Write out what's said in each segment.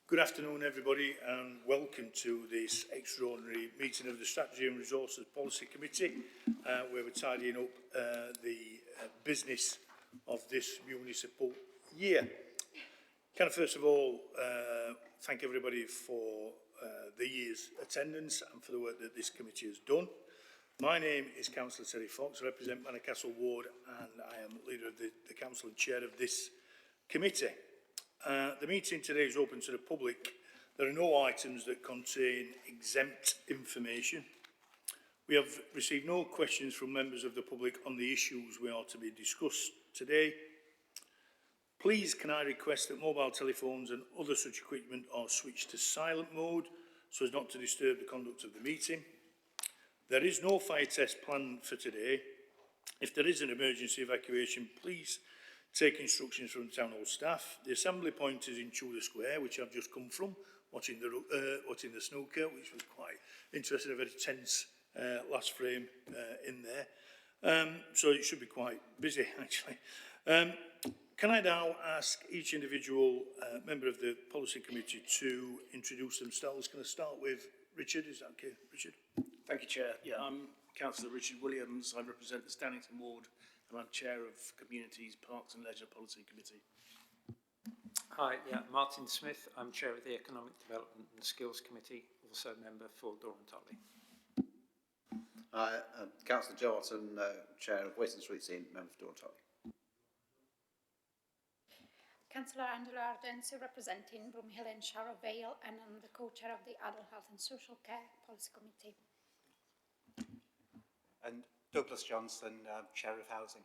Good afternoon, everybody, and welcome to this extraordinary meeting of the Strategy and Resources Policy Committee, where we're tidying up the business of this municipal year. Can I first of all thank everybody for the year's attendance and for the work that this committee has done. My name is Councillor Terry Fox. I represent Manor Castle Ward and I am leader of the council and chair of this committee. The meeting today is open to the public. There are no items that contain exempt information. We have received no questions from members of the public on the issues we are to be discussed today. Please can I request that mobile telephones and other such equipment are switched to silent mode so as not to disturb the conduct of the meeting. There is no fire test planned for today. If there is an emergency evacuation, please take instructions from the town hall staff. The assembly point is in Tudor Square, which I've just come from, watching the snooker, which was quite interesting, a very tense last frame in there. So it should be quite busy, actually. Can I now ask each individual member of the policy committee to introduce themselves? Can I start with Richard? Is that okay, Richard? Thank you, Chair. Yeah, I'm Councillor Richard Williams. I represent the Stannington Ward and I'm Chair of Communities, Parks and Leisure Policy Committee. Hi, yeah, Martin Smith. I'm Chair of the Economic Development and Skills Committee, also member for Dorantolly. Hi, Councillor Joe Watson, Chair of Waste and Street Scene, member for Dorantolly. Councillor Angela Ardensi, representing Broomhill and Sharrow Vale, and I'm the co-chair of the Adult Health and Social Care Policy Committee. And Douglas Johnson, Chair of Housing.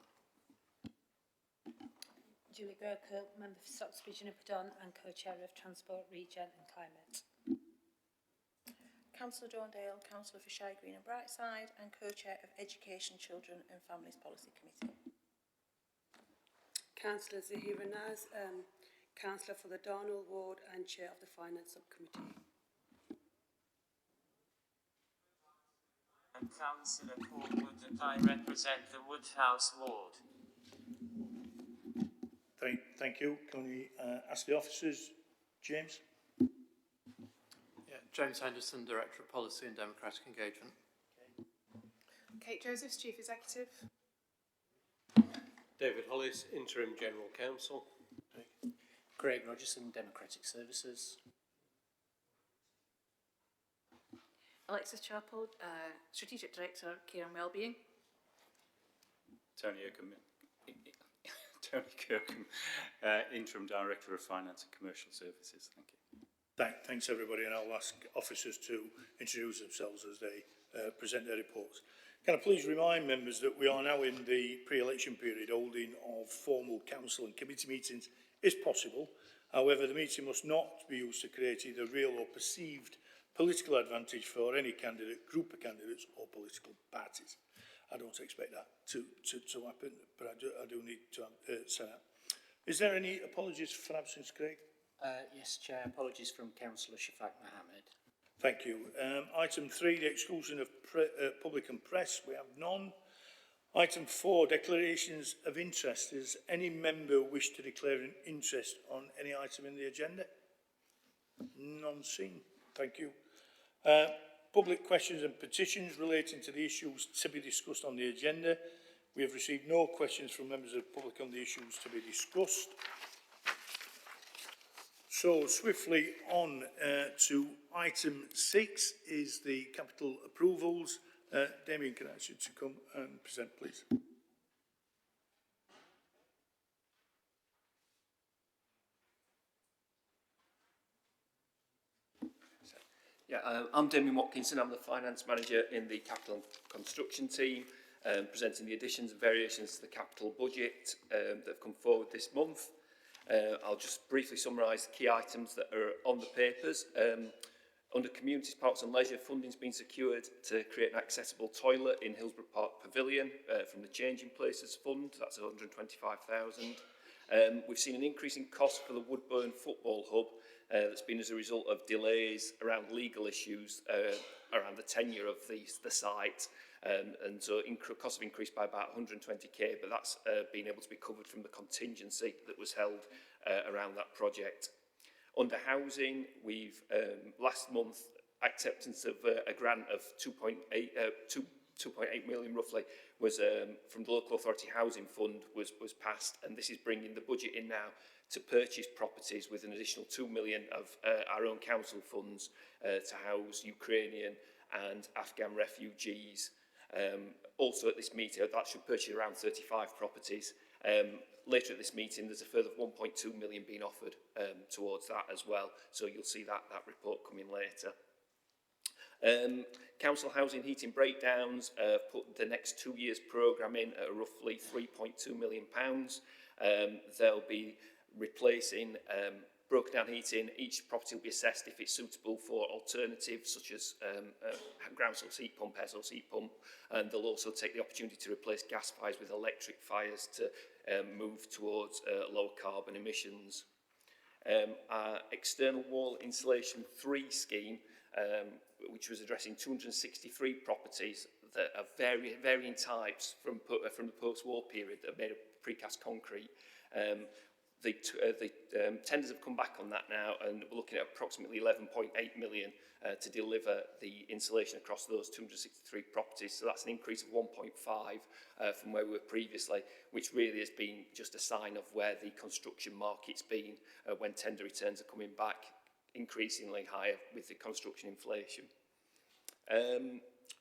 Julie Gurkle, member for Stocksbridge and Upton and co-chair of Transport, Regen and Climate. Councillor Dorndale, Councillor for Shire Green and Brightside and co-chair of Education, Children and Families Policy Committee. Councillor Zahira Naz, Councillor for the Darnall Ward and Chair of the Finance Subcommittee. And Councillor Paul Wood, and I represent the Woodhouse Ward. Thank you. Can we ask the officers? James? Yeah, James Henderson, Director of Policy and Democratic Engagement. Okay. Kate Josephs, Chief Executive. David Hollis, Interim General Counsel. Craig Rogerson, Democratic Services. Alexis Chapel, Strategic Director, Care and Wellbeing. Tony Kirkham, Interim Director of Finance and Commercial Services. Thank you. Thanks everybody, and I'll ask officers to introduce themselves as they present their reports. Can I please remind members that we are now in the pre-election period. Holding of formal council and committee meetings is possible. However, the meeting must not be used to create either real or perceived political advantage for any candidate, group of candidates or political parties. I don't expect that to happen, but I do need to say that. Is there any apologies for absence, Craig? Yes, Chair. Apologies from Councillor Shafaq Mohammed. Thank you. Item 3, the exclusion of public and press. We have none. Item 4, declarations of interest. Does any member wish to declare an interest on any item in the agenda? None seen. Thank you. Public questions and petitions relating to the issues to be discussed on the agenda. We have received no questions from members of the public on the issues to be discussed. So swiftly on to item 6 is the capital approvals. Damien, can I ask you to come and present, please? Yeah, I'm Damien Watkinson. I'm the Finance Manager in the Capital and Construction team, presenting the additions and variations to the capital budget that have come forward this month. I'll just briefly summarise the key items that are on the papers. Under Communities, Parks and Leisure, funding's been secured to create an accessible toilet in Hillsborough Park Pavilion from the Changing Places Fund. That's 125,000. We've seen an increase in cost for the Woodburn Football Hub that's been as a result of delays around legal issues around the tenure of the site. And so costs have increased by about 120k, but that's been able to be covered from the contingency that was held around that project. Under housing, we've last month acceptance of a grant of 2.8 million roughly was from the local authority housing fund was passed, and this is bringing the budget in now to purchase properties with an additional 2 million of our own council funds to house Ukrainian and Afghan refugees. Also at this meeting, that should purchase around 35 properties. Later at this meeting, there's a further 1.2 million being offered towards that as well. So you'll see that report coming later. Council housing heating breakdowns put the next 2 years programme in at roughly £3.2 million. They'll be replacing broken down heating. Each property will be assessed if it's suitable for alternatives such as ground source heat pump, air source heat pump, and they'll also take the opportunity to replace gas fires with electric fires to move towards lower carbon emissions. Our external wall insulation 3 scheme, which was addressing 263 properties that are varying types from the post-war period that are made of precast concrete. The tenders have come back on that now, and we're looking at approximately 11.8 million to deliver the insulation across those 263 properties. So that's an increase of 1.5 from where we were previously, which really has been just a sign of where the construction market's been when tender returns are coming back increasingly higher with the construction inflation.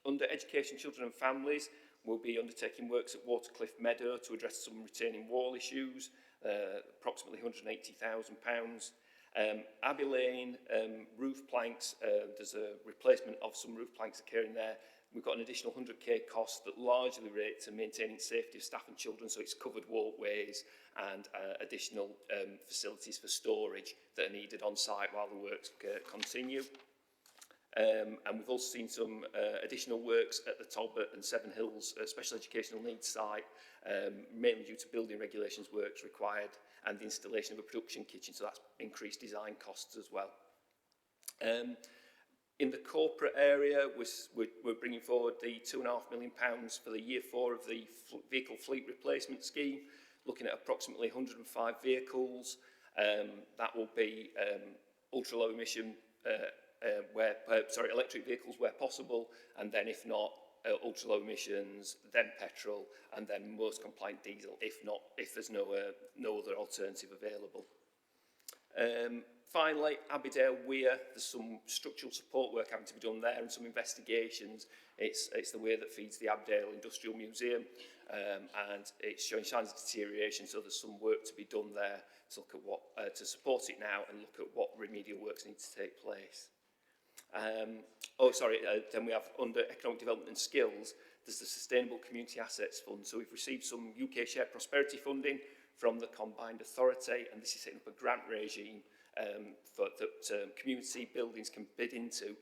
Under education, children and families, we'll be undertaking works at Watercliff Meadow to address some retaining wall issues, approximately £180,000. Abbey Lane, roof planks, there's a replacement of some roof planks occurring there. We've got an additional 100k cost that largely relate to maintaining safety of staff and children, so it's covered walkways and additional facilities for storage that are needed on site while the works continue. And we've also seen some additional works at the Talbot and Seven Hills special educational needs site, mainly due to building regulations works required and the installation of a production kitchen, so that's increased design costs as well. In the corporate area, we're bringing forward the £2.5 million for the year 4 of the vehicle fleet replacement scheme, looking at approximately 105 vehicles. That will be ultra-low emission electric vehicles where possible, and then if not, ultra-low emissions, then petrol, and then most compliant diesel, if there's no other alternative available. Finally, Abbeydale Weir, there's some structural support work having to be done there and some investigations. It's the weir that feeds the Abbeydale Industrial Museum, and it's showing signs of deterioration, so there's some work to be done there to look at what to support it now and look at what remedial works need to take place. Then we have under economic development and skills, there's the Sustainable Community Assets Fund. So we've received some UK Shared Prosperity funding from the Combined Authority, and this is setting up a grant regime that community buildings can bid into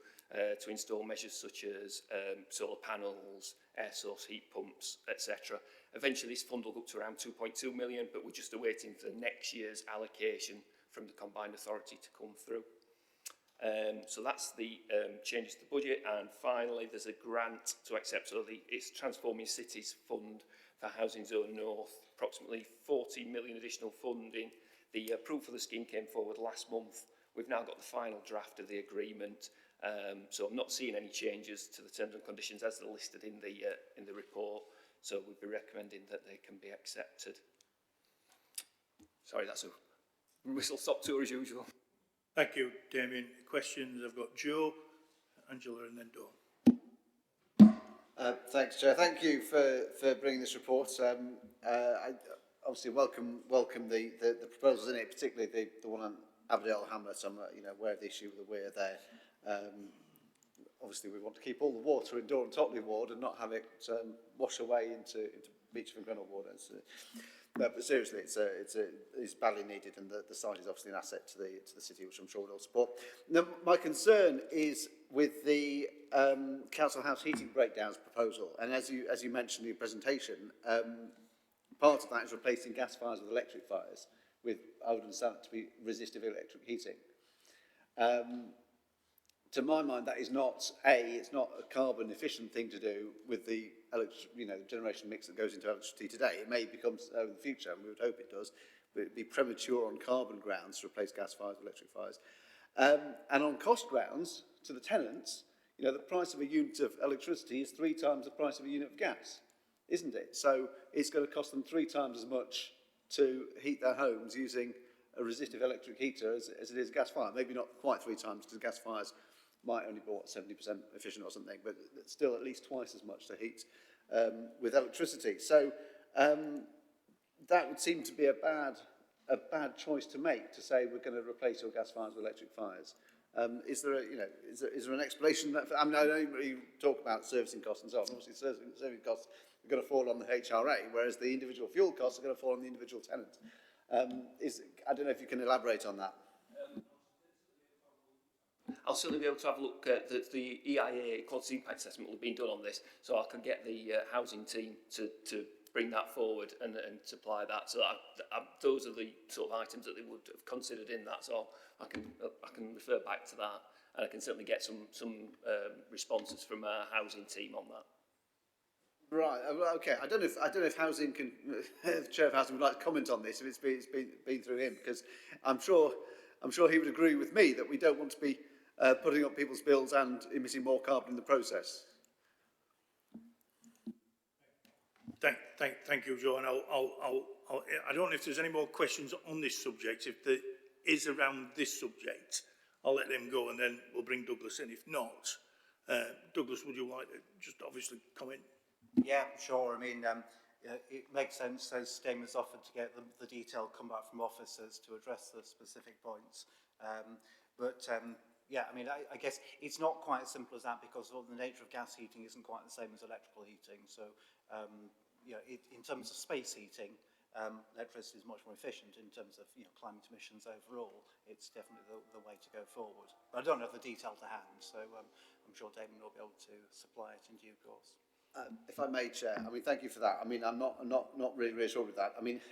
to install measures such as solar panels, air source heat pumps, etc. Eventually this fund will go up to around 2.2 million, but we're just awaiting for next year's allocation from the Combined Authority to come through. So that's the changes to the budget, and finally there's a grant to accept, so it's Transforming Cities Fund for Housing Zone North, approximately 40 million additional funding. The approval for the scheme came forward last month. We've now got the final draft of the agreement, so I'm not seeing any changes to the terms and conditions as they're listed in the report, so we'd be recommending that they can be accepted. Sorry, that's a whistle-stop tour as usual. Thank you, Damien. Questions? I've got Joe, Angela, and then Dawn. Thanks, Chair. Thank you for bringing this report. I obviously welcome the proposals in it, particularly the one on Abbeydale Hamlet. I'm aware of the issue with the weir there. Obviously, we want to keep all the water in Dawn and Totley ward and not have it wash away into Beecham and Grenell ward. But seriously, it's badly needed, and the site is obviously an asset to the city, which I'm sure we'll support. Now, my concern is with the council house heating breakdowns proposal, and as you mentioned in your presentation, part of that is replacing gas fires with electric fires, with I would understand it to be resistive electric heating. To my mind, that is not it's not a carbon efficient thing to do with the generation mix that goes into electricity today. It may become so in the future, and we would hope it does, but it'd be premature on carbon grounds to replace gas fires with electric fires. And on cost grounds, to the tenants, you know, the price of a unit of electricity is 3 times the price of a unit of gas, isn't it? So it's going to cost them 3 times as much to heat their homes using a resistive electric heater as it is a gas fire. Maybe not quite 3 times, because gas fires might only be, 70% efficient or something, but still at least twice as much to heat with electricity. So that would seem to be a bad choice to make, to say we're going to replace your gas fires with electric fires. Is there an explanation? I mean, I don't really talk about servicing costs and so on. Obviously, servicing costs are going to fall on the HRA, whereas the individual fuel costs are going to fall on the individual tenant. I don't know if you can elaborate on that. I'll certainly be able to have a look at the EIA quality impact assessment will have been done on this, so I can get the housing team to bring that forward and supply that. So those are the sort of items that they would have considered in that. So I can refer back to that, and I can certainly get some responses from our housing team on that. Right. Okay. I don't know if housing can, the chair of housing would like to comment on this if it's been through him, because I'm sure he would agree with me that we don't want to be putting up people's bills and emitting more carbon in the process. Thank you, Joe. And I don't know if there's any more questions on this subject. If there is around this subject, I'll let them go, and then we'll bring Douglas in. If not, Douglas, would you like to just obviously comment? Yeah, sure. I mean, it makes sense, as Dame has offered, to get the detail come back from officers to address the specific points. Yeah, I mean, I guess it's not quite as simple as that, because the nature of gas heating isn't quite the same as electrical heating. So, in terms of space heating, electricity is much more efficient. In terms of climate emissions overall, it's definitely the way to go forward. But I don't have the detail to hand, so I'm sure Damon will be able to supply it in due course. If I may, Chair, I mean, thank you for that. I mean, I'm not really reassured with that. I mean,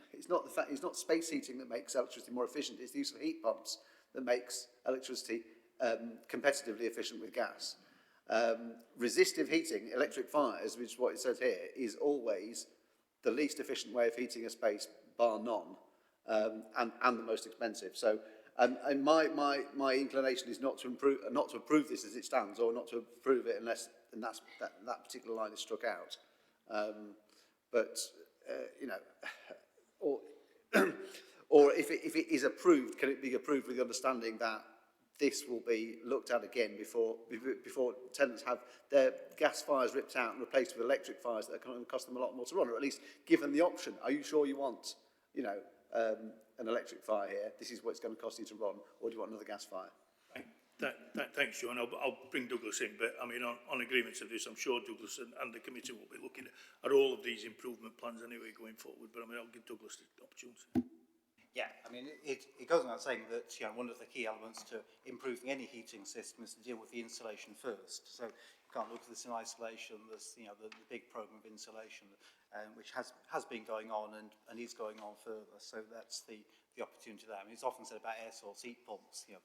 it's not space heating that makes electricity more efficient. It's the use of heat pumps that makes electricity competitively efficient with gas. Resistive heating, electric fires, which is what it says here, is always the least efficient way of heating a space, bar none, and the most expensive. So, and my inclination is not to approve this as it stands, or not to approve it unless that particular line is struck out. Or if it is approved, can it be approved with the understanding that this will be looked at again before tenants have their gas fires ripped out and replaced with electric fires that are going to cost them a lot more to run, or at least given the option? Are you sure you want, an electric fire here? This is what it's going to cost you to run, or do you want another gas fire? Thanks, Joe, and I'll bring Douglas in, but I mean, on agreements of this, I'm sure Douglas and the committee will be looking at all of these improvement plans anyway going forward, but I mean, I'll give Douglas the opportunity. Yeah, I mean, it goes without saying that one of the key elements to improving any heating system is to deal with the insulation first. So you can't look at this in isolation. There's the big program of insulation, which has been going on and is going on further. So that's the opportunity there. I mean, it's often said about air source heat pumps. They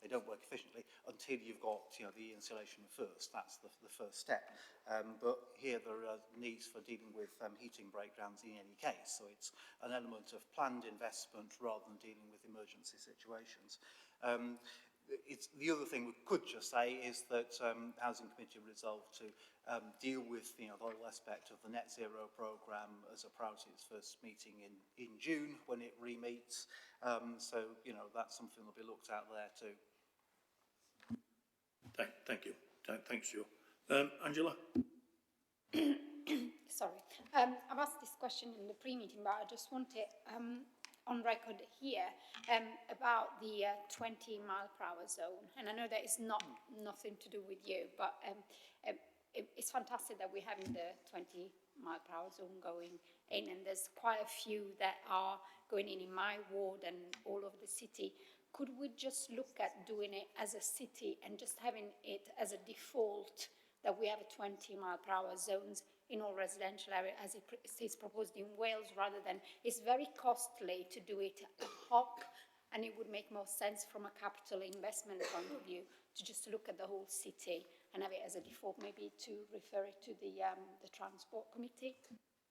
don't work efficiently until you've got the insulation first. That's the first step. But here there are needs for dealing with heating breakdowns in any case. So it's an element of planned investment rather than dealing with emergency situations. The other thing we could just say is that Housing Committee resolved to deal with the whole aspect of the net zero programme as a priority at its first meeting in June when it re-meets. So that's something that'll be looked at there too. Thank you. Thanks, Joe. Angela? Sorry. I've asked this question in the pre-meeting, but I just want it on record here about the 20-mile-per-hour zone. And I know that it's nothing to do with you, but it's fantastic that we're having the 20-mile-per-hour zone going in, and there's quite a few that are going in my ward and all over the city. Could we just look at doing it as a city and just having it as a default that we have a 20-mile-per-hour zones in all residential areas as it is proposed in Wales, rather than, it's very costly to do it ad hoc, and it would make more sense from a capital investment point of view to just look at the whole city and have it as a default, maybe to refer it to the transport committee.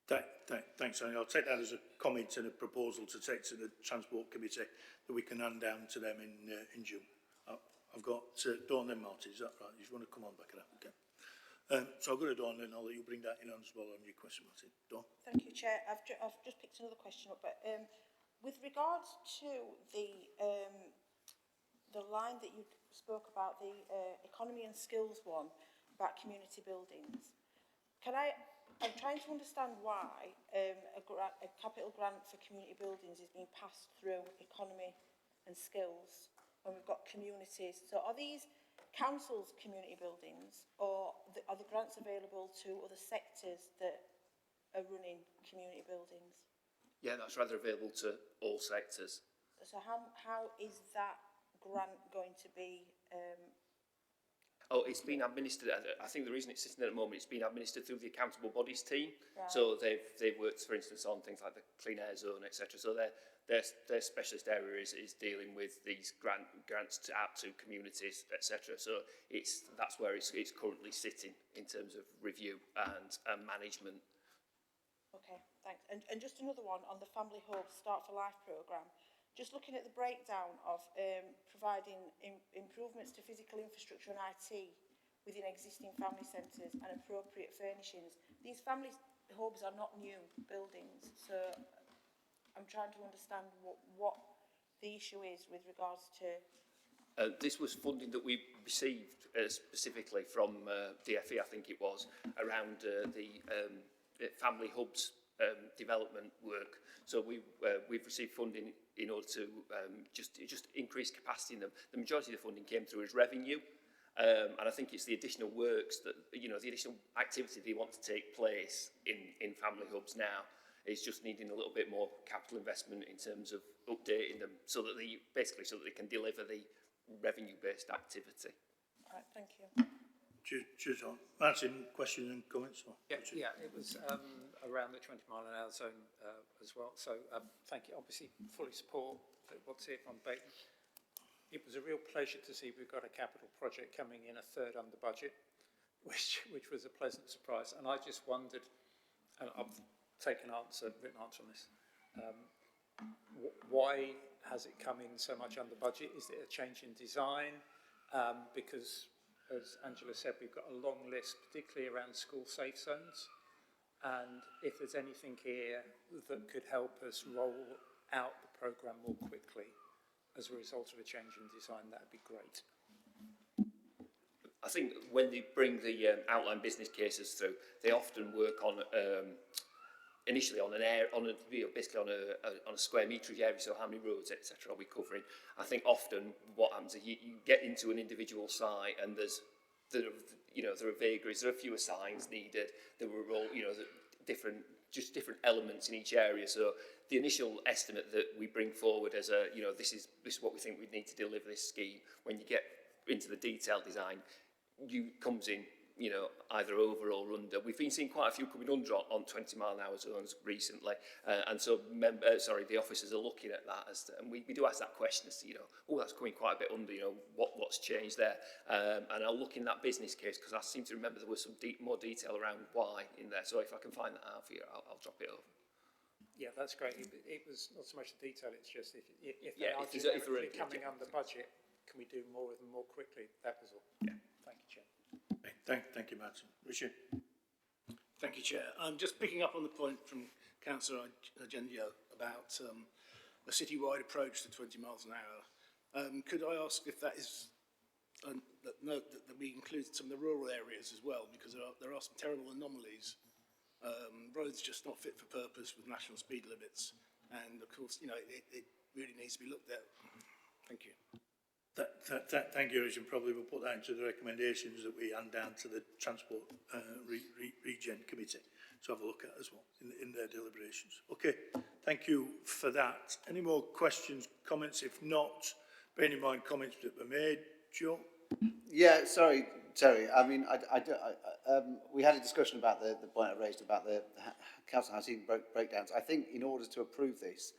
Thanks, Tony. I'll take that as a comment and a proposal to take to the Transport Committee that we can hand down to them in June. I've got Dawn then Martin, is that right? You want to come on back at that? Okay. So I'll go to Dawn and I'll let you bring that in as well on your question, Martin. Dawn? Thank you, Chair. I've just picked another question up, but with regards to the line that you spoke about, the economy and skills one, about community buildings, I'm trying to understand why a capital grant for community buildings is being passed through economy and skills when we've got communities. So are these councils' community buildings, or are the grants available to other sectors that are running community buildings? Yeah, that's rather available to all sectors. So how is that grant going to be Oh, it's been administered. I think the reason it's sitting there at the moment, it's been administered through the accountable bodies team. Right. So they've worked, for instance, on things like the clean air zone, etc. So their specialist area is dealing with these grants out to communities, etc. So that's where it's currently sitting in terms of review and management. Okay, thanks. And just another one on the Family Hub Start for Life programme. Just looking at the breakdown of providing improvements to physical infrastructure and IT within existing family centres and appropriate furnishings. These family hubs are not new buildings, so I'm trying to understand what the issue is with regards to... This was funding that we received specifically from DFE, I think it was, around the family hubs development work. So we've received funding in order to just increase capacity in them. The majority of the funding came through as revenue, and I think it's the additional works that, the additional activity they want to take place in family hubs now is just needing a little bit more capital investment in terms of updating them so that they can deliver the revenue-based activity. All right, thank you. Cheers, Dawn. Martin, question and comments? Yeah, it was around the 20-mile-an-hour zone as well. So thank you. Obviously, fully support what's here from Baton. It was a real pleasure to see we've got a capital project coming in a third under budget, which was a pleasant surprise. And I just wondered, and I've taken written answer on this, why has it come in so much under budget? Is it a change in design? Because, as Angela said, we've got a long list, particularly around school safe zones. And if there's anything here that could help us roll out the programme more quickly as a result of a change in design, that would be great. I think when they bring the outline business cases through, they often work on initially on basically on a square meterage area. So how many roads, etc., are we covering? I think often what happens is you get into an individual site and there are vagaries, there are fewer signs needed. There were all different elements in each area. So the initial estimate that we bring forward as this is what we think we need to deliver this scheme. When you get into the detailed design, comes in either over or under. We've been seeing quite a few coming under on 20-mile-an-hour zones recently, and so the officers are looking at that and we do ask that question as to that's coming quite a bit under. What's changed there? And I'll look in that business case because I seem to remember there was some more detail around why in there. So if I can find that out for you, I'll drop it over. Yeah, that's great. It was not so much the detail; it's just if they're coming under budget, can we do more with them more quickly? That was all. Yeah. Thank you, Chair. Thank you, Martin. Richard? Thank you, Chair. I'm just picking up on the point from Councillor Agendio about a citywide approach to 20 miles an hour. Could I ask if that is that we include some of the rural areas as well, because there are some terrible anomalies. Roads just not fit for purpose with national speed limits, and of course, it really needs to be looked at. Thank you. Thank you, Richard. Probably we'll put that into the recommendations that we hand down to the Transport Regen Committee to have a look at as well in their deliberations. Okay, thank you for that. Any more questions, comments? If not, bearing in mind comments that were made, Joe? Yeah, sorry, Terry. I mean, we had a discussion about the point I raised about the council housing breakdowns. I think in order to approve this,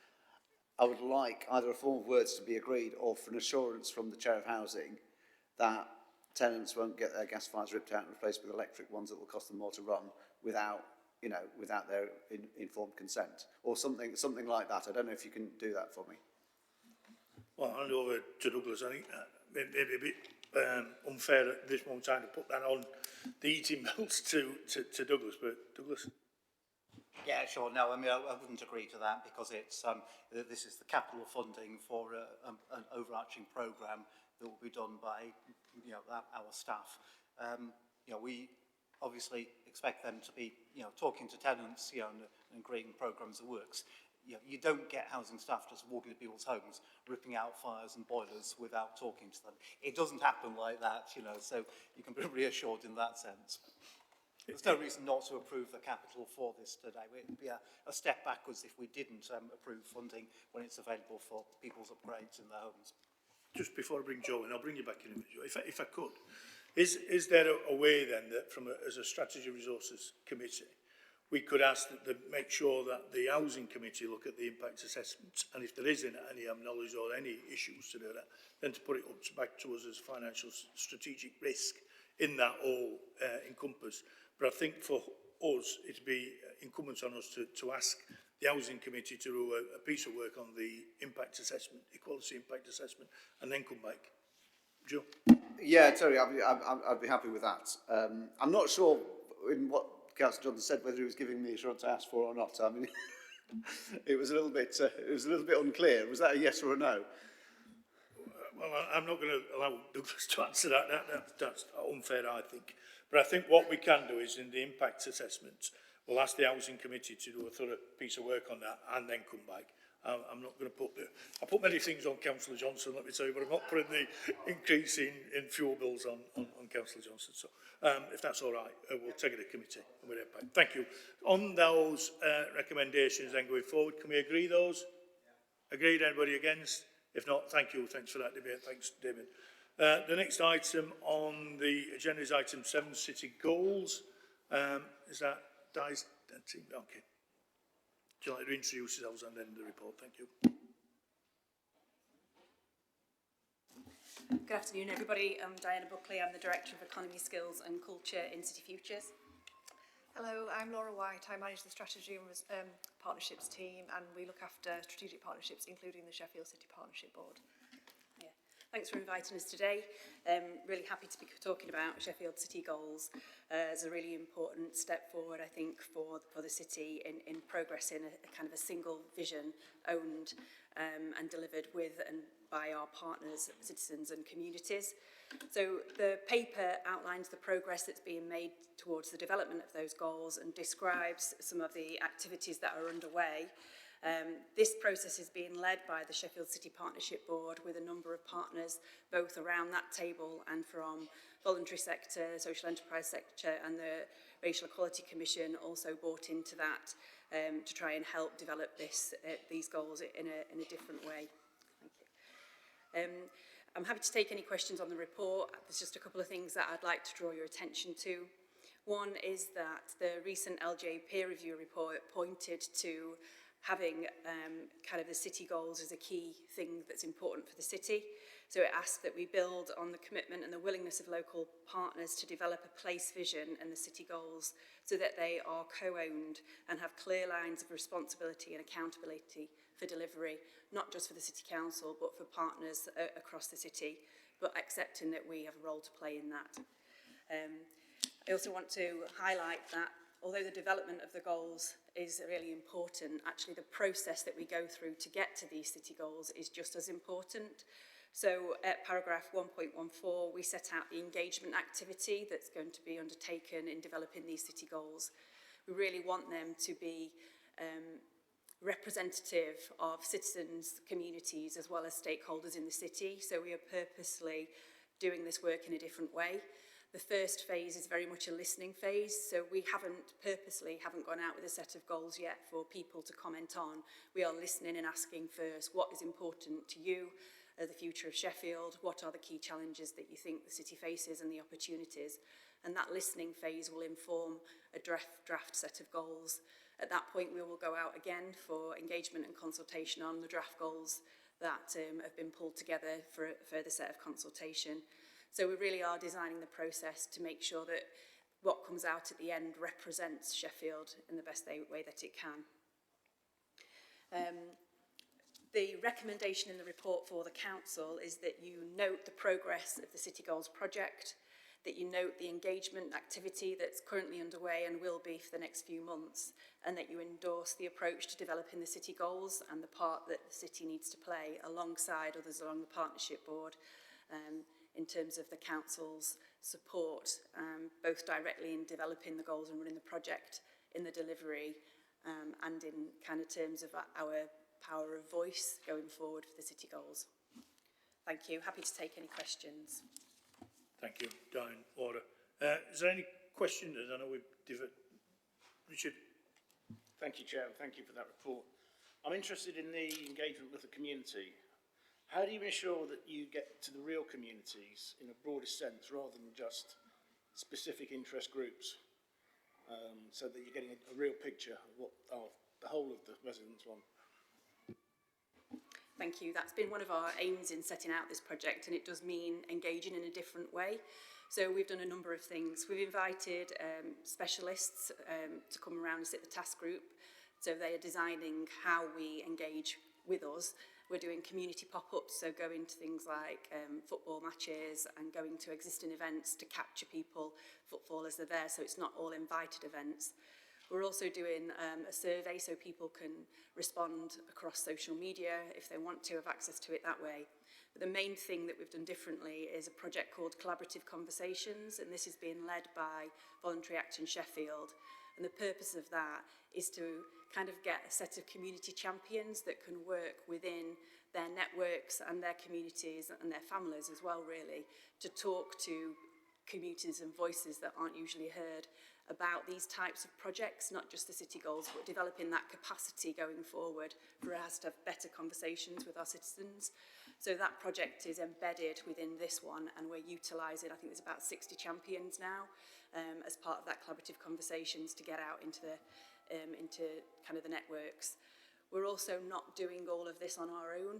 I would like either a form of words to be agreed or for an assurance from the Chair of Housing that tenants won't get their gas fires ripped out and replaced with electric ones that will cost them more to run without you know, without their informed consent, or something like that. I don't know if you can do that for me. Well, I'll hand over to Douglas. I think maybe a bit unfair at this moment in time to put that on the eating bills to Douglas, but Douglas? Yeah, sure. No, I mean, I wouldn't agree to that because it's this is the capital funding for an overarching programme that will be done by, you know, our staff. You know, we obviously expect them to be, you know, talking to tenants, you know, and agreeing programmes of works. You don't get housing staff just walking to people's homes, ripping out fires and boilers without talking to them. It doesn't happen like that, you know, so you can be reassured in that sense. There's no reason not to approve the capital for this today. It would be a step backwards if we didn't approve funding when it's available for people's upgrades in their homes. Just before I bring Joe in, I'll bring you back in a minute, Joe, if I could. Is there a way then that as a strategy resources committee, we could ask that make sure that the housing committee look at the impact assessments, and if there is any knowledge or any issues to do that, then to put it back to us as financial strategic risk in that all encompass. But I think for us, it'd be incumbent on us to ask the housing committee to do a piece of work on the impact assessment, equality impact assessment, and then come back. Joe? Yeah, Terry, I'd be happy with that. I'm not sure in what Councillor Johnson said whether he was giving me the assurance I asked for or not. I mean, it was a little bit unclear. Was that a yes or a no? Well, I'm not going to allow Douglas to answer that. That's unfair, I think. But I think what we can do is in the impact assessment, we'll ask the housing committee to do a thorough piece of work on that and then come back. I'm not going to put I put many things on Councillor Johnson, let me tell you, but I'm not putting the increase in fuel bills on Councillor Johnson. So if that's all right, we'll take it to committee and we'll back. Thank you. On those recommendations then going forward, can we agree those? Yeah. Agreed? Anybody against? If not, thank you. Thanks for that debate. Thanks, David. The next item on the agenda is item 7, city goals. Is that Di's team? Okay. Would you like to introduce yourselves and then the report? Thank you. Good afternoon, everybody. I'm Diana Buckley. I'm the Director of Economy, Skills and Culture in City Futures. Hello, I'm Laura White. I manage the Strategy and Partnerships team, and we look after strategic partnerships, including the Sheffield City Partnership Board. Yeah. Thanks for inviting us today. Really happy to be talking about Sheffield City Goals as a really important step forward, I think, for the city in progressing a kind of a single vision owned and delivered with and by our partners, citizens and communities. So the paper outlines the progress that's being made towards the development of those goals and describes some of the activities that are underway. This process is being led by the Sheffield City Partnership Board with a number of partners, both around that table and from voluntary sector, social enterprise sector, and the Racial Equality Commission also brought into that to try and help develop these goals in a different way. Thank you. I'm happy to take any questions on the report. There's just a couple of things that I'd like to draw your attention to. One is that the recent LGA peer review report pointed to having kind of the city goals as a key thing that's important for the city. So it asks that we build on the commitment and the willingness of local partners to develop a place vision and the city goals so that they are co-owned and have clear lines of responsibility and accountability for delivery, not just for the City Council, but for partners across the city, but accepting that we have a role to play in that. I also want to highlight that although the development of the goals is really important, actually the process that we go through to get to these city goals is just as important. So at paragraph 1.14, we set out the engagement activity that's going to be undertaken in developing these city goals. We really want them to be representative of citizens, communities, as well as stakeholders in the city. So we are purposely doing this work in a different way. The first phase is very much a listening phase, so we purposely haven't gone out with a set of goals yet for people to comment on. We are listening and asking first, what is important to you, the future of Sheffield, what are the key challenges that you think the city faces and the opportunities, and that listening phase will inform a draft set of goals. At that point, we will go out again for engagement and consultation on the draft goals that have been pulled together for a further set of consultation. So we really are designing the process to make sure that what comes out at the end represents Sheffield in the best way that it can. The recommendation in the report for the council is that you note the progress of the City Goals project, that you note the engagement activity that's currently underway and will be for the next few months, and that you endorse the approach to developing the City Goals and the part that the City needs to play alongside others along the Partnership Board in terms of the council's support, both directly in developing the goals and running the project, in the delivery, and in kind of terms of our power of voice going forward for the City Goals. Thank you. Happy to take any questions. Thank you, Diane. Order. Is there any questions? I know we've Richard. Thank you, Chair, and thank you for that report. I'm interested in the engagement with the community. How do you ensure that you get to the real communities in a broader sense rather than just specific interest groups, so that you're getting a real picture of what the whole of the residents want? Thank you. That's been one of our aims in setting out this project, and it does mean engaging in a different way. So we've done a number of things. We've invited specialists to come around and sit the task group. So they are designing how we engage with us. We're doing community pop-ups, so going to things like football matches and going to existing events to capture people, footballers that are there, so it's not all invited events. We're also doing a survey so people can respond across social media if they want to have access to it that way. But the main thing that we've done differently is a project called Collaborative Conversations, and this is being led by Voluntary Action Sheffield. And the purpose of that is to kind of get a set of community champions that can work within their networks and their communities and their families as well, really, to talk to communities and voices that aren't usually heard about these types of projects, not just the City Goals, but developing that capacity going forward for us to have better conversations with our citizens. So that project is embedded within this one, and we're utilising, I think there's about 60 champions now, as part of that collaborative conversations to get out into kind of the networks. We're also not doing all of this on our own,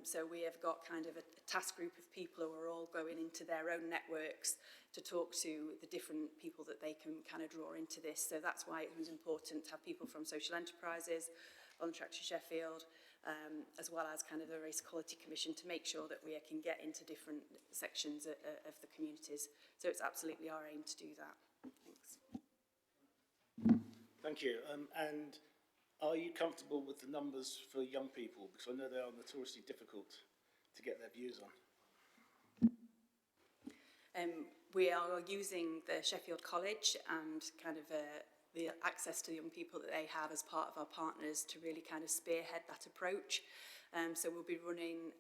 so we have got kind of a task group of people who are all going into their own networks to talk to the different people that they can kind of draw into this. So that's why it was important to have people from social enterprises, Voluntary Action Sheffield, as well as kind of the Race Equality Commission, to make sure that we can get into different sections of the communities. So it's absolutely our aim to do that. Thanks. Thank you. And are you comfortable with the numbers for young people? Because I know they are notoriously difficult to get their views on. We are using the Sheffield College and kind of the access to young people that they have as part of our partners to really kind of spearhead that approach. So we'll be running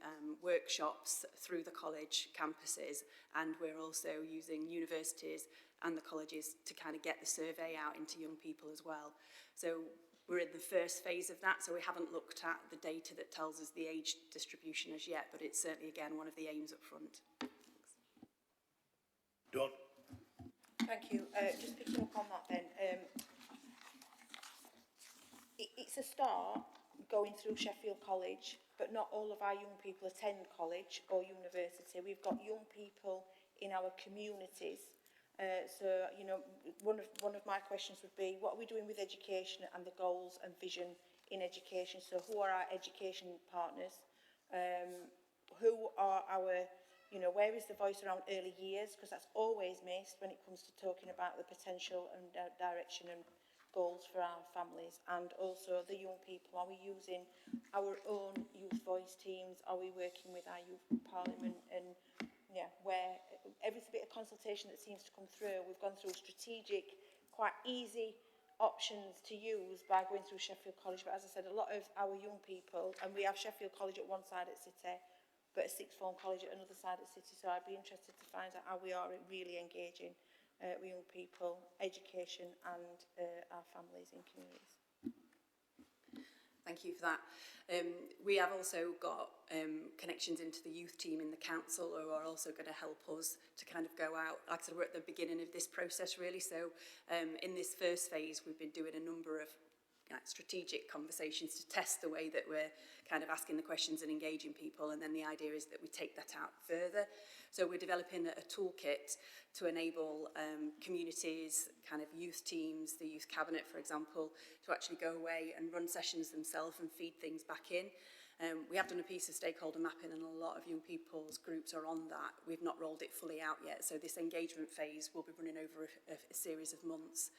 workshops through the college campuses, and we're also using universities and the colleges to kind of get the survey out into young people as well. So we're in the first phase of that, so we haven't looked at the data that tells us the age distribution as yet, but it's certainly, again, one of the aims up front. Dawn. Thank you. Just picking up on that then. It's a start going through Sheffield College, but not all of our young people attend college or university. We've got young people in our communities. So, you know, one of my questions would be, what are we doing with education and the goals and vision in education? So who are our education partners? Who are our, you know, where is the voice around early years? Because that's always missed when it comes to talking about the potential and direction and goals for our families. And also the young people, are we using our own youth voice teams? Are we working with our youth parliament? And yeah, where every bit of consultation that seems to come through, we've gone through strategic, quite easy options to use by going through Sheffield College. But as I said, a lot of our young people, and we have Sheffield College at one side at City, but a sixth form college at another side of City. So I'd be interested to find out how we are really engaging with young people, education and our families and communities. Thank you for that. We have also got connections into the youth team in the council who are also going to help us to kind of go out. Like I said, we're at the beginning of this process really. So in this first phase, we've been doing a number of strategic conversations to test the way that we're kind of asking the questions and engaging people, and then the idea is that we take that out further. So we're developing a toolkit to enable communities, kind of youth teams, the youth cabinet, for example, to actually go away and run sessions themselves and feed things back in. We have done a piece of stakeholder mapping, and a lot of young people's groups are on that. We've not rolled it fully out yet, so this engagement phase will be running over a series of months.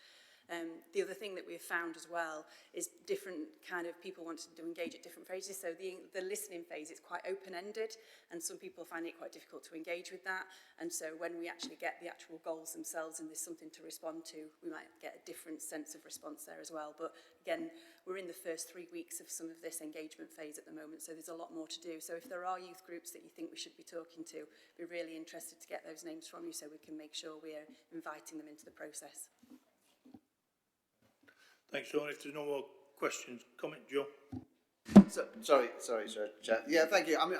The other thing that we've found as well is different kind of people want to engage at different phases. So the listening phase is quite open-ended, and some people find it quite difficult to engage with that. And so when we actually get the actual goals themselves and there's something to respond to, we might get a different sense of response there as well. But again, we're in the first 3 weeks of some of this engagement phase at the moment, so there's a lot more to do. So if there are youth groups that you think we should be talking to, we're really interested to get those names from you so we can make sure we are inviting them into the process. Thanks, Sean. If there's no more questions, comment, Joe. Sorry, Chair. Yeah, thank you. I mean,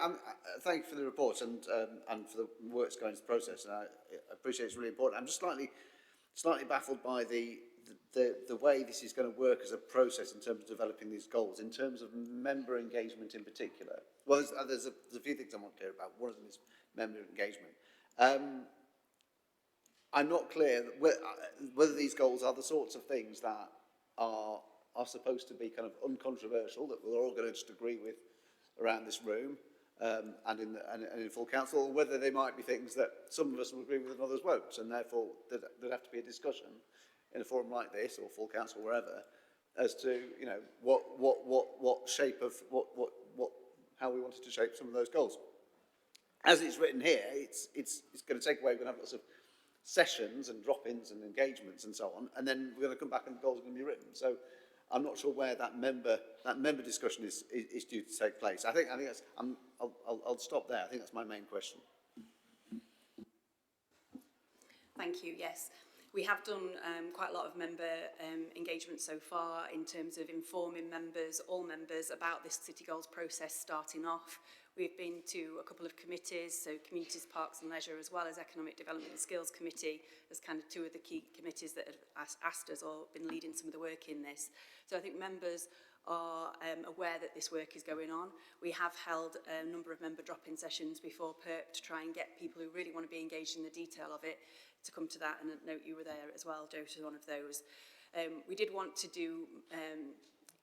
thank you for the report and for the work that's going into the process. And I appreciate it's really important. I'm just slightly baffled by the way this is going to work as a process in terms of developing these goals, in terms of member engagement in particular. Well, there's a few things I want to hear about. One of them is member engagement. I'm not clear whether these goals are the sorts of things that are supposed to be kind of uncontroversial, that we're all going to just agree with around this room and in full council, or whether they might be things that some of us will agree with and others won't, and therefore there'd have to be a discussion in a forum like this or full council, wherever, as to what shape of how we wanted to shape some of those goals. As it's written here, it's going to take away. We're going to have lots of sessions and drop-ins and engagements and so on, and then we're going to come back and the goals are going to be written. So I'm not sure where that member discussion is due to take place. I think that's. I'll stop there. I think that's my main question. Thank you. Yes, we have done quite a lot of member engagement so far in terms of informing members, all members, about this City Goals process starting off. We've been to a couple of committees, so Communities, Parks and Leisure, as well as Economic Development and Skills Committee, as kind of two of the key committees that have asked us or been leading some of the work in this. So I think members are aware that this work is going on. We have held a number of member drop-in sessions before PERP to try and get people who really want to be engaged in the detail of it to come to that, and I note you were there as well, Joe, to one of those. We did want to do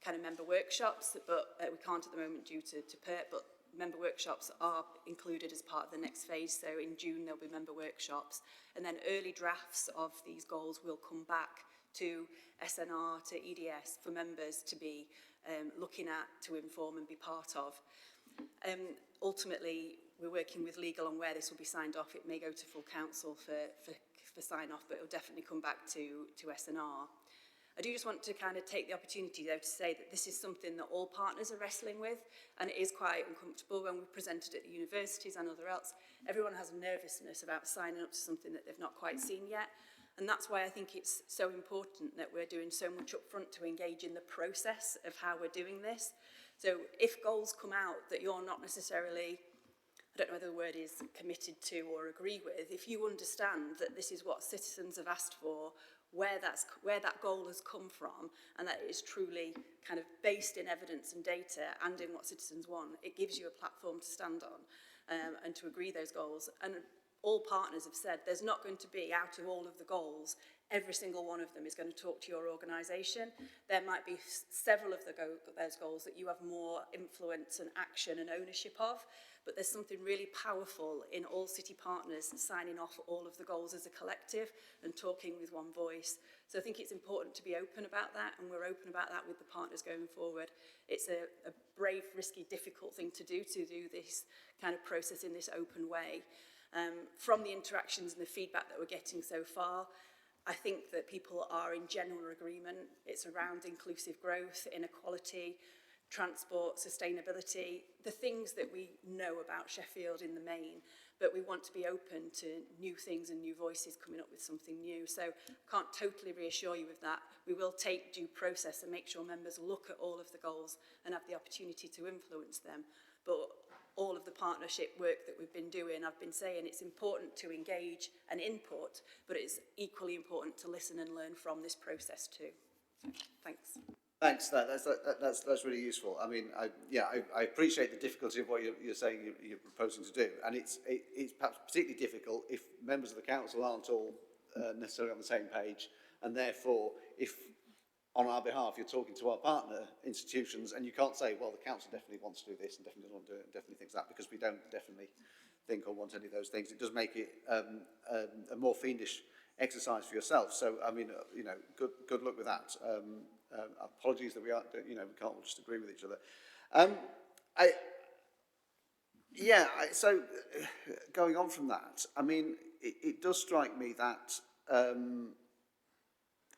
kind of member workshops, but we can't at the moment due to PERP, but member workshops are included as part of the next phase. So in June there'll be member workshops, and then early drafts of these goals will come back to SNR, to EDS, for members to be looking at, to inform and be part of. Ultimately, we're working with legal on where this will be signed off. It may go to full council for sign off, but it'll definitely come back to SNR. I do just want to kind of take the opportunity, though, to say that this is something that all partners are wrestling with, and it is quite uncomfortable when we presented at the universities and other else. Everyone has nervousness about signing up to something that they've not quite seen yet, and that's why I think it's so important that we're doing so much up front to engage in the process of how we're doing this. So if goals come out that you're not necessarily, I don't know whether the word is committed to or agree with, if you understand that this is what citizens have asked for, where that goal has come from, and that it is truly kind of based in evidence and data and in what citizens want, it gives you a platform to stand on and to agree those goals. And all partners have said there's not going to be, out of all of the goals, every single one of them is going to talk to your organisation. There might be several of those goals that you have more influence and action and ownership of, but there's something really powerful in all city partners signing off all of the goals as a collective and talking with one voice. So I think it's important to be open about that, and we're open about that with the partners going forward. It's a brave, risky, difficult thing to do this kind of process in this open way. From the interactions and the feedback that we're getting so far, I think that people are in general agreement. It's around inclusive growth, inequality, transport, sustainability, the things that we know about Sheffield in the main, but we want to be open to new things and new voices coming up with something new. So I can't totally reassure you of that. We will take due process and make sure members look at all of the goals and have the opportunity to influence them. But all of the partnership work that we've been doing, I've been saying it's important to engage and input, but it's equally important to listen and learn from this process too. So, thanks. Thanks. That's really useful. I mean, I appreciate the difficulty of what you're saying you're proposing to do, and it's perhaps particularly difficult if members of the council aren't all necessarily on the same page, and therefore, if on our behalf you're talking to our partner institutions, and you can't say, well, the council definitely wants to do this and definitely doesn't want to do it, and definitely thinks that, because we don't definitely think or want any of those things. It does make it a more fiendish exercise for yourself. So, I mean, good luck with that. Apologies that we can't all just agree with each other. So going on from that, I mean, it does strike me that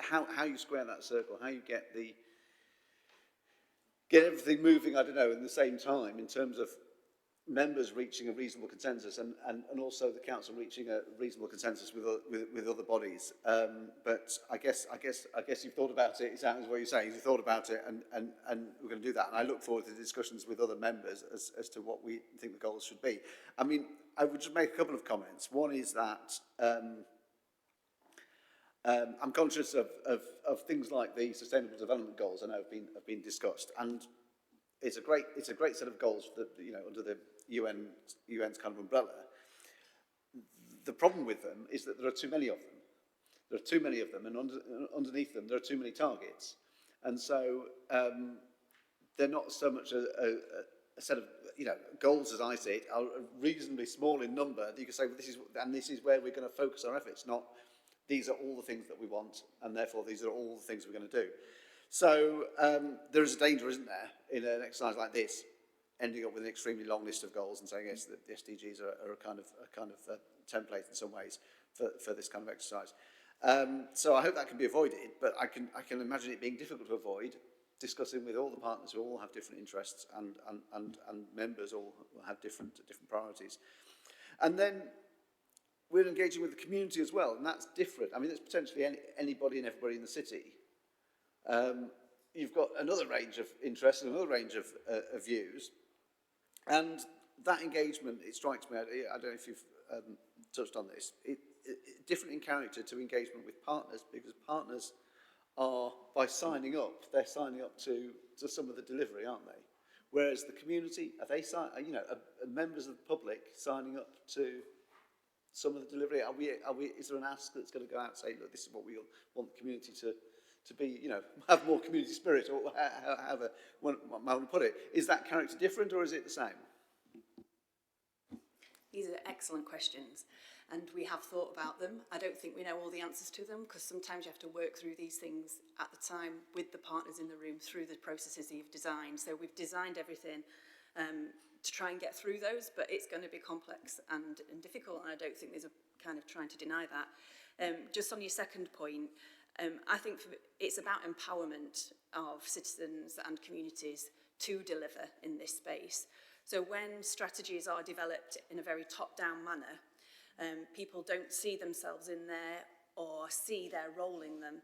how you square that circle, how you get everything moving, I don't know, in the same time in terms of members reaching a reasonable consensus and also the council reaching a reasonable consensus with other bodies. But I guess you've thought about it. It sounds what you're saying. You've thought about it, and we're going to do that. And I look forward to discussions with other members as to what we think the goals should be. I mean, I would just make a couple of comments. One is that I'm conscious of things like the Sustainable Development Goals. I know have been discussed, and it's a great set of goals that under the UN's kind of umbrella. The problem with them is that there are too many of them. There are too many of them, and underneath them there are too many targets, and so they're not so much a set of goals as I see it are reasonably small in number that you can say, well, this is where we're going to focus our efforts. Not these are all the things that we want, and therefore these are all the things we're going to do. So there is a danger, isn't there, in an exercise like this, ending up with an extremely long list of goals and saying yes, the SDGs are a kind of template in some ways for this kind of exercise. So I hope that can be avoided, but I can imagine it being difficult to avoid discussing with all the partners who all have different interests and members all have different priorities. And then we're engaging with the community as well, and that's different. I mean, it's potentially anybody and everybody in the city. You've got another range of interests and another range of views, and that engagement, it strikes me, I don't know if you've touched on this, different in character to engagement with partners, because partners are, by signing up, they're signing up to some of the delivery, aren't they? Whereas the community, are members of the public signing up to some of the delivery? Is there an ask that's going to go out and say, look, this is what we want the community to be, have more community spirit, or however one might want to put it. Is that character different, or is it the same? These are excellent questions, and we have thought about them. I don't think we know all the answers to them, because sometimes you have to work through these things at the time with the partners in the room through the processes that you've designed. So we've designed everything to try and get through those, but it's going to be complex and difficult, and I don't think there's a kind of trying to deny that. Just on your second point, I think it's about empowerment of citizens and communities to deliver in this space. So when strategies are developed in a very top-down manner, people don't see themselves in there or see their role in them.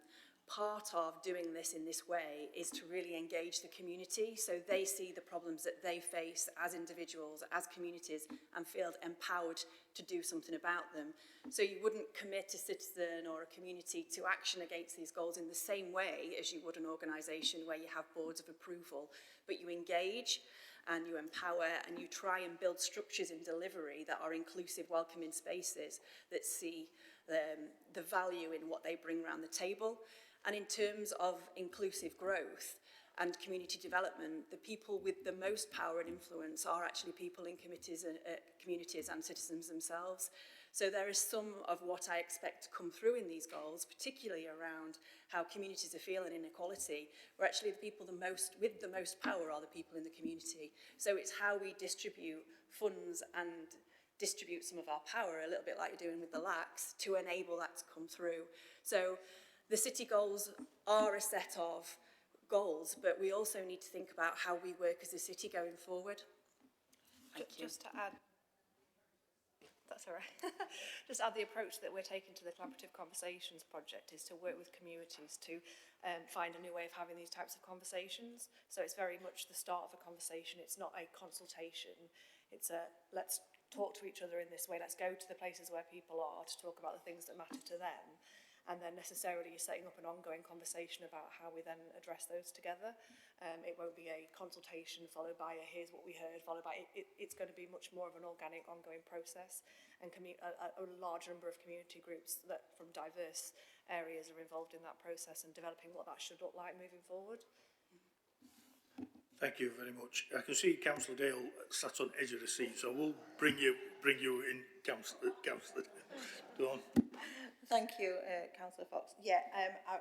Part of doing this in this way is to really engage the community so they see the problems that they face as individuals, as communities, and feel empowered to do something about them. So you wouldn't commit a citizen or a community to action against these goals in the same way as you would an organisation where you have boards of approval, but you engage and you empower and you try and build structures in delivery that are inclusive, welcoming spaces that see the value in what they bring around the table. And in terms of inclusive growth and community development, the people with the most power and influence are actually people in committees, communities and citizens themselves. So there is some of what I expect to come through in these goals, particularly around how communities are feeling inequality, where actually the people with the most power are the people in the community. So it's how we distribute funds and distribute some of our power, a little bit like you're doing with the LACs, to enable that to come through. So the city goals are a set of goals, but we also need to think about how we work as a city going forward. Just to add, that's all right. Just add the approach that we're taking to the Collaborative Conversations project is to work with communities to find a new way of having these types of conversations. So it's very much the start of a conversation. It's not a consultation. It's a let's talk to each other in this way. Let's go to the places where people are to talk about the things that matter to them. and then necessarily you're setting up an ongoing conversation about how we then address those together. It won't be a consultation followed by a here's what we heard, followed by it's going to be much more of an organic ongoing process, and a large number of community groups that from diverse areas are involved in that process and developing what that should look like moving forward. Thank you very much. I can see Councillor Dale sat on edge of the seat, so we'll bring you in, Councillor Dawn. Thank you, Councillor Fox. Yeah,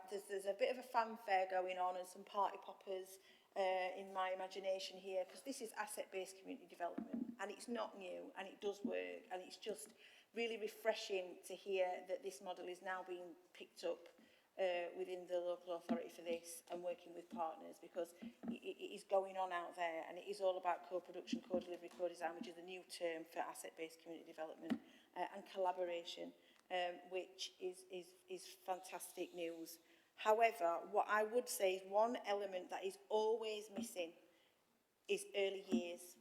there's a bit of a fanfare going on and some party poppers in my imagination here, because this is asset-based community development, and it's not new, and it does work, and it's just really refreshing to hear that this model is now being picked up within the local authority for this, and working with partners, because it is going on out there, and it is all about co-production, co-delivery, co-design, which is the new term for asset-based community development, and collaboration, which is fantastic news. However, what I would say is one element that is always missing is early years,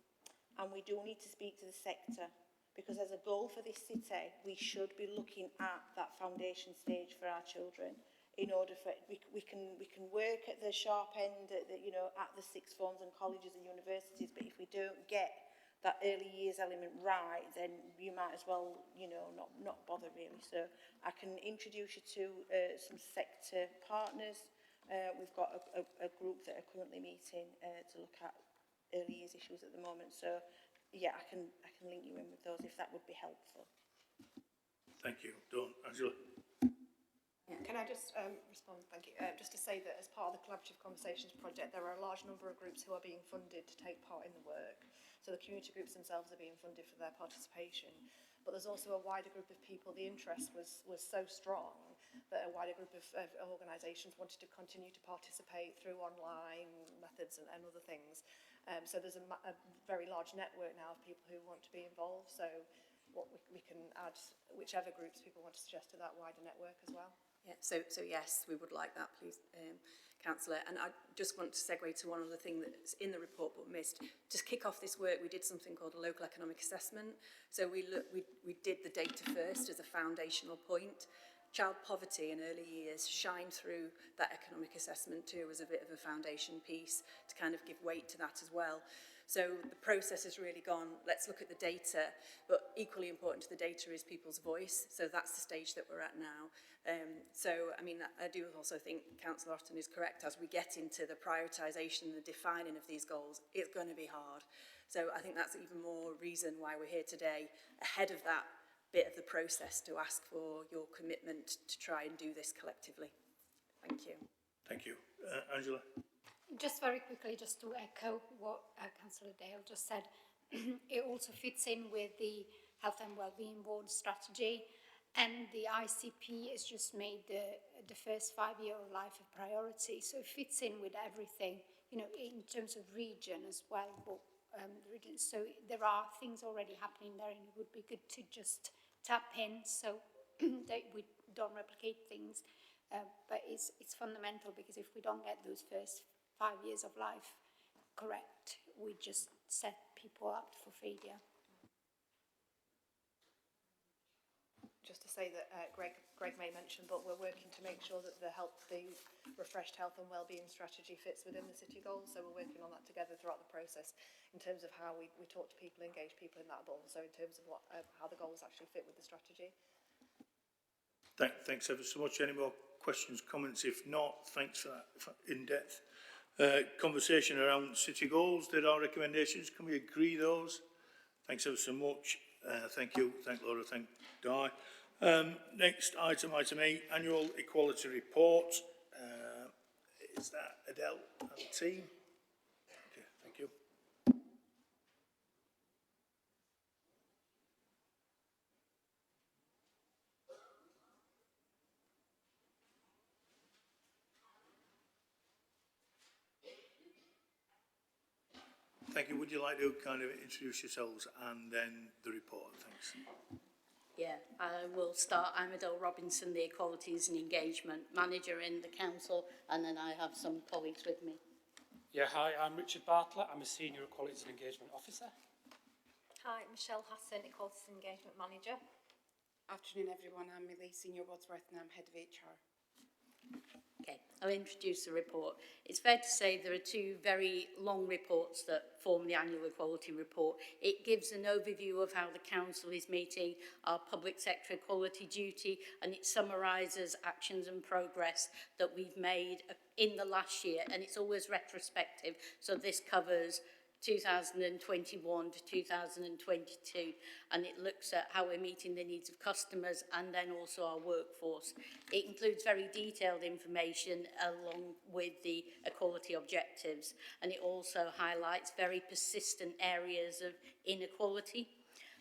and we do need to speak to the sector, because as a goal for this city, we should be looking at that foundation stage for our children. In order for we can work at the sharp end at the, you know, at the sixth forms and colleges and universities, but if we don't get that early years element right, then you might as well, you know, not bother really. So I can introduce you to some sector partners. We've got a group that are currently meeting to look at early years issues at the moment. So yeah, I can link you in with those if that would be helpful. Thank you. Dawn. Angela. Can I just respond? Thank you. Just to say that as part of the Collaborative Conversations project, there are a large number of groups who are being funded to take part in the work. So the community groups themselves are being funded for their participation. But there's also a wider group of people. The interest was so strong that a wider group of organisations wanted to continue to participate through online methods and other things. So there's a very large network now of people who want to be involved. So what we can add, whichever groups people want to suggest to that wider network as well. Yeah, so yes, we would like that, please, Councillor. And I just want to segue to one other thing that's in the report but missed. To kick off this work, we did something called a local economic assessment. So we did the data first as a foundational point. Child poverty in early years shine through that economic assessment too as a bit of a foundation piece to kind of give weight to that as well. So the process has really gone, let's look at the data, but equally important to the data is people's voice. So that's the stage that we're at now. So, I mean, I do also think Councillor Orton is correct. As we get into the prioritisation and the defining of these goals, it's going to be hard. So I think that's even more reason why we're here today, ahead of that bit of the process, to ask for your commitment to try and do this collectively. Thank you. Thank you. Angela? Just very quickly, just to echo what Councillor Dale just said, it also fits in with the Health and Wellbeing Board strategy, and the ICP has just made the first 5 year of life a priority, so it fits in with everything, you know, in terms of region as well. But so there are things already happening there, and it would be good to just tap in so that we don't replicate things. But it's fundamental, because if we don't get those first 5 years of life correct, we just set people up for failure. Just to say that Greg may mention, but we're working to make sure that the refreshed health and wellbeing strategy fits within the city goals. So we're working on that together throughout the process in terms of how we talk to people, engage people in that, but also in terms of how the goals actually fit with the strategy. Thanks ever so much. Any more questions, comments? If not, thanks for that in-depth conversation around city goals. There are recommendations. Can we agree those? Thanks ever so much. Thank you. Thank Laura. Thank Di. Next item, item 8, annual equality report. Is that Adele and the team? Okay, thank you. Thank you. Would you like to kind of introduce yourselves and then the report? Thanks. Yeah, I will start. I'm Adele Robinson, the Equalities and Engagement Manager in the Council, and then I have some colleagues with me. Yeah, hi, I'm Richard Bartlett. I'm a Senior Equalities and Engagement Officer. Hi, Michelle Hassan, Equalities and Engagement Manager. Afternoon, everyone. I'm Millie, Senior Wadsworth, and I'm Head of HR. Okay, I'll introduce the report. It's fair to say there are two very long reports that form the annual equality report. It gives an overview of how the council is meeting our public sector equality duty, and it summarises actions and progress that we've made in the last year, and it's always retrospective, so this covers 2021 to 2022, and it looks at how we're meeting the needs of customers and then also our workforce. It includes very detailed information along with the equality objectives, and it also highlights very persistent areas of inequality.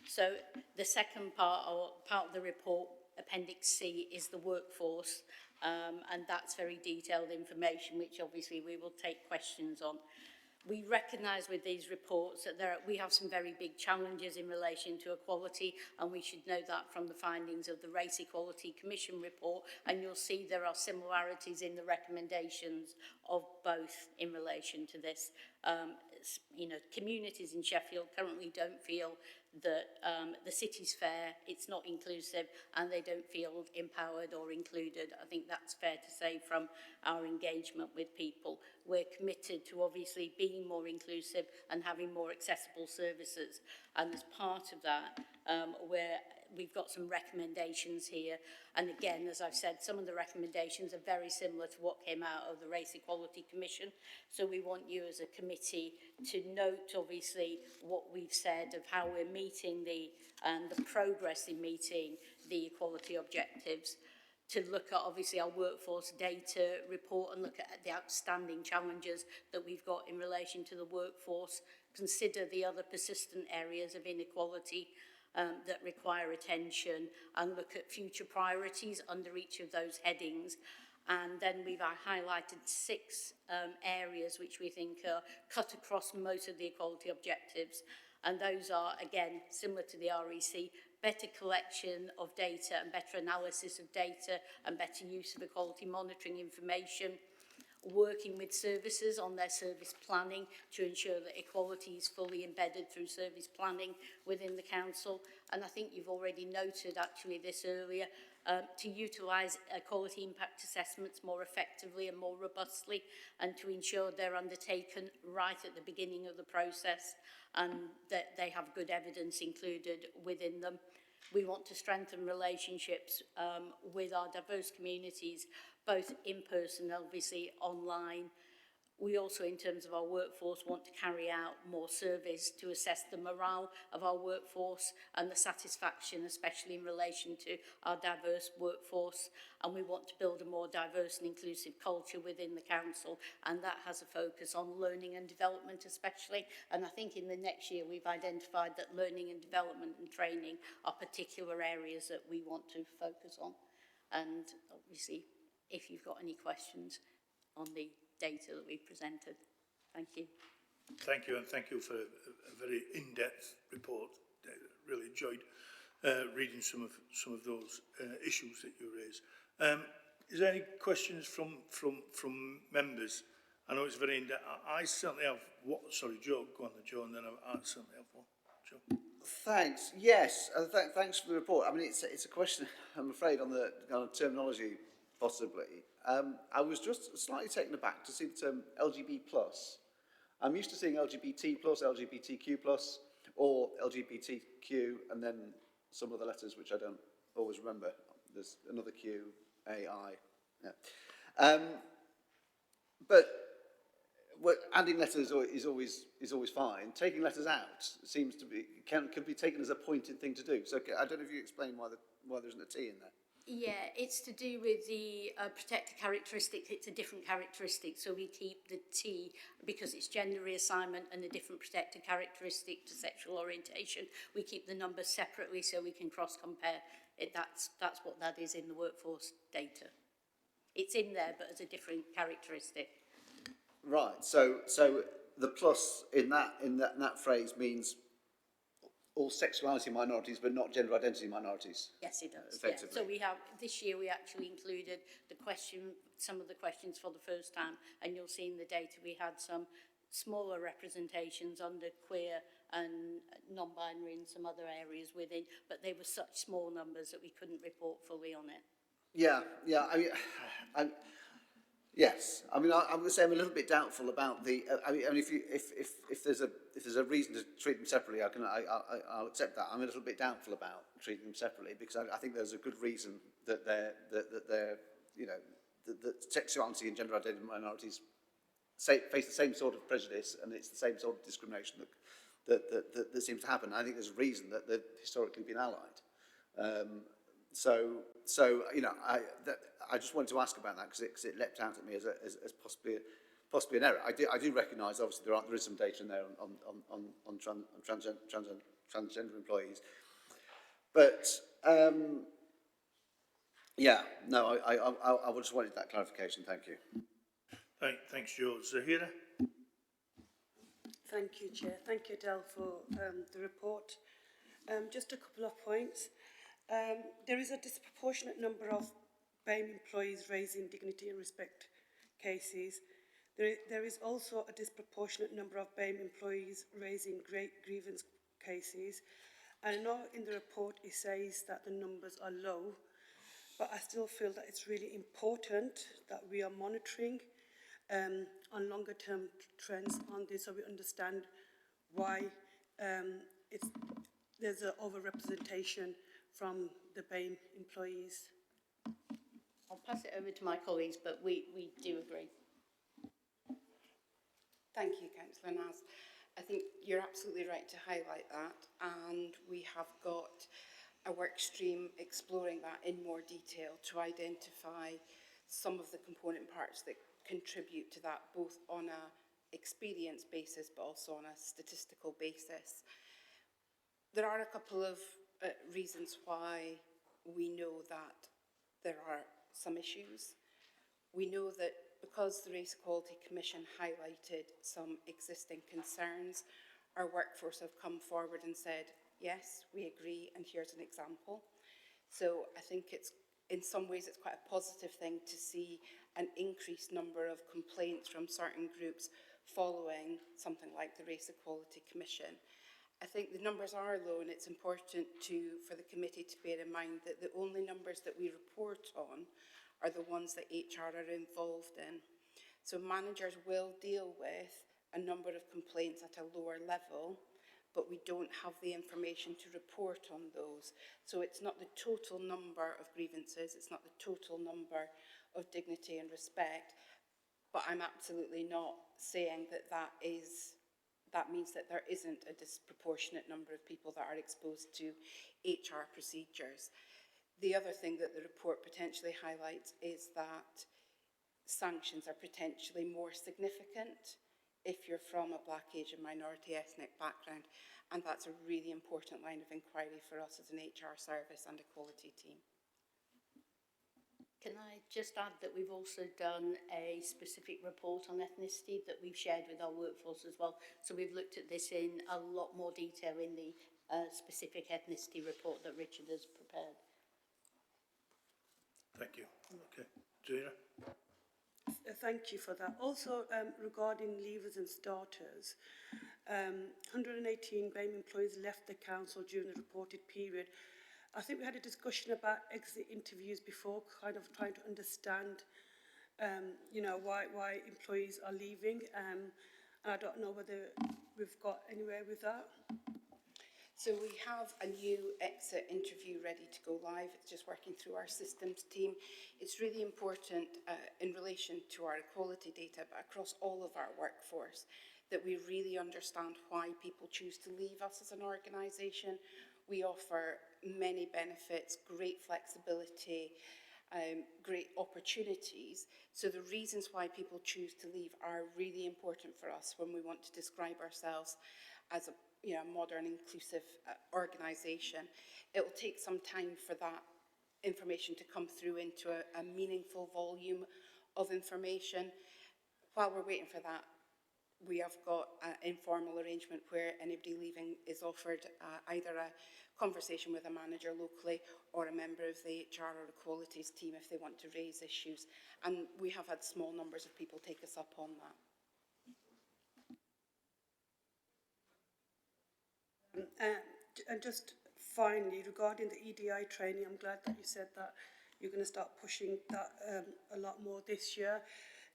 So the second part of the report, Appendix C, is the workforce, and that's very detailed information which obviously we will take questions on. We recognise with these reports that we have some very big challenges in relation to equality, and we should know that from the findings of the Race Equality Commission report, and you'll see there are similarities in the recommendations of both in relation to this. You know, communities in Sheffield currently don't feel that the city's fair, it's not inclusive, and they don't feel empowered or included. I think that's fair to say from our engagement with people. We're committed to obviously being more inclusive and having more accessible services. And as part of that, we've got some recommendations here. And again, as I've said, some of the recommendations are very similar to what came out of the Race Equality Commission. So we want you as a committee to note, obviously, what we've said of how we're meeting the progress in meeting the equality objectives, to look at, obviously, our workforce data report and look at the outstanding challenges that we've got in relation to the workforce, consider the other persistent areas of inequality that require attention, and look at future priorities under each of those headings. And then we've highlighted 6 areas which we think are cut across most of the equality objectives. And those are, again, similar to the REC, better collection of data and better analysis of data and better use of equality monitoring information, working with services on their service planning to ensure that equality is fully embedded through service planning within the council. And I think you've already noted actually this earlier, to utilise equality impact assessments more effectively and more robustly, and to ensure they're undertaken right at the beginning of the process and that they have good evidence included within them. We want to strengthen relationships with our diverse communities, both in person and obviously online. We also, in terms of our workforce, want to carry out more surveys to assess the morale of our workforce and the satisfaction, especially in relation to our diverse workforce. And we want to build a more diverse and inclusive culture within the council, and that has a focus on learning and development especially. And I think in the next year we've identified that learning and development and training are particular areas that we want to focus on. And obviously, if you've got any questions on the data that we presented. Thank you. Thank you, and thank you for a very in-depth report. I really enjoyed reading some of those issues that you raised. Is there any questions from members? I know it's very in-depth. I certainly have what? Sorry, Joe. Go on, Joe, and then I certainly have one. Joe. Thanks. Yes, thanks for the report. I mean, it's a question, I'm afraid, on the kind of terminology, possibly. I was just slightly taken aback to see the term LGBT+. I'm used to seeing LGBT+, LGBTQ+, or LGBTQ, and then some other letters which I don't always remember. There's another Q, A, I. Yeah. But adding letters is always fine. Taking letters out seems to be could be taken as a pointed thing to do. So I don't know if you explain why there isn't a T in there. Yeah, it's to do with the protected characteristic. It's a different characteristic, so we keep the T because it's gender reassignment and a different protected characteristic to sexual orientation. We keep the numbers separately so we can cross-compare it. That's what that is in the workforce data. It's in there, but as a different characteristic. Right. So the plus in that phrase means all sexuality minorities, but not gender identity minorities. Yes, it does. Effectively. Yeah. So we have this year we actually included some of the questions for the first time, and you'll see in the data we had some smaller representations under queer and non-binary and some other areas within, but they were such small numbers that we couldn't report fully on it. Yeah, yeah. Yes. I mean, I would say I'm a little bit doubtful about the. I mean, if there's a reason to treat them separately, I'll accept that. I'm a little bit doubtful about treating them separately because I think there's a good reason that they're you know that sexuality and gender identity minorities face the same sort of prejudice, and it's the same sort of discrimination that seems to happen. I think there's a reason that they've historically been allied. So you know, I just wanted to ask about that because it leapt out at me as possibly an error. I do recognise obviously there is some data in there on transgender employees, but yeah, no, I just wanted that clarification. Thank you. Thanks, George. Zahira? Thank you, Chair. Thank you, Adele, for the report. Just a couple of points. There is a disproportionate number of BAME employees raising dignity and respect cases. There is also a disproportionate number of BAME employees raising grievance cases. And I know in the report it says that the numbers are low, but I still feel that it's really important that we are monitoring on longer term trends on this, so we understand why there's an overrepresentation from the BAME employees. I'll pass it over to my colleagues, but we do agree. Thank you, Councillor Naz. I think you're absolutely right to highlight that, and we have got a work stream exploring that in more detail to identify some of the component parts that contribute to that, both on a experience basis but also on a statistical basis. There are a couple of reasons why we know that there are some issues. We know that because the Race Equality Commission highlighted some existing concerns, our workforce have come forward and said, yes, we agree, and here's an example. So I think in some ways it's quite a positive thing to see an increased number of complaints from certain groups following something like the Race Equality Commission. I think the numbers are low, and it's important for the committee to bear in mind that the only numbers that we report on are the ones that HR are involved in. So managers will deal with a number of complaints at a lower level, but we don't have the information to report on those. So it's not the total number of grievances, it's not the total number of dignity and respect, but I'm absolutely not saying that that means that there isn't a disproportionate number of people that are exposed to HR procedures. The other thing that the report potentially highlights is that sanctions are potentially more significant if you're from a Black, Asian, minority ethnic background, and that's a really important line of inquiry for us as an HR service and equality team. Can I just add that we've also done a specific report on ethnicity that we've shared with our workforce as well. So we've looked at this in a lot more detail in the specific ethnicity report that Richard has prepared. Thank you. Okay. Gina? Thank you for that. Also, regarding leavers and starters, 118 BAME employees left the council during the reported period. I think we had a discussion about exit interviews before, kind of trying to understand, you know, why employees are leaving. And I don't know whether we've got anywhere with that. So we have a new exit interview ready to go live. It's just working through our systems team. It's really important in relation to our equality data, but across all of our workforce, that we really understand why people choose to leave us as an organisation. We offer many benefits, great flexibility, great opportunities. So the reasons why people choose to leave are really important for us when we want to describe ourselves as a modern, inclusive organisation. It will take some time for that information to come through into a meaningful volume of information. While we're waiting for that, we have got an informal arrangement where anybody leaving is offered either a conversation with a manager locally or a member of the HR or equalities team if they want to raise issues. And we have had small numbers of people take us up on that. And just finally, regarding the EDI training, I'm glad that you said that you're going to start pushing that a lot more this year.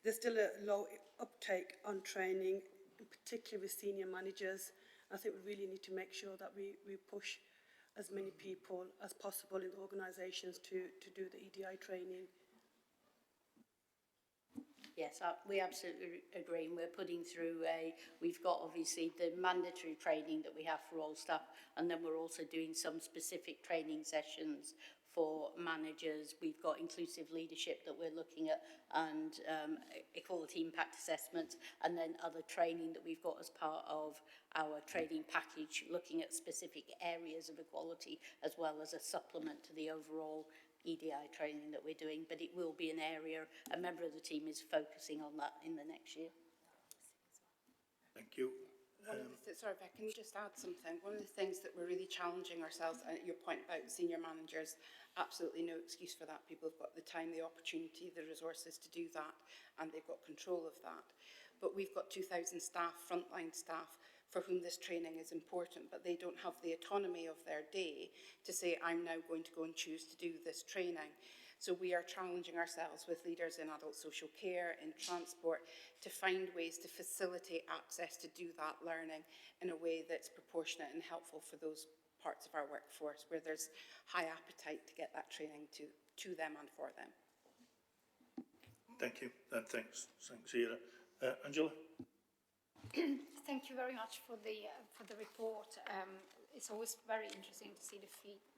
There's still a low uptake on training, in particular with senior managers. I think we really need to make sure that we push as many people as possible in the organisations to do the EDI training. Yes, we absolutely agree. And we're putting through we've got obviously the mandatory training that we have for all staff, and then we're also doing some specific training sessions for managers. We've got inclusive leadership that we're looking at, and equality impact assessments, and then other training that we've got as part of our training package, looking at specific areas of equality as well as a supplement to the overall EDI training that we're doing. But it will be an area, a member of the team is focusing on that in the next year. Thank you. Sorry, Beck, can you just add something? One of the things that we're really challenging ourselves, and your point about senior managers, absolutely no excuse for that. People have got the time, the opportunity, the resources to do that, and they've got control of that. But we've got 2,000 staff, frontline staff, for whom this training is important, but they don't have the autonomy of their day to say, I'm now going to go and choose to do this training. So we are challenging ourselves with leaders in adult social care, in transport, to find ways to facilitate access to do that learning in a way that's proportionate and helpful for those parts of our workforce where there's high appetite to get that training to them and for them. Thank you, and thanks, Ira. Angela? Thank you very much for the report. It's always very interesting to see the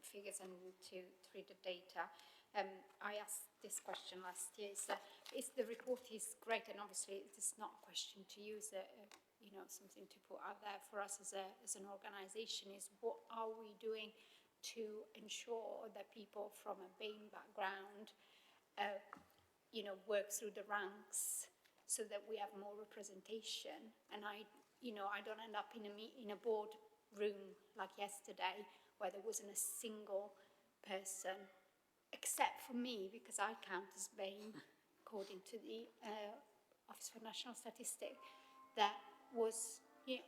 figures and to read the data. I asked this question last year. The report is great, and obviously it is not a question to use. Something to put out there for us as an organisation is what are we doing to ensure that people from a BAME background, work through the ranks so that we have more representation. And I don't end up in a board room like yesterday where there wasn't a single person, except for me, because I count as BAME, according to the Office for National Statistics, that was,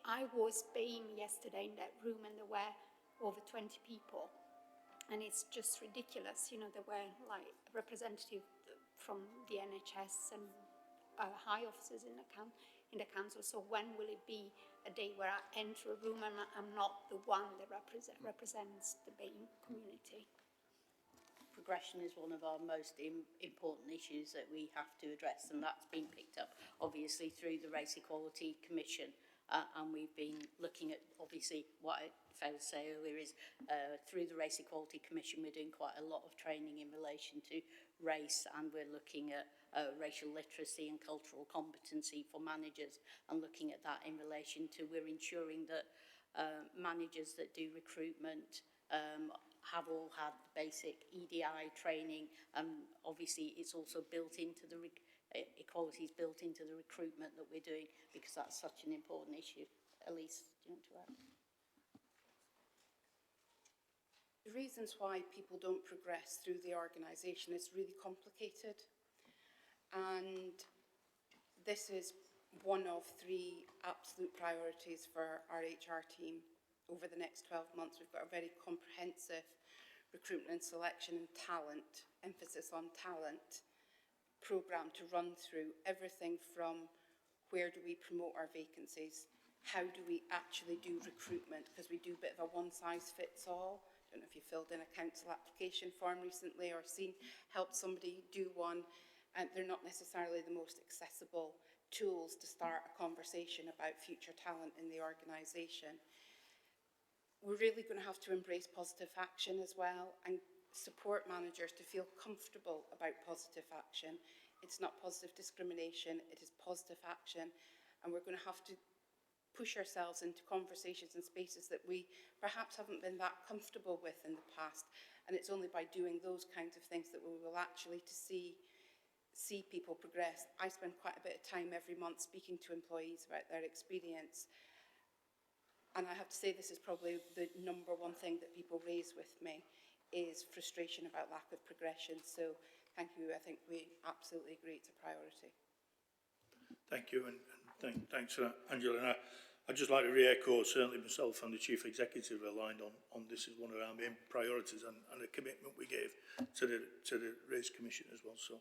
I was BAME yesterday in that room, and there were over 20 people. And it's just ridiculous, there were like representatives from the NHS and high officers in the council. So when will it be a day where I enter a room and I'm not the one that represents the BAME community? Progression is one of our most important issues that we have to address, and that's been picked up obviously through the Race Equality Commission, and we've been looking at, obviously what I failed to say earlier is through the Race Equality Commission we're doing quite a lot of training in relation to race, and we're looking at racial literacy and cultural competency for managers, and looking at that in relation to, we're ensuring that managers that do recruitment have all had the basic EDI training, and obviously it's also built into the equality is built into the recruitment that we're doing, because that's such an important issue. Elise, do you want to add? The reasons why people don't progress through the organisation is really complicated, and this is one of 3 absolute priorities for our HR team. Over the next 12 months, we've got a very comprehensive recruitment and selection and talent, emphasis on talent, programme to run through everything from where do we promote our vacancies, how do we actually do recruitment, because we do a bit of a one-size-fits-all. I don't know if you filled in a council application form recently or helped somebody do one, and they're not necessarily the most accessible tools to start a conversation about future talent in the organisation. We're really going to have to embrace positive action as well and support managers to feel comfortable about positive action. It's not positive discrimination, it is positive action, and we're going to have to push ourselves into conversations and spaces that we perhaps haven't been that comfortable with in the past, and it's only by doing those kinds of things that we will actually see people progress. I spend quite a bit of time every month speaking to employees about their experience. And I have to say, this is probably the number one thing that people raise with me, is frustration about lack of progression. So thank you. I think we absolutely agree it's a priority. Thank you, and thanks for that, Angela. And I'd just like to re-echo, certainly myself and the Chief Executive aligned on this as one of our main priorities and a commitment we gave to the Race Commission as well. So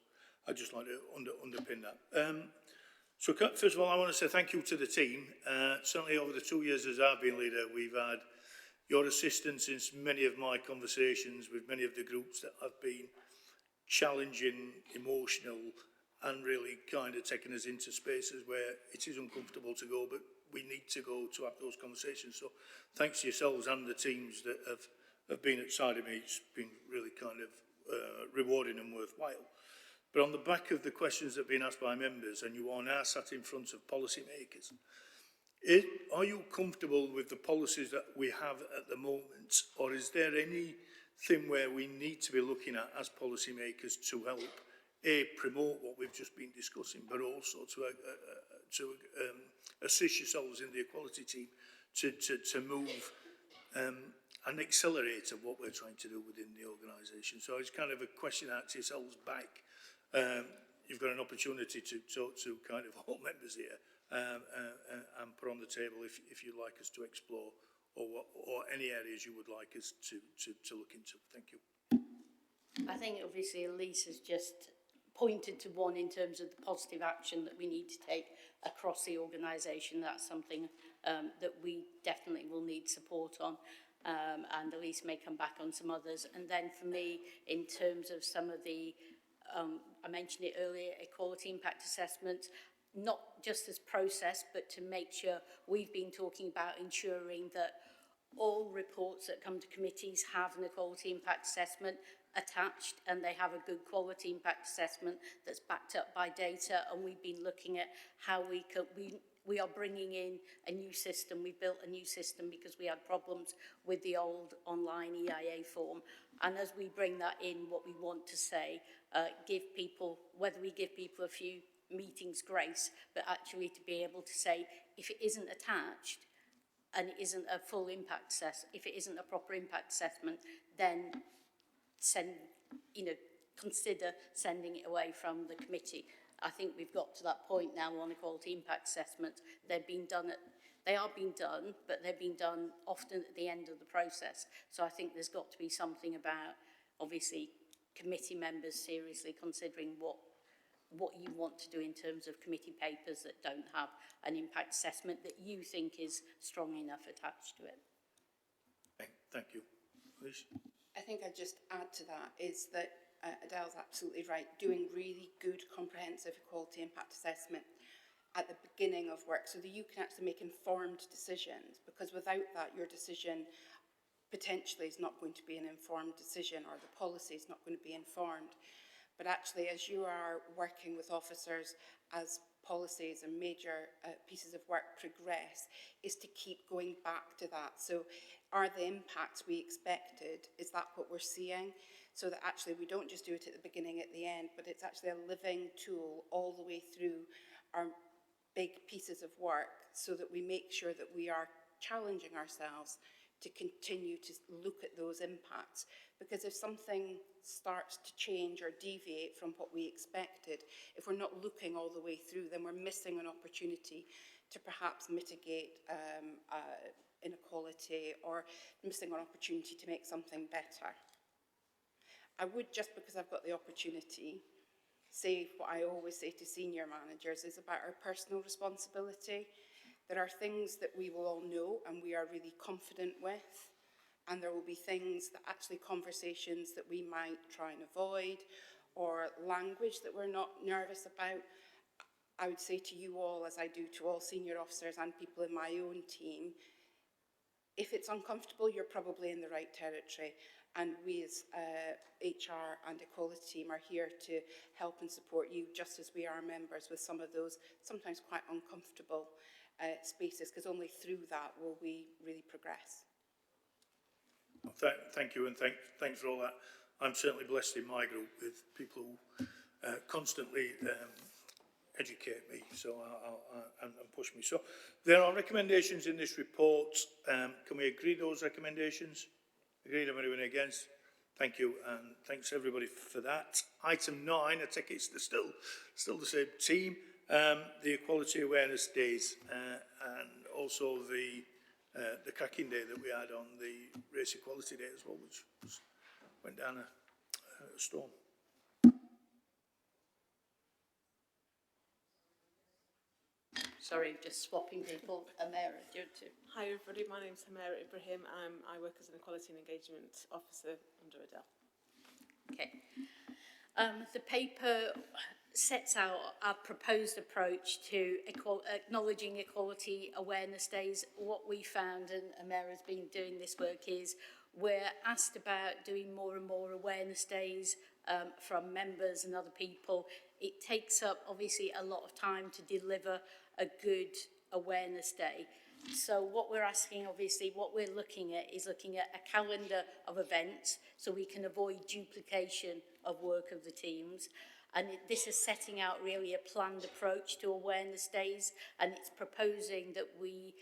I'd just like to underpin that. So first of all, I want to say thank you to the team. Certainly over the 2 years as I've been leader, we've had your assistance in many of my conversations with many of the groups that have been challenging, emotional, and really kind of taking us into spaces where it is uncomfortable to go, but we need to go to have those conversations. So thanks to yourselves and the teams that have been outside of me. It's been really kind of rewarding and worthwhile. But on the back of the questions that have been asked by members, and you are now sat in front of policymakers, are you comfortable with the policies that we have at the moment, or is there anything where we need to be looking at as policymakers to help, promote what we've just been discussing, but also to assist yourselves in the equality team to move and accelerate of what we're trying to do within the organisation? So it's kind of a question out to yourselves back. You've got an opportunity to talk to kind of all members here and put on the table if you'd like us to explore or any areas you would like us to look into. Thank you. I think obviously Elise has just pointed to one in terms of the positive action that we need to take across the organisation. That's something that we definitely will need support on. And Elise may come back on some others. And then for me, in terms of some of the, I mentioned it earlier, equality impact assessments, not just as process, but to make sure we've been talking about ensuring that all reports that come to committees have an equality impact assessment attached, and they have a good quality impact assessment that's backed up by data. And we've been looking at how we are bringing in a new system. We built a new system because we had problems with the old online EIA form. And as we bring that in, what we want to say, give people, whether we give people a few meetings grace, but actually to be able to say, if it isn't attached and it isn't a full impact if it isn't a proper impact assessment, then consider sending it away from the committee. I think we've got to that point now on equality impact assessments. They are being done, but they're being done often at the end of the process. So I think there's got to be something about, obviously, committee members seriously considering what you want to do in terms of committee papers that don't have an impact assessment that you think is strong enough attached to it. Thank you. Please. I think I'd just add to that is that Adele's absolutely right. Doing really good comprehensive equality impact assessment at the beginning of work so that you can actually make informed decisions, because without that your decision potentially is not going to be an informed decision, or the policy is not going to be informed. But actually, as you are working with officers as policies and major pieces of work progress, is to keep going back to that. So are the impacts we expected, is that what we're seeing? So that actually we don't just do it at the beginning, at the end, but it's actually a living tool all the way through our big pieces of work, so that we make sure that we are challenging ourselves to continue to look at those impacts. Because if something starts to change or deviate from what we expected, if we're not looking all the way through, then we're missing an opportunity to perhaps mitigate inequality, or missing an opportunity to make something better. I would, just because I've got the opportunity, say what I always say to senior managers is about our personal responsibility. There are things that we will all know and we are really confident with, and there will be things that actually conversations that we might try and avoid, or language that we're not nervous about. I would say to you all, as I do to all senior officers and people in my own team, if it's uncomfortable, you're probably in the right territory. And we as HR and equality team are here to help and support you, just as we are members with some of those sometimes quite uncomfortable spaces, because only through that will we really progress. Well, thank you, and thanks for all that. I'm certainly blessed in my group with people who constantly educate me and push me. So there are recommendations in this report. Can we agree those recommendations? Agreed? Anyone against? Thank you, and thanks everybody for that. Item 9, I take it's still the same team. The Equality Awareness Days, and also the cracking day that we had on the Race Equality Day as well, which went down a storm. Sorry, just swapping people. Amira, do you want to? Hi everybody, my name's Hamera Ibrahim. I work as an Equality and Engagement Officer under Adele. Okay. The paper sets out our proposed approach to acknowledging Equality Awareness Days. What we found, and Amira's been doing this work, is we're asked about doing more and more awareness days from members and other people. It takes up, obviously, a lot of time to deliver a good awareness day. So what we're asking, obviously, what we're looking at is looking at a calendar of events so we can avoid duplication of work of the teams. And this is setting out really a planned approach to awareness days, and it's proposing that we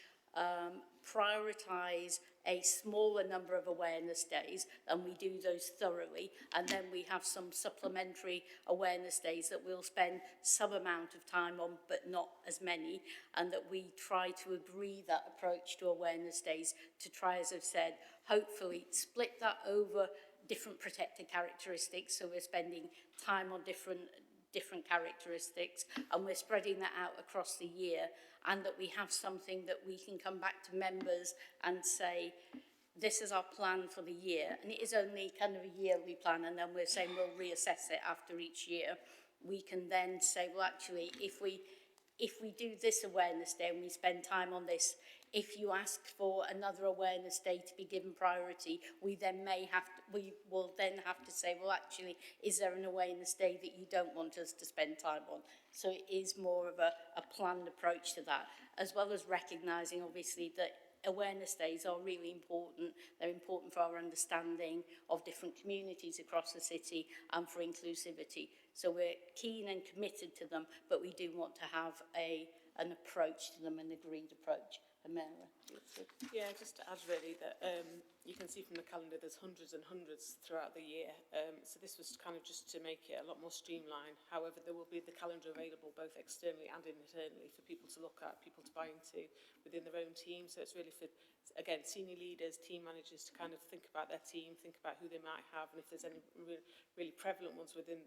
prioritise a smaller number of awareness days and we do those thoroughly, and then we have some supplementary awareness days that we'll spend some amount of time on but not as many, and that we try to agree that approach to awareness days to try, as I've said, hopefully split that over different protected characteristics, so we're spending time on different characteristics and we're spreading that out across the year, and that we have something that we can come back to members and say, this is our plan for the year. And it is only kind of a yearly plan, and then we're saying we'll reassess it after each year. We can then say, well, actually, if we do this awareness day and we spend time on this, if you ask for another awareness day to be given priority, we will then have to say, well, actually, is there an awareness day that you don't want us to spend time on? So it is more of a planned approach to that, as well as recognising, obviously, that awareness days are really important. They're important for our understanding of different communities across the city and for inclusivity. So we're keen and committed to them, but we do want to have an approach to them, an agreed approach. Amira. Yeah, just to add really that you can see from the calendar there's hundreds and hundreds throughout the year. So this was kind of just to make it a lot more streamlined. However, there will be the calendar available both externally and internally for people to look at, people to buy into within their own team. So it's really for, again, senior leaders, team managers to kind of think about their team, think about who they might have, and if there's any really prevalent ones within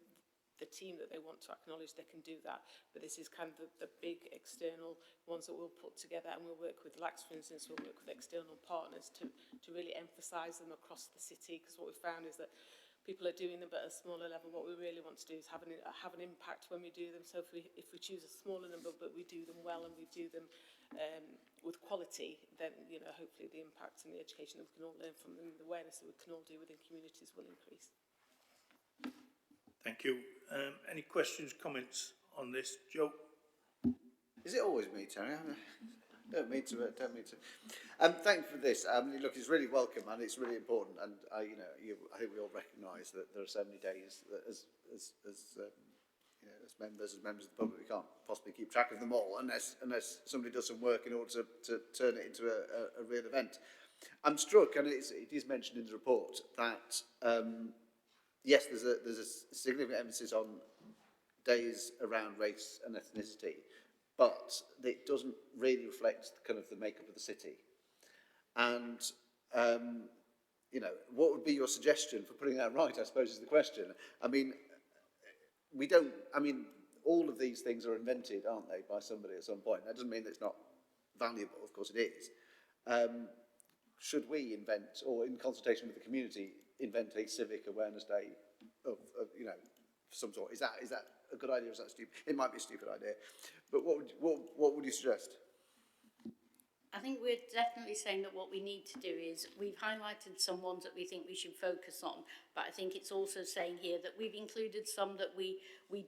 the team that they want to acknowledge, they can do that. But this is kind of the big external ones that we'll put together, and we'll work with LAX, for instance, we'll work with external partners to really emphasise them across the city, because what we found is that people are doing them but at a smaller level. What we really want to do is have an impact when we do them. So if we choose a smaller number but we do them well and we do them with quality, then hopefully the impact and the education that we can all learn from them, the awareness that we can all do within communities will increase. Thank you. Any questions, comments on this? Joe? Is it always me, Terry? Don't mean to. Thank you for this. Look, it's really welcome and it's really important. And I think we all recognise that there are so many days that as members of the public, we can't possibly keep track of them all unless somebody does some work in order to turn it into a real event. I'm struck, and it is mentioned in the report, that yes, there's a significant emphasis on days around race and ethnicity, but it doesn't really reflect kind of the makeup of the city. And what would be your suggestion for putting that right, I suppose, is the question. I mean, all of these things are invented, aren't they, by somebody at some point. That doesn't mean that it's not valuable, of course it is. Should we invent, or in consultation with the community, invent a civic awareness day of some sort? Is that a good idea, or is that stupid? It might be a stupid idea, but what would you suggest? I think we're definitely saying that what we need to do is, we've highlighted some ones that we think we should focus on, but I think it's also saying here that we've included some that we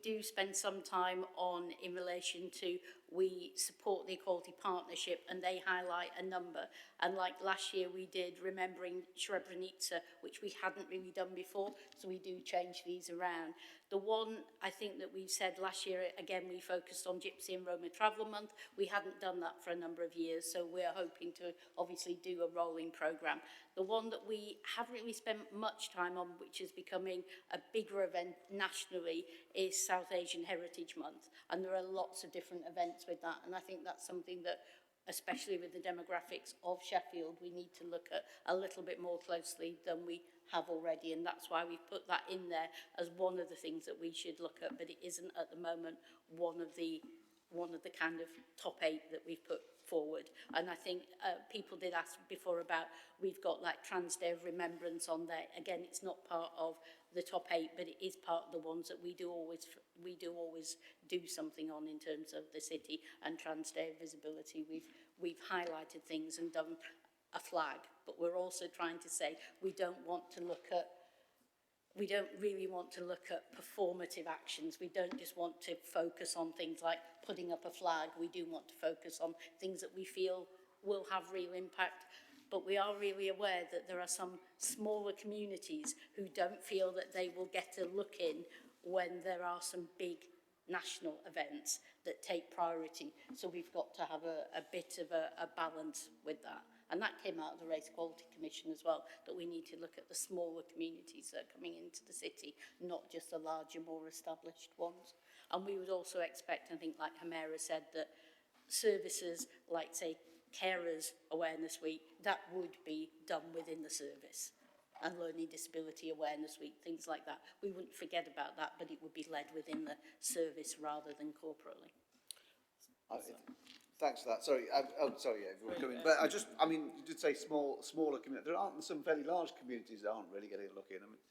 do spend some time on in relation to, we support the Equality Partnership, and they highlight a number. And like last year we did Remembering Srebrenica, which we hadn't really done before, so we do change these around. The one I think that we said last year, again, we focused on Gypsy and Roma Traveller Month. We hadn't done that for a number of years, so we're hoping to obviously do a rolling programme. The one that we haven't really spent much time on, which is becoming a bigger event nationally, is South Asian Heritage Month. And there are lots of different events with that, and I think that's something that especially with the demographics of Sheffield, we need to look at a little bit more closely than we have already, and that's why we've put that in there as one of the things that we should look at, but it isn't at the moment one of the kind of top 8 that we've put forward. And I think people did ask before about, we've got like Trans Day of Remembrance on there. Again, it's not part of the top 8, but it is part of the ones that we do always do something on in terms of the city. And Trans Day of Visibility, we've highlighted things and done a flag, but we're also trying to say we don't really want to look at performative actions. We don't just want to focus on things like putting up a flag. We do want to focus on things that we feel will have real impact. But we are really aware that there are some smaller communities who don't feel that they will get a look in when there are some big national events that take priority. So we've got to have a bit of a balance with that. And that came out of the Race Quality Commission as well, that we need to look at the smaller communities that are coming into the city, not just the larger, more established ones. And we would also expect, I think, like Hamera said, that services like, say, Carers Awareness Week, that would be done within the service. And Learning Disability Awareness Week, things like that. We wouldn't forget about that, but it would be led within the service rather than corporately. Thanks for that. Sorry, sorry, everyone coming. But I mean, you did say smaller communities. There aren't some fairly large communities that aren't really getting a look in. I mean,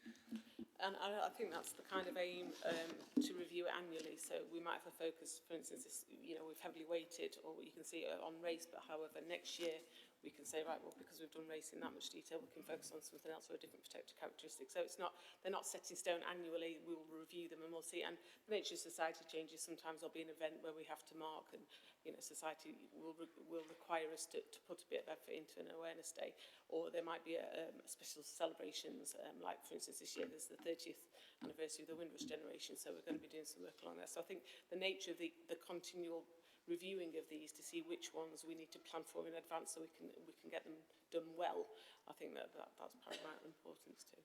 And I think that's the kind of aim to review it annually. So we might have a focus, for instance, this, you know, we've heavily weighted, or you can see on race, but however, next year we can say, right, well, because we've done race in that much detail, we can focus on something else or a different protected characteristic. So it's not, they're not set in stone annually. We will review them and we'll see. And the nature of society changes. Sometimes there'll be an event where we have to mark, and you know, society will require us to put a bit of effort into an awareness day, or there might be a special celebrations, like for instance this year there's the 30th anniversary of the Windrush generation, so we're going to be doing some work along there. So I think the nature of the continual reviewing of these to see which ones we need to plan for in advance so we can get them done well, I think that's paramount importance too.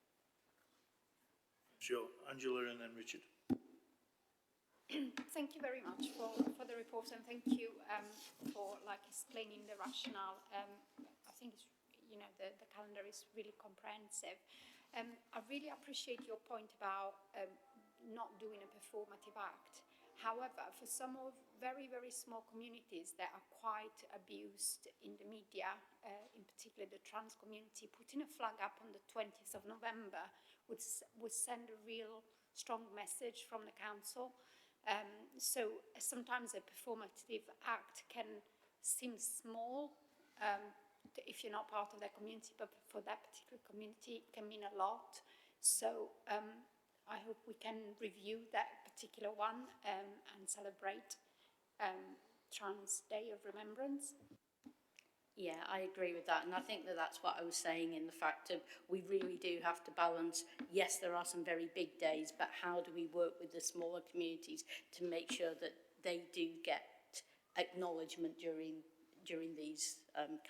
Sure. Angela and then Richard. Thank you very much for the report, and thank you for explaining the rationale. I think it's, you know, the calendar is really comprehensive. I really appreciate your point about not doing a performative act. However, for some of very, very small communities that are quite abused in the media, in particular the trans community, putting a flag up on the 20th of November would send a real strong message from the council. So sometimes a performative act can seem small if you're not part of that community, but for that particular community it can mean a lot. So I hope we can review that particular one and celebrate Trans Day of Remembrance. Yeah, I agree with that, and I think that that's what I was saying in the fact of we really do have to balance, yes, there are some very big days, but how do we work with the smaller communities to make sure that they do get acknowledgement during these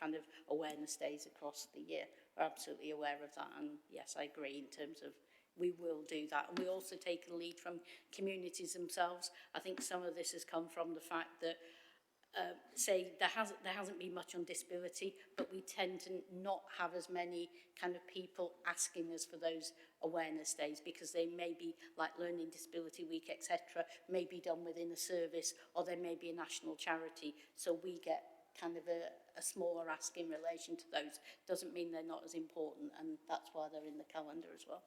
kind of awareness days across the year. We're absolutely aware of that, and yes, I agree in terms of we will do that. And we also take a lead from communities themselves. I think some of this has come from the fact that say there hasn't been much on disability, but we tend to not have as many kind of people asking us for those awareness days because they may be like Learning Disability Week, etc., may be done within a service, or there may be a national charity. So we get kind of a smaller ask in relation to those. Doesn't mean they're not as important, and that's why they're in the calendar as well.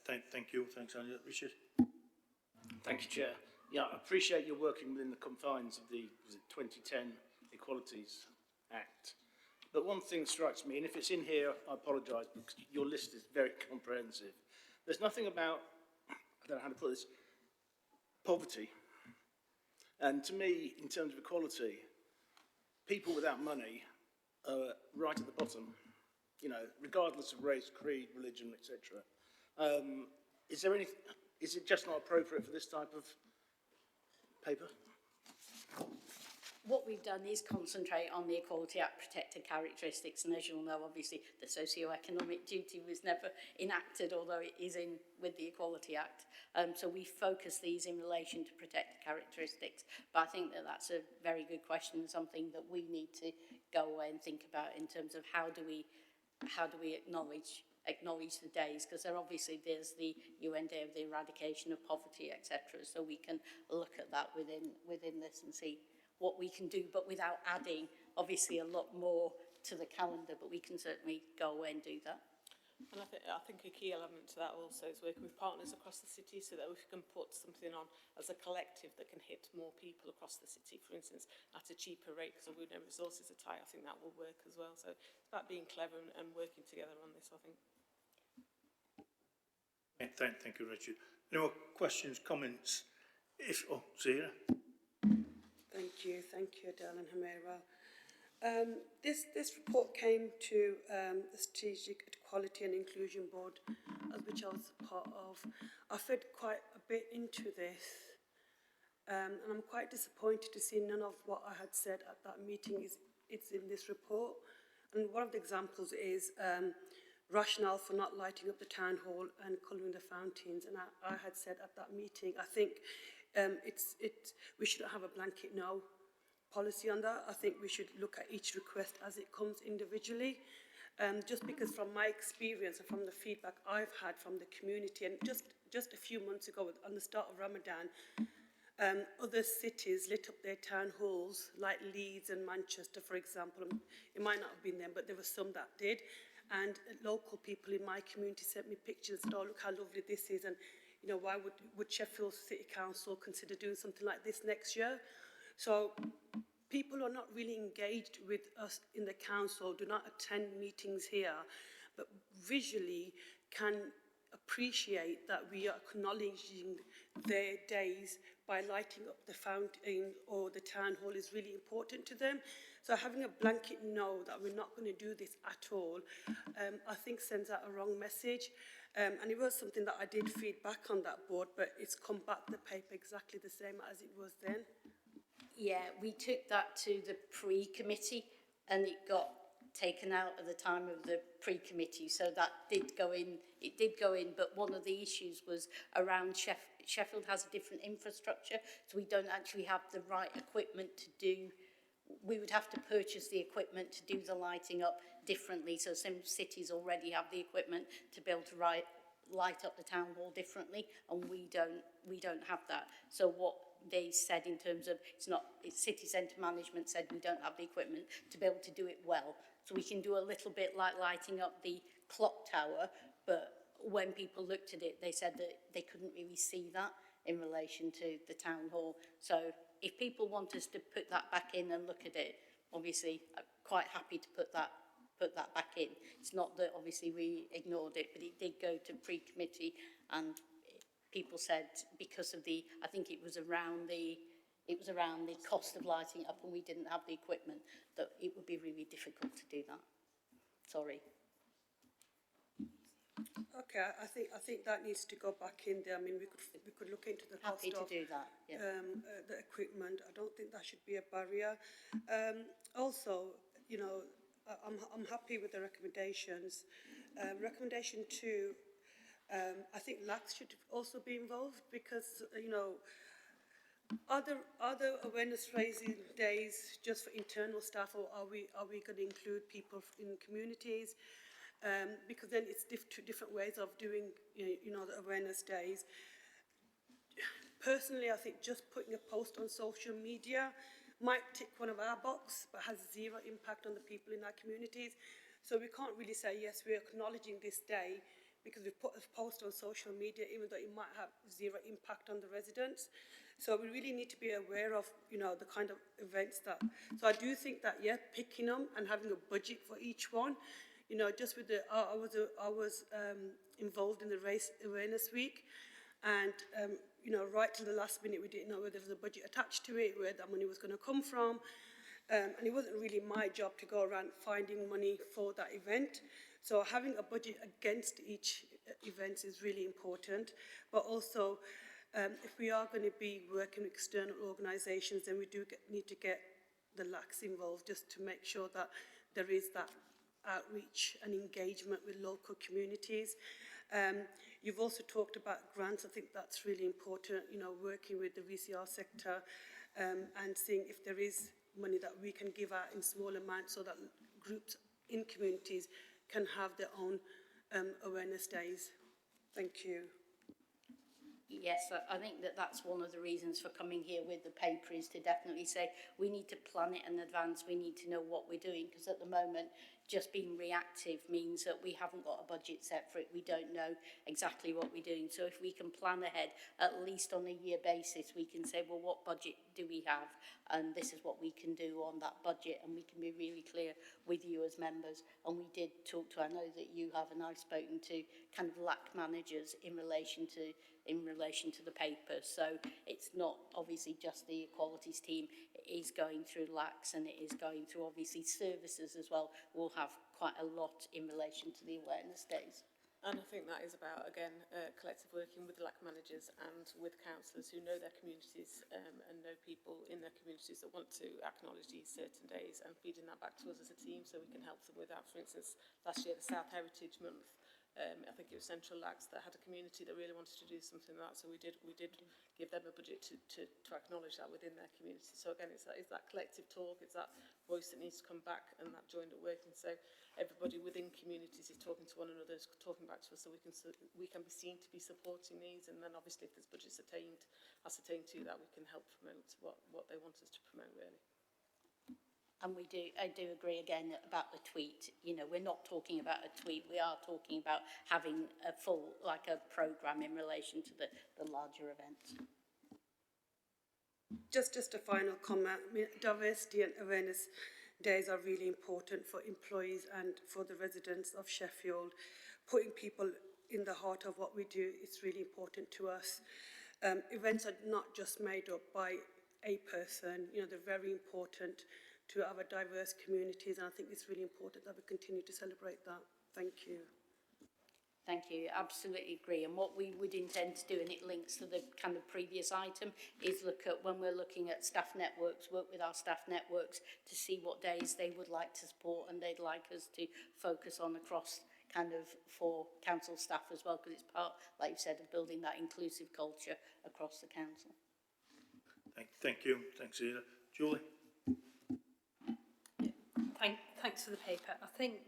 Thank you. Thanks, Angela. Richard. Thank you, Chair. Yeah, I appreciate you working within the confines of the 2010 Equalities Act. But one thing strikes me, and if it's in here, I apologise, because your list is very comprehensive. There's nothing about, I don't know how to put this, poverty. And to me, in terms of equality, people without money are right at the bottom, you know, regardless of race, creed, religion, etc. Is it just not appropriate for this type of paper? what we've done is concentrate on the Equality Act protected characteristics, and as you'll know, obviously the socio-economic duty was never enacted, although it is in with the Equality Act. So we focus these in relation to protected characteristics. But I think that that's a very good question, something that we need to go away and think about in terms of how do we acknowledge the days, because there's the UN Day of the Eradication of Poverty, etc. So we can look at that within this and see what we can do, but without adding obviously a lot more to the calendar, but we can certainly go away and do that. And I think a key element to that also is working with partners across the city so that we can put something on as a collective that can hit more people across the city, for instance, at a cheaper rate, because we know resources are tight. I think that will work as well. So it's about being clever and working together on this, I think. Thank you, Richard. Any more questions, comments? Sarah? Thank you, Adele and Humaira. This report came to the Strategic Equality and Inclusion Board, which I was part of. I fed quite a bit into this, and I'm quite disappointed to see none of what I had said at that meeting it's in this report. And one of the examples is rationale for not lighting up the town hall and colouring the fountains. And I had said at that meeting, I think we shouldn't have a blanket no policy on that. I think we should look at each request as it comes individually. Just because from my experience and from the feedback I've had from the community, and just a few months ago on the start of Ramadan, other cities lit up their town halls, like Leeds and Manchester, for example. It might not have been them, but there were some that did. And local people in my community sent me pictures and said, oh, look how lovely this is. And, you know, why would Sheffield City Council consider doing something like this next year? So people are not really engaged with us in the council, do not attend meetings here, but visually can appreciate that we are acknowledging their days by lighting up the fountain or the town hall is really important to them. So having a blanket no that we're not going to do this at all, I think sends out a wrong message. And it was something that I did feed back on that board, but it's come back the paper exactly the same as it was then. Yeah, we took that to the pre-committee and it got taken out at the time of the pre-committee, so that did go in, but one of the issues was around Sheffield has a different infrastructure, so we don't actually have the right equipment to do, we would have to purchase the equipment to do the lighting up differently, so some cities already have the equipment to be able to light up the town hall differently, and we don't have that. So what they said in terms of, it's city centre management said we don't have the equipment to be able to do it well. So we can do a little bit like lighting up the clock tower, but when people looked at it, they said that they couldn't really see that in relation to the town hall. So if people want us to put that back in and look at it, obviously I'm quite happy to put that back in. It's not that obviously we ignored it, but it did go to pre-committee, and people said because of the, I think it was around the cost of lighting up and we didn't have the equipment, that it would be really difficult to do that. Sorry. Okay, I think that needs to go back in there. I mean, we could look into the cost Happy to of do that, yeah. The equipment. I don't think that should be a barrier. Also, you know, I'm happy with the recommendations. Recommendation 2, I think LACs should also be involved because, you know, are there awareness raising days just for internal staff, or are we going to include people in communities? Because then it's two different ways of doing, you know, the awareness days. Personally, I think just putting a post on social media might tick one of our boxes, but has zero impact on the people in our communities. So we can't really say, yes, we're acknowledging this day because we've put a post on social media, even though it might have zero impact on the residents. So we really need to be aware of, you know, the kind of events that. So I do think that, yeah, picking them and having a budget for each one. You know, just with the, I was involved in the Race Awareness Week, and you know, right till the last minute, we didn't know whether there was a budget attached to it, where that money was going to come from, and it wasn't really my job to go around finding money for that event. So having a budget against each event is really important, but also if we are going to be working with external organisations, then we do need to get the LACs involved, just to make sure that there is that outreach and engagement with local communities. You've also talked about grants. I think that's really important, you know, working with the VCR sector and seeing if there is money that we can give out in small amounts so that groups in communities can have their own awareness days. Thank you. Yes, I think that that's one of the reasons for coming here with the paper, is to definitely say we need to plan it in advance, we need to know what we're doing, because at the moment just being reactive means that we haven't got a budget set for it, we don't know exactly what we're doing. So if we can plan ahead, at least on a year basis, we can say, well, what budget do we have, and this is what we can do on that budget, and we can be really clear with you as members. And we did talk to, I know that you have, and I've spoken to kind of LAC managers in relation to the paper. So it's not obviously just the equalities team, it is going through LACs, and it is going through obviously services as well. We'll have quite a lot in relation to the awareness days. And I think that is about, again, collective working with the LAC managers and with councillors who know their communities and know people in their communities that want to acknowledge these certain days, and feeding that back to us as a team so we can help them with that. For instance, last year, the South Heritage Month, I think it was Central LACs that had a community that really wanted to do something like that, so we did give them a budget to acknowledge that within their community. So again, it's that collective talk, it's that voice that needs to come back, and that joined up working. So everybody within communities is talking to one another, is talking back to us, so we can be seen to be supporting these, and then obviously if there's budgets ascertained to that, we can help promote what they want us to promote, really. And I do agree again about the tweet. You know, we're not talking about a tweet, we are talking about having a full, like a programme in relation to the larger events. Just a final comment. I mean, diversity and awareness days are really important for employees and for the residents of Sheffield. Putting people in the heart of what we do is really important to us. Events are not just made up by a person, you know, they're very important to our diverse communities, and I think it's really important that we continue to celebrate that. Thank you. Thank you, absolutely agree. And what we would intend to do, and it links to the kind of previous item, is look at, when we're looking at staff networks, work with our staff networks to see what days they would like to support and they'd like us to focus on across kind of for council staff as well, because it's part, like you said, of building that inclusive culture across the council. Thank you. Thanks, Ida. Julie? Thanks for the paper. I think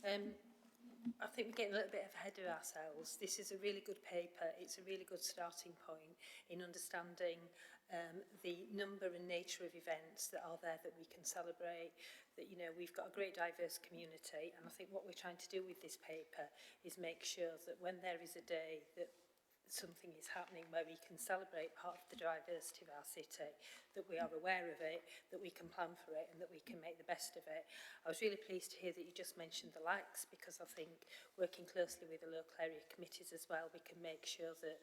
we're getting a little bit ahead of ourselves. This is a really good paper. It's a really good starting point in understanding the number and nature of events that are there that we can celebrate. That, you know, we've got a great diverse community, and I think what we're trying to do with this paper is make sure that when there is a day that something is happening where we can celebrate part of the diversity of our city, that we are aware of it, that we can plan for it, and that we can make the best of it. I was really pleased to hear that you just mentioned the LACs, because I think working closely with the local area committees as well, we can make sure that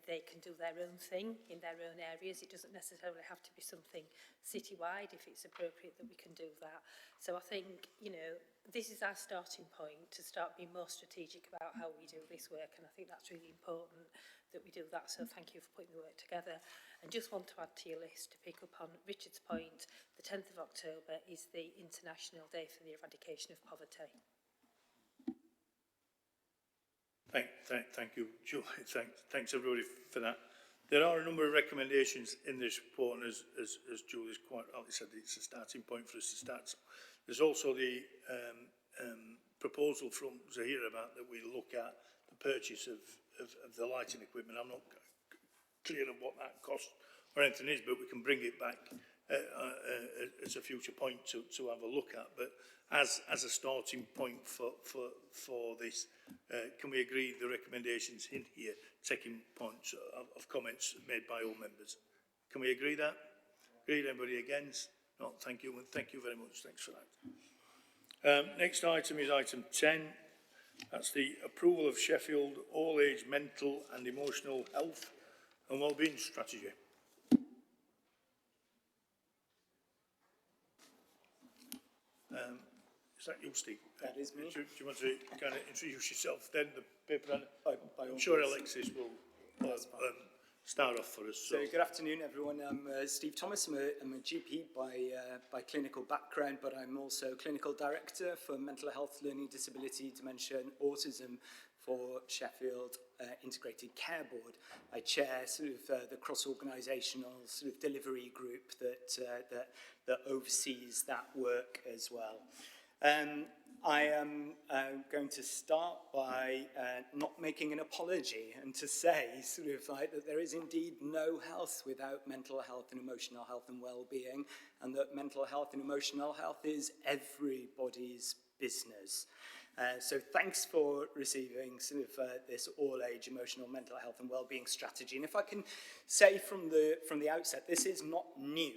they can do their own thing in their own areas. It doesn't necessarily have to be something citywide. If it's appropriate, that we can do that. So I think, you know, this is our starting point to start being more strategic about how we do this work, and I think that's really important that we do that. So thank you for putting the work together. And just want to add to your list, to pick up on Richard's point, the 10th of October is the International Day for the Eradication of Poverty. Thank you, Julie. Thanks everybody for that. There are a number of recommendations in this report, and as Julie's quite rightly said, it's a starting point for us to start. There's also the proposal from Zahira about that we look at the purchase of the lighting equipment. I'm not clear of what that cost or anything is, but we can bring it back as a future point to have a look at. But as a starting point for this, can we agree the recommendations in here, taking points of comments made by all members? Can we agree that? Agreed? Anybody against? No, thank you, and thank you very much. Thanks for that. Next item is item 10. That's the approval of Sheffield all-age mental and emotional health and wellbeing strategy. Is that you, Steve? That is me. Do you want to kind of introduce yourself then, the paper? I'm sure Alexis will start off for us. So good afternoon, everyone. I'm Steve Thomas. I'm a GP by clinical background, but I'm also clinical director for mental health, learning disability, dementia and autism for Sheffield Integrated Care Board. I chair sort of the cross-organisational sort of delivery group that oversees that work as well. I am going to start by not making an apology and to say sort of like that there is indeed no health without mental health and emotional health and well-being, and that mental health and emotional health is everybody's business. So thanks for receiving sort of this all-age emotional mental health and well-being strategy. And if I can say from the outset, this is not new.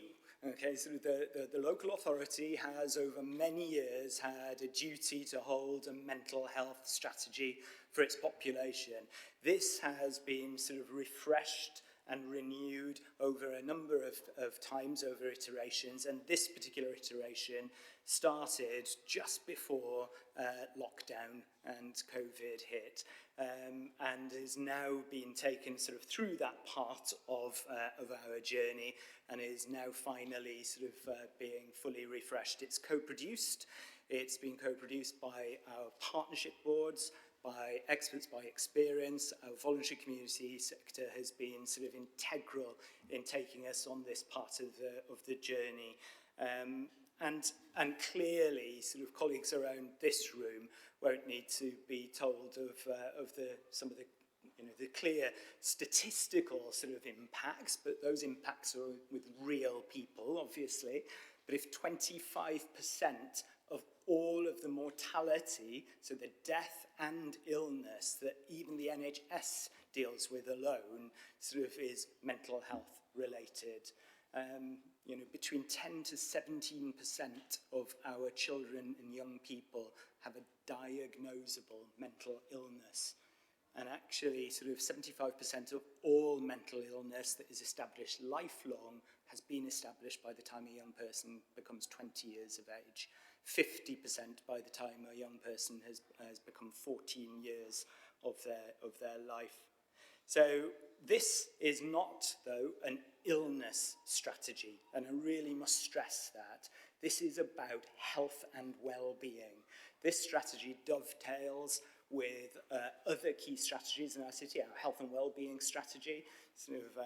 Okay, so the local authority has over many years had a duty to hold a mental health strategy for its population. This has been sort of refreshed and renewed over a number of times, over iterations, and this particular iteration started just before lockdown and COVID hit, and is now being taken sort of through that part of our journey, and is now finally sort of being fully refreshed. It's co-produced. It's been co-produced by our partnership boards, by experts, by experience. Our voluntary community sector has been sort of integral in taking us on this part of the journey. And clearly, sort of colleagues around this room won't need to be told of some of the clear statistical sort of impacts, but those impacts are with real people, obviously. But if 25% of all of the mortality, so the death and illness that even the NHS deals with alone, sort of is mental health related. Between 10 to 17% of our children and young people have a diagnosable mental illness. And actually, sort of 75% of all mental illness that is established lifelong has been established by the time a young person becomes 20 years of age. 50% by the time a young person has become 14 years of their life. So this is not, though, an illness strategy, and I really must stress that. This is about health and well-being. This strategy dovetails with other key strategies in our city, our health and well-being strategy, sort of,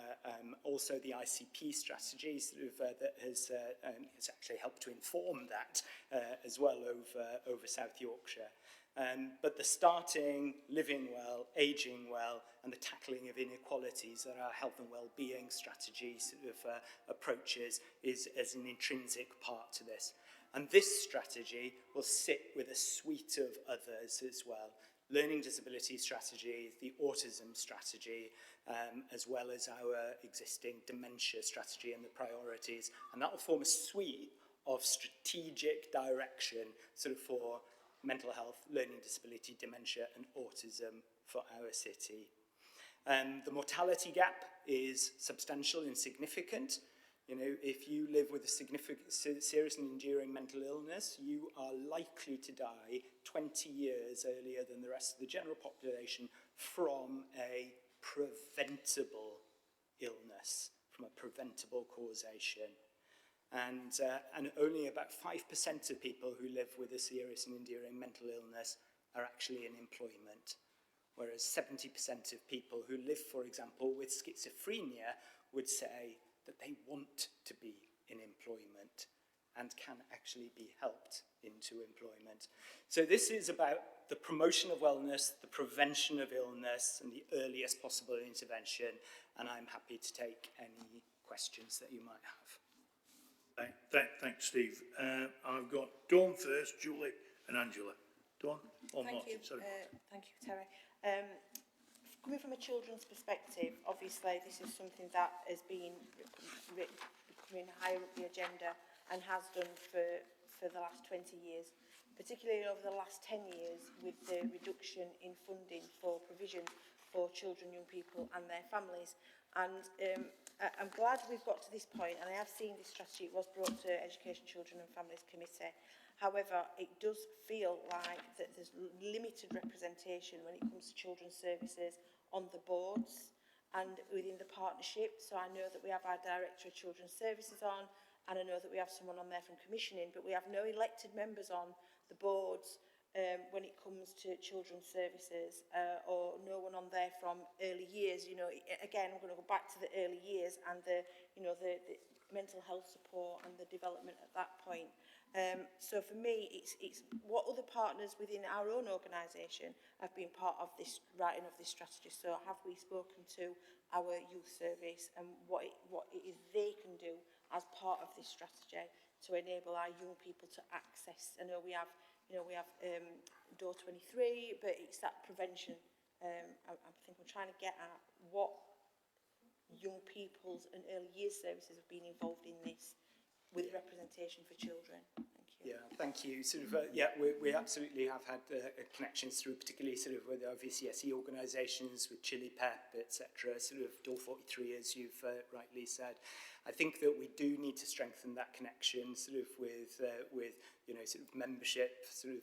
also the ICP strategy, sort of, that has actually helped to inform that as well over South Yorkshire. But the starting, living well, ageing well, and the tackling of inequalities that our health and well-being strategy sort of approaches is as an intrinsic part to this. And this strategy will sit with a suite of others as well. Learning disability strategy, the autism strategy, as well as our existing dementia strategy and the priorities. And that will form a suite of strategic direction sort of for mental health, learning disability, dementia and autism for our city. The mortality gap is substantial and significant. You know, if you live with a significant, serious and enduring mental illness, you are likely to die 20 years earlier than the rest of the general population from a preventable illness, from a preventable causation. And only about 5% of people who live with a serious and enduring mental illness are actually in employment, whereas 70% of people who live, for example, with schizophrenia would say that they want to be in employment and can actually be helped into employment. So this is about the promotion of wellness, the prevention of illness, and the earliest possible intervention, and I'm happy to take any questions that you might have. Thanks, Steve. I've got Dawn first, Julie and Angela. Dawn? Thank you, Terry. Coming from a children's perspective, obviously this is something that has been becoming higher up the agenda and has done for the last 20 years, particularly over the last 10 years with the reduction in funding for provision for children, young people and their families. And I'm glad we've got to this point, and I have seen this strategy. It was brought to Education, Children and Families Committee. However, it does feel like that there's limited representation when it comes to children's services on the boards and within the partnership. So I know that we have our Director of Children's Services on, and I know that we have someone on there from commissioning, but we have no elected members on the boards when it comes to children's services, or no one on there from early years. You know, again, I'm going to go back to the early years and the mental health support and the development at that point. So for me, it's what other partners within our own organisation have been part of this writing of this strategy. So have we spoken to our youth service and what it is they can do as part of this strategy to enable our young people to access? I know we have Door 23, but it's that prevention. I think we're trying to get at what young people's and early years services have been involved in this with representation for children. Thank you. Yeah, thank you. Sort of, we absolutely have had connections through, particularly sort of with our VCSE organisations, with Chili Pep, etc. Sort of Door 43, as you've rightly said. I think that we do need to strengthen that connection, sort of with sort of membership, sort of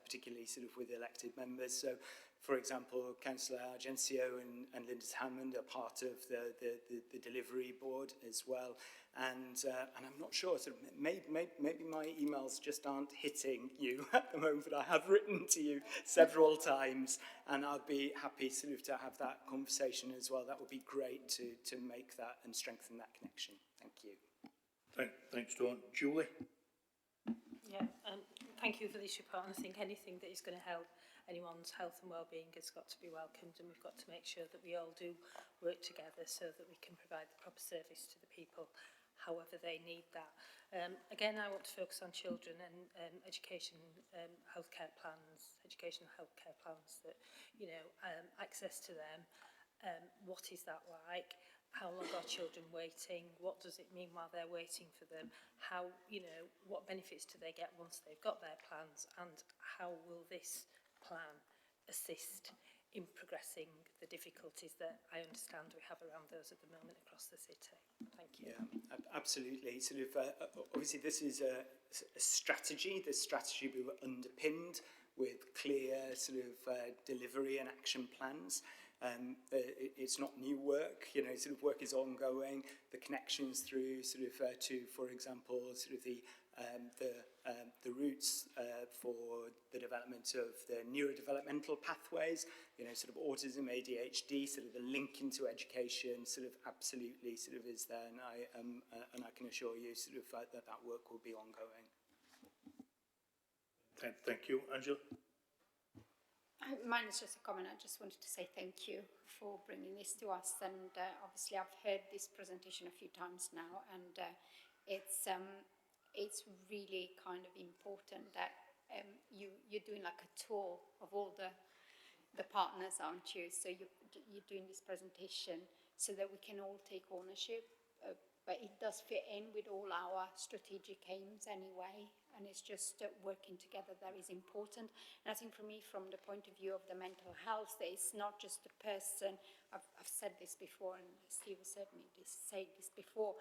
particularly sort of with elected members. So, for example, Councillor Argencio and Linda Hammond are part of the delivery board as well. And I'm not sure, sort of maybe my emails just aren't hitting you at the moment, but I have written to you several times, and I'd be happy sort of to have that conversation as well. That would be great to make that and strengthen that connection. Thank you. Thanks, Dawn. Julie? Yeah, thank you for this report, and I think anything that is going to help anyone's health and well-being has got to be welcomed, and we've got to make sure that we all do work together so that we can provide the proper service to the people however they need that. Again, I want to focus on children and education, healthcare plans, educational healthcare plans that, access to them. What is that like? How long are children waiting? What does it mean while they're waiting for them? How, what benefits do they get once they've got their plans? And how will this plan assist in progressing the difficulties that I understand we have around those at the moment across the city? Thank you. Yeah, absolutely. Sort of, obviously this is a strategy. This strategy will be underpinned with clear sort of delivery and action plans. It's not new work, sort of work is ongoing. The connections through sort of to, for example, sort of the routes for the development of the neurodevelopmental pathways, sort of autism, ADHD, sort of the link into education, sort of absolutely sort of is there, and I can assure you sort of that work will be ongoing. Thank you, Angela. Mine is just a comment. I just wanted to say thank you for bringing this to us, and obviously I've heard this presentation a few times now, and it's really kind of important that you're doing like a tour of all the partners, aren't you? So you're doing this presentation so that we can all take ownership, but it does fit in with all our strategic aims anyway, and it's just working together that is important. And I think for me, from the point of view of the mental health, it's not just the person, I've said this before, and Steve has said this before,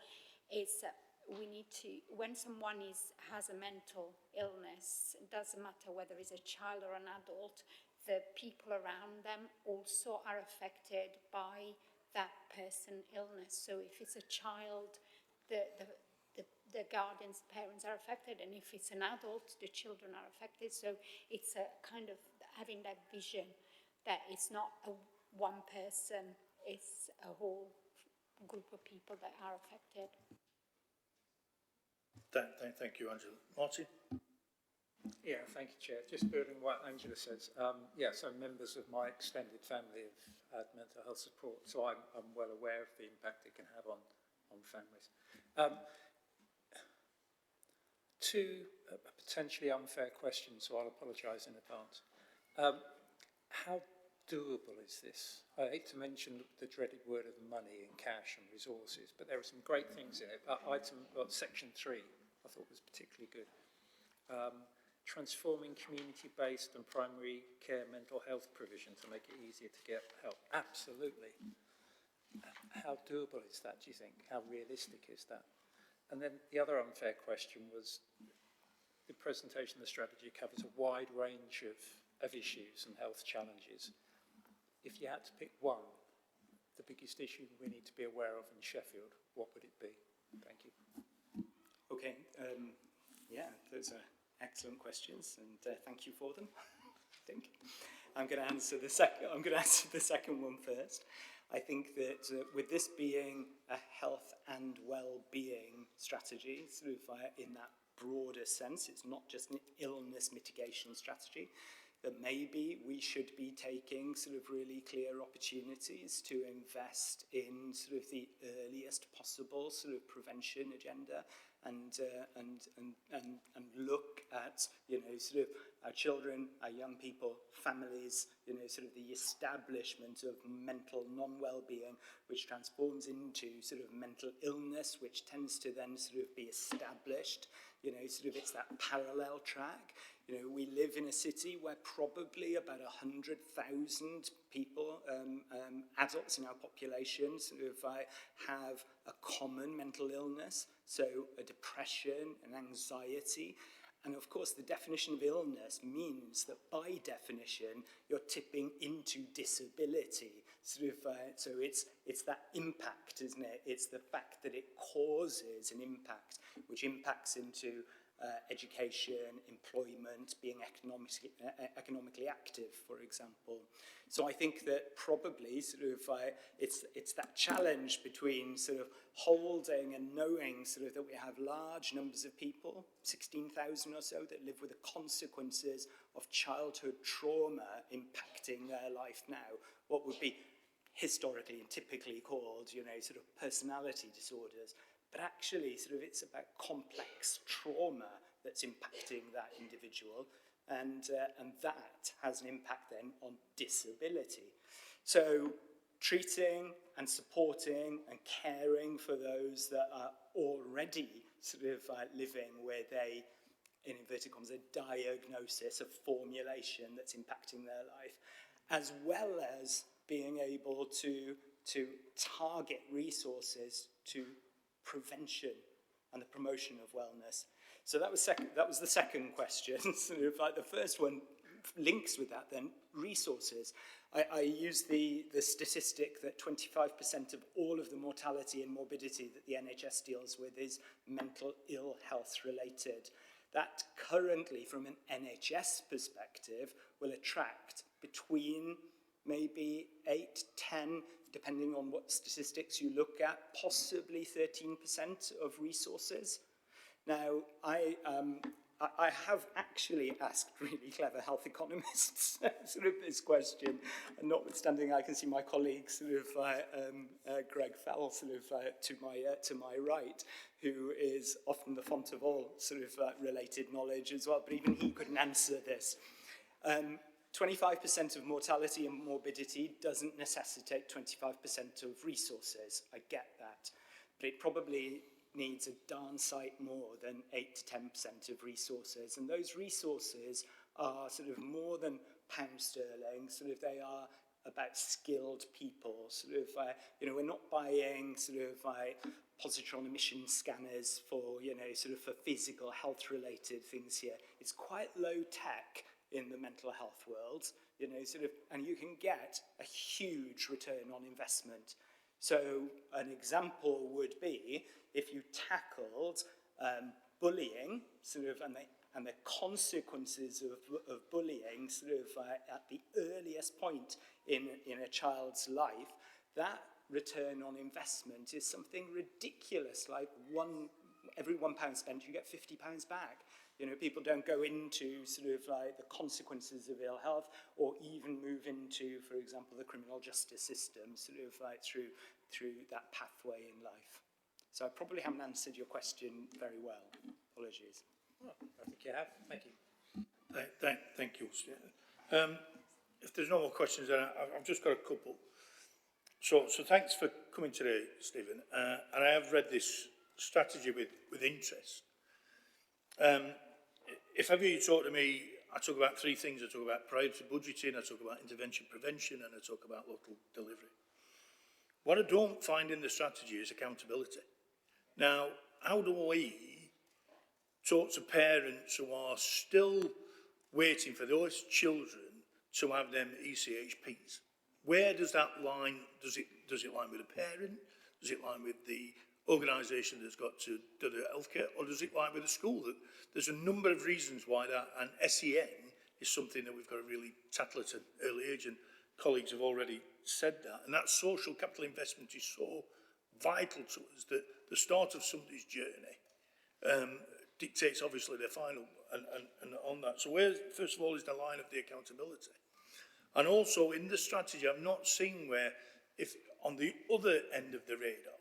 it's we need to, when someone has a mental illness, it doesn't matter whether it's a child or an adult, the people around them also are affected by that person's illness. So if it's a child, the guardians, parents are affected, and if it's an adult, the children are affected. So it's a kind of having that vision that it's not one person, it's a whole group of people that are affected. Thank you, Angela. Martin? Yeah, thank you, Chair. Just building on what Angela says. So members of my extended family have had mental health support, so I'm well aware of the impact it can have on families. Two potentially unfair questions, so I'll apologise in advance. How doable is this? I hate to mention the dreaded word of money and cash and resources, but there are some great things in it. Section 3 I thought was particularly good. Transforming community-based and primary care mental health provision to make it easier to get help. Absolutely. How doable is that, do you think? How realistic is that? And then the other unfair question was the presentation of the strategy covers a wide range of issues and health challenges. If you had to pick one, the biggest issue we need to be aware of in Sheffield, what would it be? Thank you. Okay, yeah, those are excellent questions, and thank you for them. I think I'm going to answer the second one first. I think that with this being a health and well-being strategy, sort of in that broader sense, it's not just an illness mitigation strategy, that maybe we should be taking sort of really clear opportunities to invest in sort of the earliest possible sort of prevention agenda and look at, you know, sort of our children, our young people, families, you know, sort of the establishment of mental non-well-being, which transforms into sort of mental illness, which tends to then sort of be established. You know, sort of it's that parallel track. You know, we live in a city where probably about 100,000 people, adults in our population, sort of have a common mental illness, so a depression, an anxiety. And of course, the definition of illness means that by definition, you're tipping into disability. Sort of, so it's that impact, isn't it? It's the fact that it causes an impact, which impacts into education, employment, being economically active, for example. So I think that probably sort of it's that challenge between sort of holding and knowing sort of that we have large numbers of people, 16,000 or so, that live with the consequences of childhood trauma impacting their life now, what would be historically and typically called, you know, sort of personality disorders. But actually, sort of, it's about complex trauma that's impacting that individual, and that has an impact then on disability. So, treating and supporting and caring for those that are already sort of living with a, in inverted commas, a diagnosis, a formulation that's impacting their life, as well as being able to target resources to prevention and the promotion of wellness. So that was the second question. Sort of like the first one links with that then, resources. I use the statistic that 25% of all of the mortality and morbidity that the NHS deals with is mental ill health related. That currently, from an NHS perspective, will attract between maybe 8, 10, depending on what statistics you look at, possibly 13% of resources. Now, I have actually asked really clever health economists sort of this question, and notwithstanding, I can see my colleague, sort of Greg Fell, sort of to my right, who is often the font of all sort of related knowledge as well. But even he couldn't answer this. 25% of mortality and morbidity doesn't necessitate 25% of resources. I get that, but it probably needs a darn sight more than 8 to 10% of resources. And those resources are sort of more than pound sterling, sort of they are about skilled people. Sort of, you know, we're not buying sort of positron emission scanners for, you know, sort of for physical health related things here. It's quite low tech in the mental health world, you know, sort of, and you can get a huge return on investment. So an example would be if you tackled bullying, sort of, and the consequences of bullying, sort of, at the earliest point in a child's life, that return on investment is something ridiculous, like every £1 spent, you get £50 back. You know, people don't go into sort of like the consequences of ill health or even move into, for example, the criminal justice system, sort of like through that pathway in life. So I probably haven't answered your question very well. Apologies. Well, I think you have. Thank you. Thank you, Stephen. If there's no more questions, then I've just got a couple. So thanks for coming today, Stephen. And I have read this strategy with interest. If ever you talk to me, I talk about three things. I talk about priority budgeting, I talk about intervention prevention, and I talk about local delivery. What I don't find in the strategy is accountability. Now, how do we talk to parents who are still waiting for those children to have them ECHPs? Where does that line, does it line with the parent? Does it line with the organisation that's got to do the healthcare, or does it line with the school? There's a number of reasons why that, and SEN is something that we've got to really tackle at an early age, and colleagues have already said that. And that social capital investment is so vital to us that the start of somebody's journey dictates obviously their final and on that. So where, first of all, is the line of the accountability? And also in the strategy, I've not seen where, if on the other end of the radar,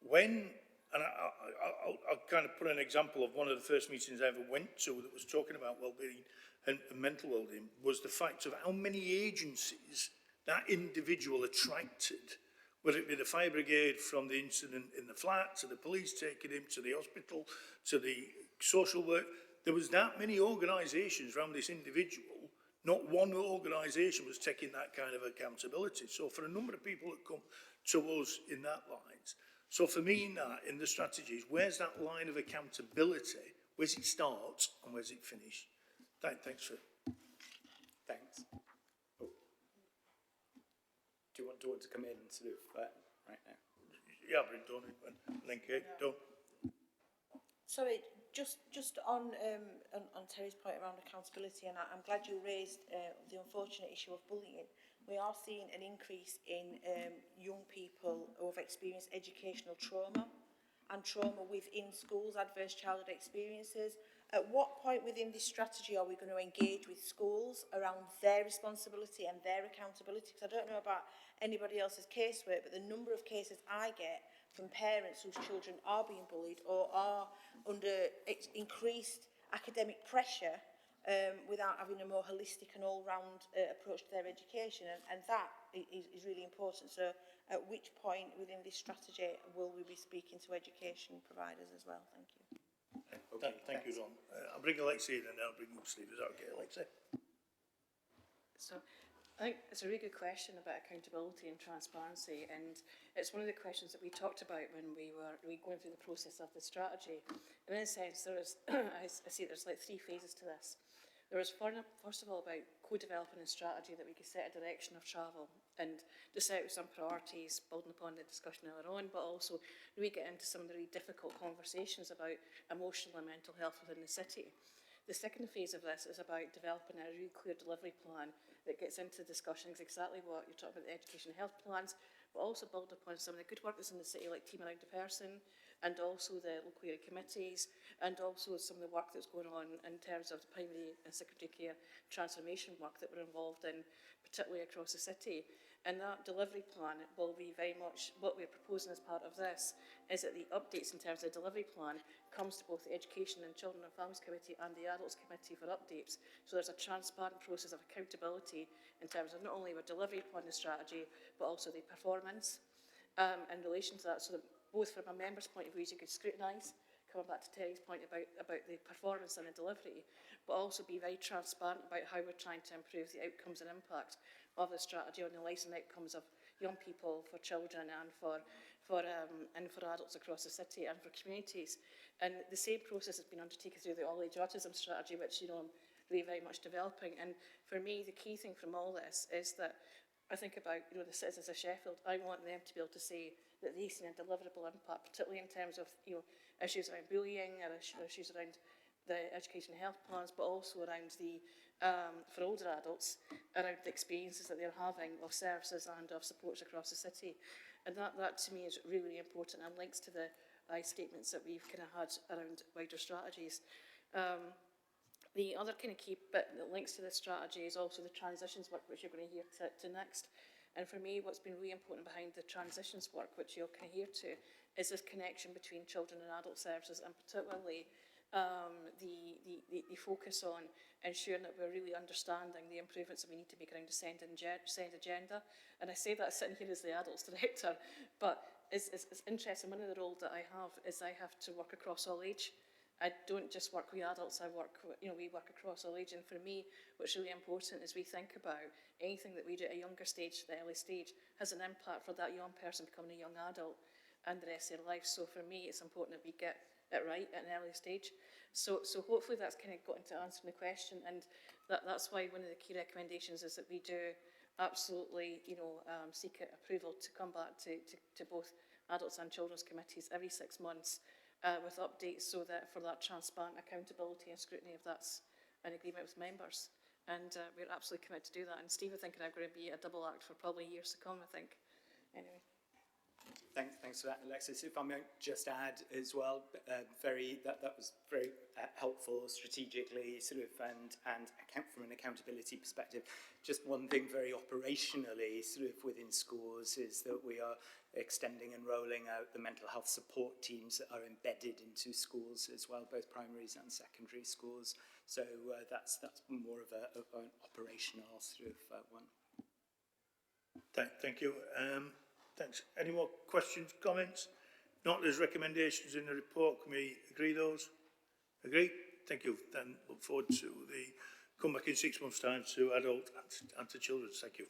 when, and I'll kind of put an example of one of the first meetings I ever went to that was talking about well-being and mental well-being, was the fact of how many agencies that individual attracted, whether it be the fire brigade from the incident in the flat, to the police taking him to the hospital, to the social work. There was that many organisations around this individual. Not one organisation was taking that kind of accountability. So for a number of people that come to us in that lines, so for me in the strategies, where's that line of accountability? Where's it start and where's it finish? Thanks for. Thanks. Oh. Do you want to come in sort of right now? Yeah, bring Dawn in and then Kate. Dawn. Sorry, just on Terry's point around accountability, and I'm glad you raised the unfortunate issue of bullying. We are seeing an increase in young people who have experienced educational trauma and trauma within schools, adverse childhood experiences. At what point within this strategy are we going to engage with schools around their responsibility and their accountability? Because I don't know about anybody else's casework, but the number of cases I get from parents whose children are being bullied or are under increased academic pressure without having a more holistic and all-round approach to their education. And that is really important. So at which point within this strategy will we be speaking to education providers as well? Thank you. Okay, thank you, Dawn. I'll bring Alexia in and then I'll bring you Steve. Is that okay, Alexia? So I think it's a really good question about accountability and transparency, and it's one of the questions that we talked about when we were going through the process of the strategy. And in a sense, there is, I see there's like 3 phases to this. There was first of all about co-developing a strategy that we could set a direction of travel and just set out some priorities, building upon the discussion earlier on, but also we get into some of the really difficult conversations about emotional and mental health within the city. The second phase of this is about developing a really clear delivery plan that gets into discussions exactly what you're talking about, the education and health plans, but also build upon some of the good work that's in the city, like Team Around a Person, and also the local area committees, and also some of the work that's going on in terms of the primary and secondary care transformation work that we're involved in, particularly across the city. And that delivery plan will be very much what we're proposing as part of this, is that the updates in terms of the delivery plan comes to both the Education and Children and Families Committee and the Adults Committee for updates. So there's a transparent process of accountability in terms of not only our delivery plan and strategy, but also the performance in relation to that, so that both from a member's point of view, you could scrutinise, coming back to Terry's point about the performance and the delivery, but also be very transparent about how we're trying to improve the outcomes and impact of the strategy on the lives and outcomes of young people, for children and for adults across the city and for communities. And the same process has been undertaken through the all-age autism strategy, which I'm really very much developing. And for me, the key thing from all this is that I think about the citizens of Sheffield. I want them to be able to say that they've seen a deliverable impact, particularly in terms of issues around bullying and issues around the education and health plans, but also around the for older adults, around the experiences that they're having of services and of supports across the city. And that to me is really important and links to the statements that we've kind of had around wider strategies. The other kind of key bit that links to this strategy is also the transitions work, which you're going to hear to next. And for me, what's been really important behind the transitions work, which you'll kind of hear to, is this connection between children and adult services, and particularly the focus on ensuring that we're really understanding the improvements that we need to make around the SEND agenda. And I say that sitting here as the adults director, but it's interesting. One of the roles that I have is I have to work across all age. I don't just work with adults, we work across all age. And for me, what's really important is we think about anything that we do at a younger stage, the early stage, has an impact for that young person becoming a young adult and the rest of their life. So for me, it's important that we get it right at an early stage. So hopefully that's kind of got into answering the question. And that's why one of the key recommendations is that we do absolutely, seek approval to come back to both adults and children's committees every 6 months with updates, so that for that transparent accountability and scrutiny, if that's an agreement with members. And we're absolutely committed to do that. And Steve, I think, are going to be a double act for probably years to come, I think. Anyway. Thanks for that, Alexis. If I might just add as well, that was very helpful strategically, sort of, and from an accountability perspective. Just one thing very operationally, sort of within schools, is that we are extending and rolling out the mental health support teams that are embedded into schools as well, both primaries and secondary schools. So that's more of an operational sort of one. Thank you. Thanks. Any more questions, comments? Not, there's recommendations in the report. Can we agree those? Agree? Thank you. Then look forward to the come back in 6 months' time to adult and to children. Thank you.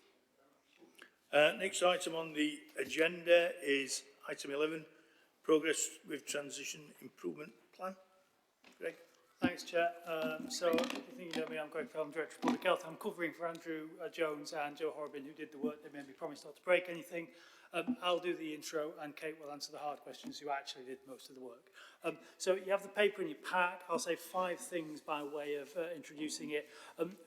Next item on the agenda is item 11, progress with transition improvement plan. Greg. Thanks, Chair. So, if you think you know me, I'm Greg Fell, Director of Public Health. I'm covering for Andrew Jones and Joe Horrobin, who did the work. They made me promise not to break anything. I'll do the intro, and Kate will answer the hard questions, who actually did most of the work. So you have the paper in your pack. I'll say 5 things by way of introducing it.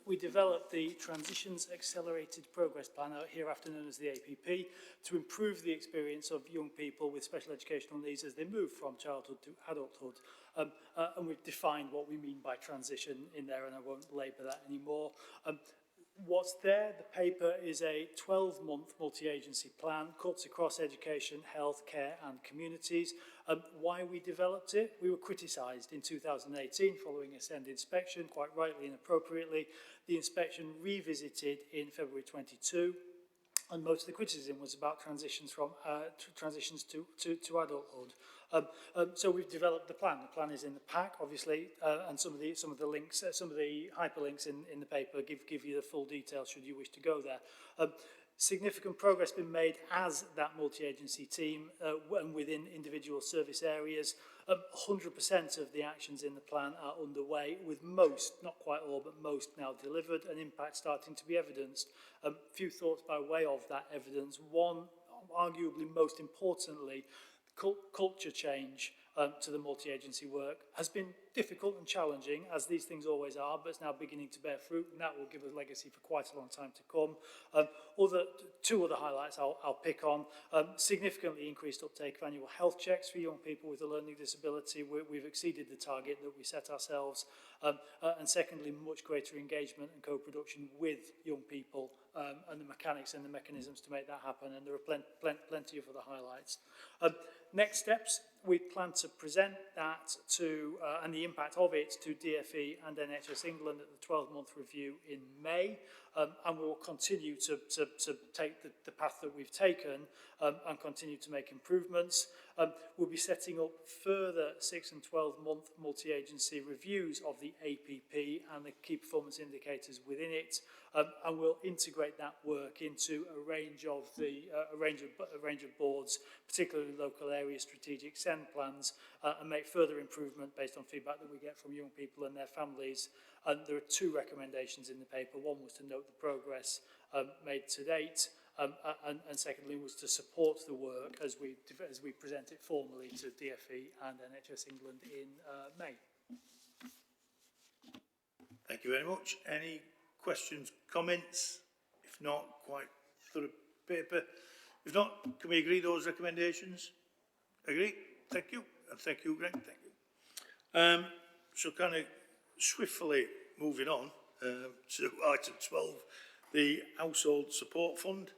We developed the Transitions Accelerated Progress Plan, hereafter known as the APP, to improve the experience of young people with special educational needs as they move from childhood to adulthood. And we've defined what we mean by transition in there, and I won't labour that anymore. What's there, the paper, is a 12-month multi-agency plan, cuts across education, health, care and communities. Why we developed it? We were criticised in 2018 following a SEND inspection, quite rightly and appropriately. The inspection revisited in February 22, and most of the criticism was about transitions from transitions to adulthood. So we've developed the plan. The plan is in the pack, obviously, and some of the links, some of the hyperlinks in the paper give you the full details should you wish to go there. Significant progress been made as that multi-agency team and within individual service areas. 100% of the actions in the plan are underway, with most, not quite all, but most now delivered, and impact starting to be evidenced. A few thoughts by way of that evidence. One, arguably most importantly, culture change to the multi-agency work has been difficult and challenging, as these things always are, but it's now beginning to bear fruit, and that will give us legacy for quite a long time to come. Two other highlights I'll pick on. Significantly increased uptake of annual health checks for young people with a learning disability. We've exceeded the target that we set ourselves. And secondly, much greater engagement and co-production with young people and the mechanics and the mechanisms to make that happen, and there are plenty of other highlights. Next steps, we plan to present that to, and the impact of it, to DfE and NHS England at the 12-month review in May, and we will continue to take the path that we've taken and continue to make improvements. We'll be setting up further 6 and 12-month multi-agency reviews of the APP and the key performance indicators within it, and we'll integrate that work into a range of boards, particularly local area strategic SEND plans, and make further improvement based on feedback that we get from young people and their families. And there are 2 recommendations in the paper. One was to note the progress made to date, and secondly was to support the work as we present it formally to DfE and NHS England in May. Thank you very much. Any questions, comments? If not, quite thorough paper. If not, can we agree those recommendations? Agree? Thank you. And thank you, Greg. Thank you. So kind of swiftly moving on to item 12, the Household Support Fund.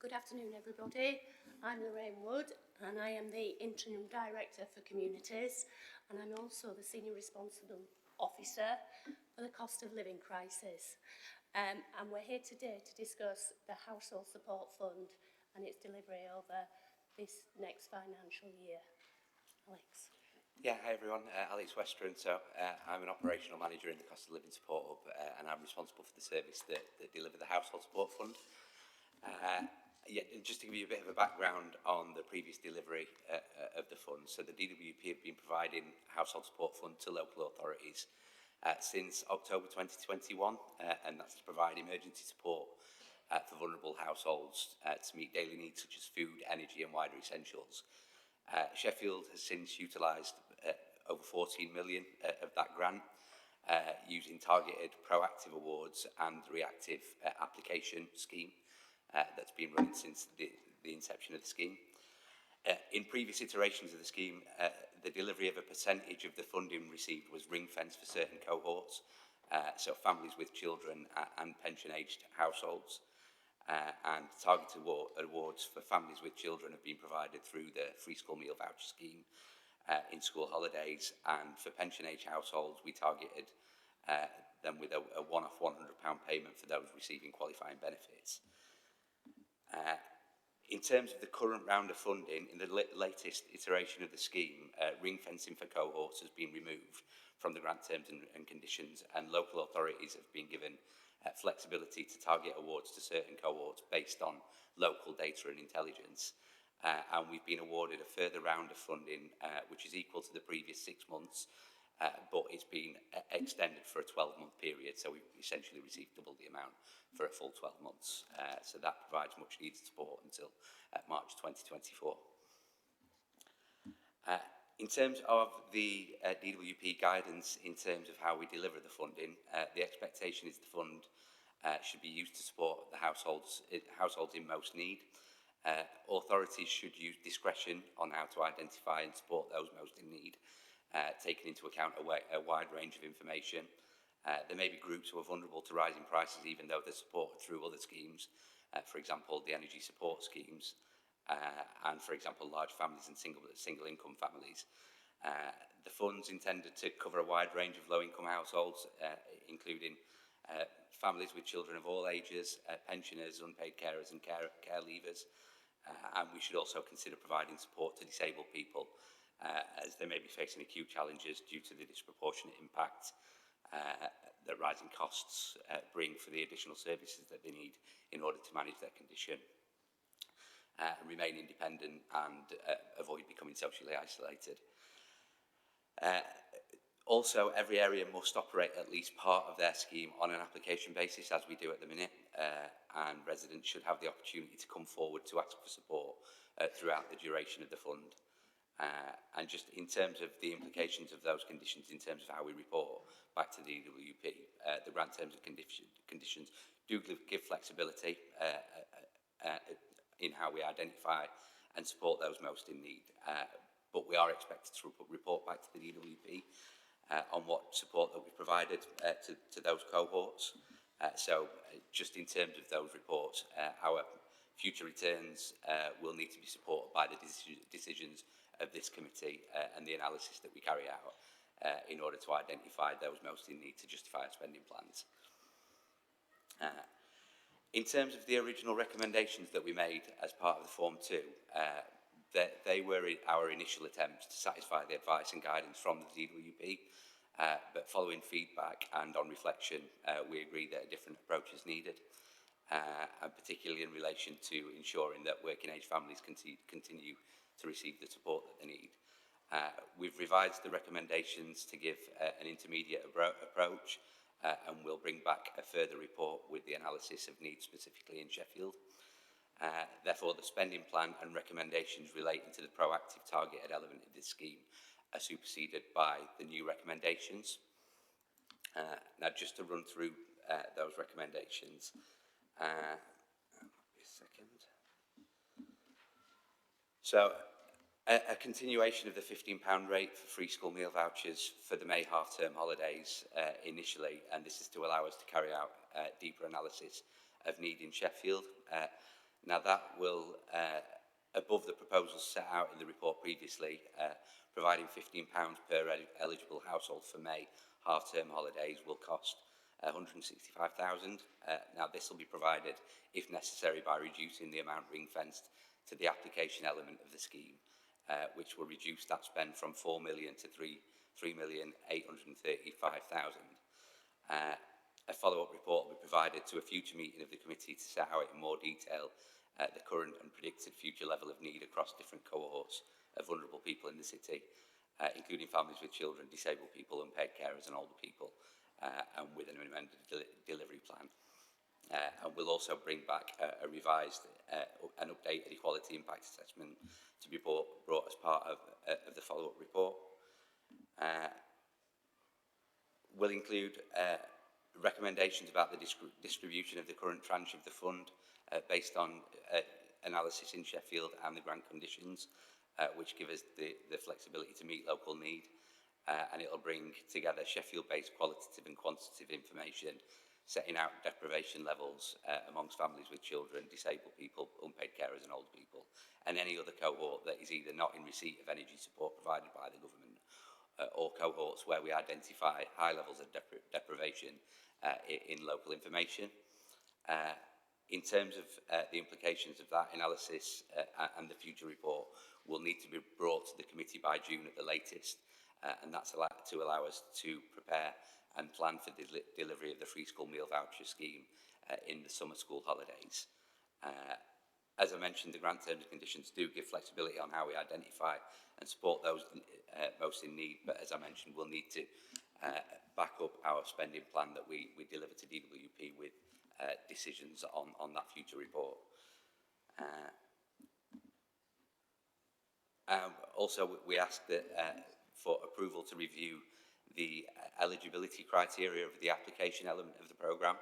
Good afternoon, everybody. I'm Lorraine Wood, and I am the Interim Director for Communities, and I'm also the Senior Responsible Officer for the Cost of Living Crisis. And we're here today to discuss the Household Support Fund and its delivery over this next financial year. Alex. Yeah, hi everyone, Alex Western. So I'm an operational manager in the Cost of Living Support Hub and I'm responsible for the service that deliver the Household Support Fund. Yeah, just to give you a bit of a background on the previous delivery of the fund. So the DWP have been providing Household Support Fund to local authorities since October 2021 and that's to provide emergency support for vulnerable households to meet daily needs such as food, energy and wider essentials. Sheffield has since utilised over 14 million of that grant using targeted proactive awards and reactive application scheme that's been running since the inception of the scheme. In previous iterations of the scheme, the delivery of a percentage of the funding received was ring-fenced for certain cohorts, so families with children and pension-aged households. And targeted awards for families with children have been provided through the free school meal voucher scheme in school holidays, and for pension-age households we targeted them with a one-off £100 payment for those receiving qualifying benefits. In terms of the current round of funding, in the latest iteration of the scheme, ring-fencing for cohorts has been removed from the grant terms and conditions, and local authorities have been given flexibility to target awards to certain cohorts based on local data and intelligence. And we've been awarded a further round of funding, which is equal to the previous 6 months, but it's been extended for a 12-month period, so we've essentially received double the amount for a full 12 months. So that provides much needed support until March 2024. In terms of the DWP guidance, in terms of how we deliver the funding, the expectation is the fund should be used to support the households in most need. Authorities should use discretion on how to identify and support those most in need, taking into account a wide range of information. There may be groups who are vulnerable to rising prices even though they're supported through other schemes, for example, the energy support schemes, and for example, large families and single income families. The fund's intended to cover a wide range of low-income households, including families with children of all ages, pensioners, unpaid carers and care leavers. And we should also consider providing support to disabled people as they may be facing acute challenges due to the disproportionate impact that rising costs bring for the additional services that they need in order to manage their condition, remain independent and avoid becoming socially isolated. Also, every area must operate at least part of their scheme on an application basis, as we do at the minute, and residents should have the opportunity to come forward to ask for support throughout the duration of the fund. And just in terms of the implications of those conditions, in terms of how we report back to the DWP, the grant terms and conditions do give flexibility in how we identify and support those most in need. But we are expected to report back to the DWP on what support that we've provided to those cohorts. So just in terms of those reports, our future returns will need to be supported by the decisions of this committee and the analysis that we carry out in order to identify those most in need to justify our spending plans. In terms of the original recommendations that we made as part of the Form 2, they were our initial attempts to satisfy the advice and guidance from the DWP, but following feedback and on reflection, we agreed that a different approach is needed, and particularly in relation to ensuring that working age families continue to receive the support that they need. We've revised the recommendations to give an intermediate approach, and we'll bring back a further report with the analysis of needs specifically in Sheffield. Therefore, the spending plan and recommendations relating to the proactive targeted element of this scheme are superseded by the new recommendations. Now, just to run through those recommendations. A second. So, a continuation of the £15 rate for free school meal vouchers for the May half-term holidays initially, and this is to allow us to carry out deeper analysis of need in Sheffield. Now that will, above the proposals set out in the report previously, providing £15 per eligible household for May half-term holidays will cost £165,000. Now this will be provided, if necessary, by reducing the amount ring-fenced to the application element of the scheme, which will reduce that spend from 4 million to 3,835,000. A follow-up report will be provided to a future meeting of the committee to set out in more detail the current and predicted future level of need across different cohorts of vulnerable people in the city, including families with children, disabled people, unpaid carers and older people, and with an amended delivery plan. And we'll also bring back a revised and updated equality impact assessment to be brought as part of the follow-up report. We'll include recommendations about the distribution of the current tranche of the fund based on analysis in Sheffield and the grant conditions, which give us the flexibility to meet local need. And it'll bring together Sheffield-based qualitative and quantitative information, setting out deprivation levels amongst families with children, disabled people, unpaid carers and older people, and any other cohort that is either not in receipt of energy support provided by the government or cohorts where we identify high levels of deprivation in local information. In terms of the implications of that analysis and the future report will need to be brought to the committee by June at the latest, and that's to allow us to prepare and plan for the delivery of the free school meal voucher scheme in the summer school holidays. As I mentioned, the grant terms and conditions do give flexibility on how we identify and support those most in need, but as I mentioned, we'll need to back up our spending plan that we deliver to DWP with decisions on that future report. Also, we asked that, for approval to review the eligibility criteria of the application element of the programme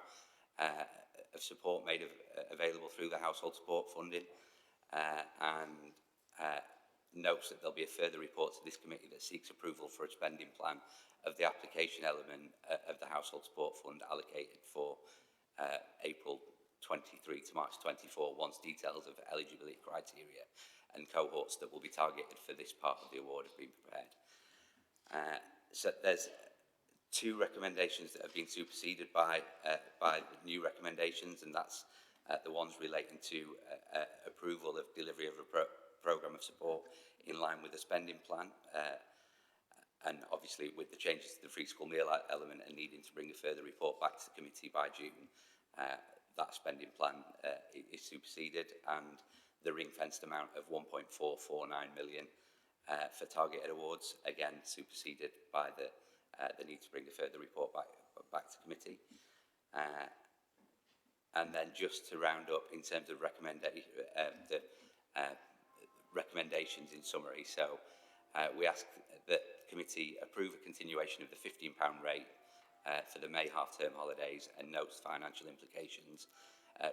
of support made available through the household support funding, and notes that there'll be a further report to this committee that seeks approval for a spending plan of the application element of the household support fund allocated for April 23 to March 24, once details of eligibility criteria and cohorts that will be targeted for this part of the award have been prepared. So there's two recommendations that have been superseded by new recommendations, and that's the ones relating to approval of delivery of a programme of support in line with the spending plan, and obviously with the changes to the free school meal element and needing to bring a further report back to the committee by June, that spending plan is superseded, and the ring-fenced amount of 1.449 million for targeted awards, again superseded by the need to bring a further report back to committee. And then just to round up in terms of recommendations in summary, so we ask that the committee approve a continuation of the £15 rate for the May half-term holidays and notes financial implications.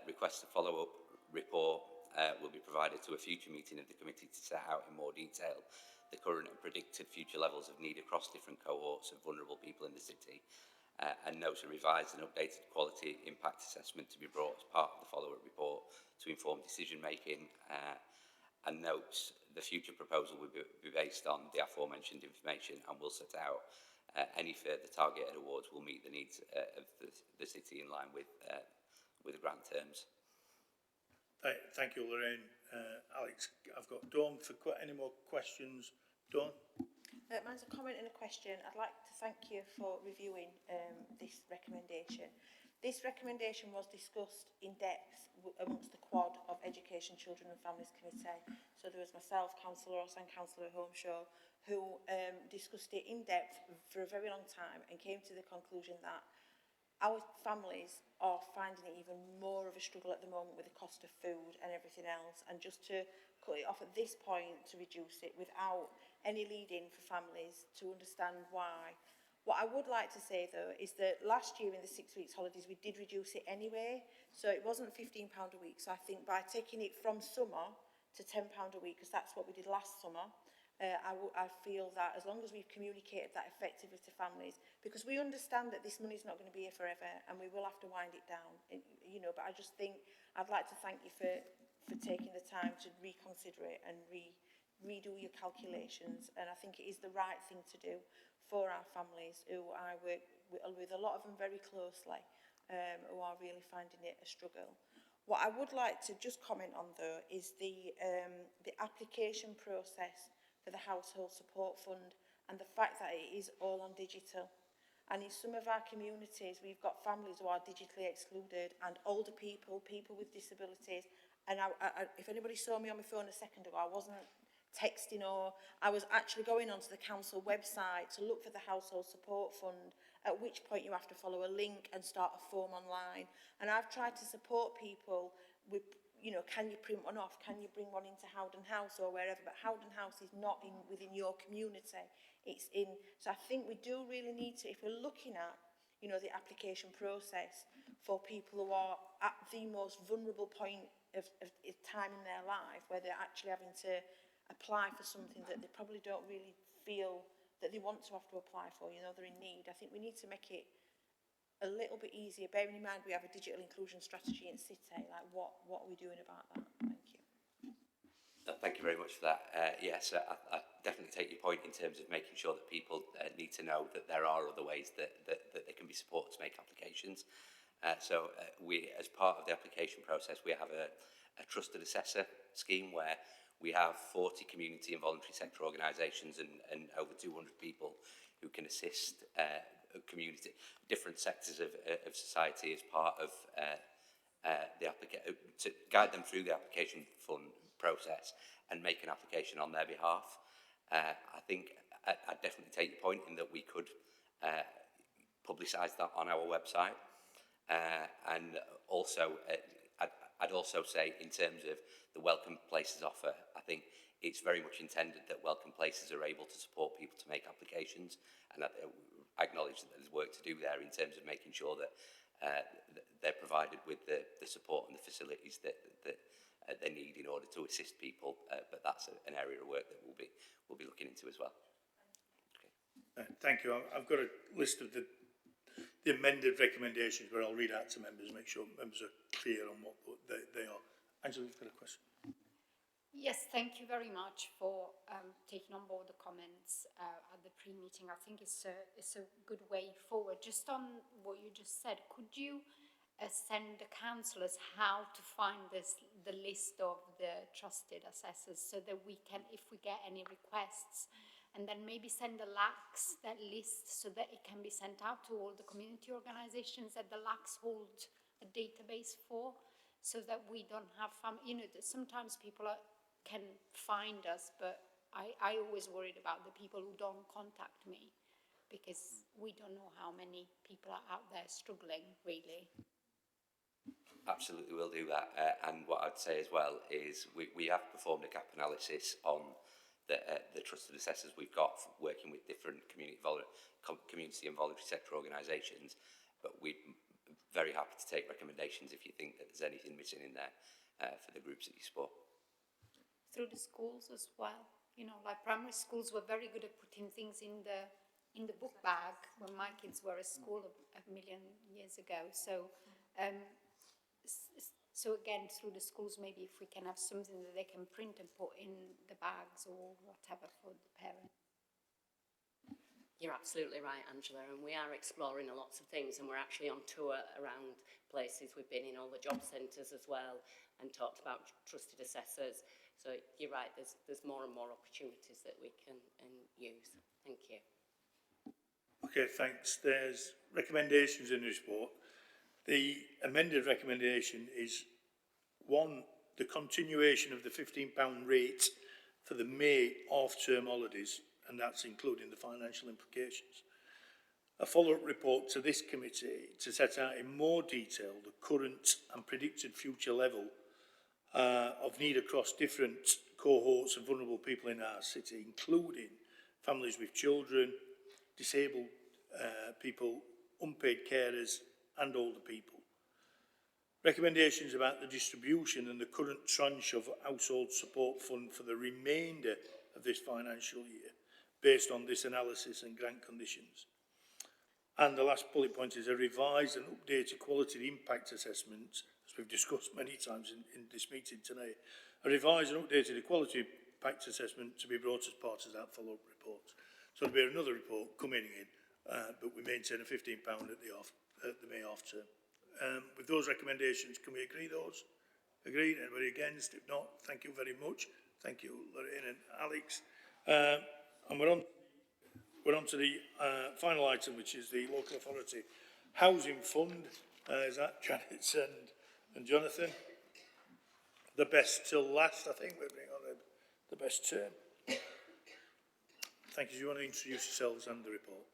Request a follow-up report will be provided to a future meeting of the committee to set out in more detail the current and predicted future levels of need across different cohorts of vulnerable people in the city, and notes a revised and updated quality impact assessment to be brought as part of the follow-up report to inform decision-making, and notes the future proposal will be based on the aforementioned information and will set out any further targeted awards will meet the needs of the city in line with the grant terms. Thank you, Lorraine. Alex, I've got Dawn for any more questions. Dawn? Mine's a comment and a question. I'd like to thank you for reviewing this recommendation. This recommendation was discussed in depth amongst the quad of Education, Children and Families Committee. So there was myself, Councillor Ross and Councillor Holmeshaw, who discussed it in depth for a very long time and came to the conclusion that our families are finding it even more of a struggle at the moment with the cost of food and everything else, and just to cut it off at this point to reduce it without any lead-in for families to understand why. What I would like to say though is that last year in the 6 weeks holidays we did reduce it anyway, so it wasn't £15 a week. So I think by taking it from summer to £10 a week, because that's what we did last summer, I feel that as long as we've communicated that effectively to families, because we understand that this money is not going to be here forever and we will have to wind it down, you know, but I just think I'd like to thank you for taking the time to reconsider it and redo your calculations, and I think it is the right thing to do for our families who I work with a lot of them very closely, who are really finding it a struggle. What I would like to just comment on though is the application process for the Household Support Fund and the fact that it is all on digital. And in some of our communities, we've got families who are digitally excluded and older people, people with disabilities. And if anybody saw me on my phone a second ago, I wasn't texting, or I was actually going onto the council website to look for the Household Support Fund, at which point you have to follow a link and start a form online. And I've tried to support people with, you know, can you print one off? Can you bring one into Howden House or wherever? But Howden House is not within your community. It's in, so I think we do really need to, if we're looking at, you know, the application process for people who are at the most vulnerable point of time in their life, where they're actually having to apply for something that they probably don't really feel that they want to have to apply for, you know, they're in need. I think we need to make it a little bit easier, bearing in mind we have a digital inclusion strategy in City. Like, what are we doing about that? Thank you. Thank you very much for that. Yes, I definitely take your point in terms of making sure that people need to know that there are other ways that they can be supported to make applications. So we, as part of the application process, we have a trusted assessor scheme where we have 40 community and voluntary sector organisations and over 200 people who can assist community, different sectors of society as part of the application, to guide them through the application fund process and make an application on their behalf. I think I definitely take your point in that we could publicise that on our website. And also, I'd also say in terms of the Welcome Places offer, I think it's very much intended that Welcome Places are able to support people to make applications, and I acknowledge that there's work to do there in terms of making sure that they're provided with the support and the facilities that they need in order to assist people, but that's an area of work that we'll be looking into as well. Okay. Thank you. I've got a list of the amended recommendations where I'll read out to members, make sure members are clear on what they are. Angela, you've got a question. Yes, thank you very much for taking on board the comments at the pre-meeting. I think it's a good way forward. Just on what you just said, could you send the councillors how to find the list of the trusted assessors, so that we can, if we get any requests, and then maybe send the LACs that list so that it can be sent out to all the community organisations that the LACs hold a database for, so that we don't have, you know, sometimes people can find us, but I always worried about the people who don't contact me, because we don't know how many people are out there struggling, really. Absolutely, we'll do that. And what I'd say as well is we have performed a gap analysis on the trusted assessors we've got, working with different community and voluntary sector organisations, but we're very happy to take recommendations if you think that there's anything missing in there for the groups that you support. Through the schools as well, you know, like primary schools were very good at putting things in the book bag when my kids were at school a million years ago. So so again, through the schools, maybe if we can have something that they can print and put in the bags or whatever for the parents. You're absolutely right, Angela, and we are exploring lots of things, and we're actually on tour around places. We've been in all the job centres as well and talked about trusted assessors. So you're right, there's more and more opportunities that we can use. Thank you. Okay, thanks. There's recommendations in the report. The amended recommendation is 1, the continuation of the £15 rate for the May half-term holidays, and that's including the financial implications. A follow-up report to this committee to set out in more detail the current and predicted future level of need across different cohorts of vulnerable people in our city, including families with children, disabled people, unpaid carers and older people. Recommendations about the distribution and the current tranche of Household Support Fund for the remainder of this financial year, based on this analysis and grant conditions. And the last bullet point is a revised and updated quality impact assessment, as we've discussed many times in this meeting tonight. A revised and updated quality impact assessment to be brought as part of that follow-up report. So there'll be another report coming in, but we maintain a £15 at the May half term. With those recommendations, can we agree those? Agreed? Anybody against? If not, thank you very much. Thank you, Lorraine and Alex. And we're on to the final item, which is the local authority housing fund. Is that Janet and Jonathan? The best till last, I think we're bringing on the best term. Thank you. Do you want to introduce yourselves and the report?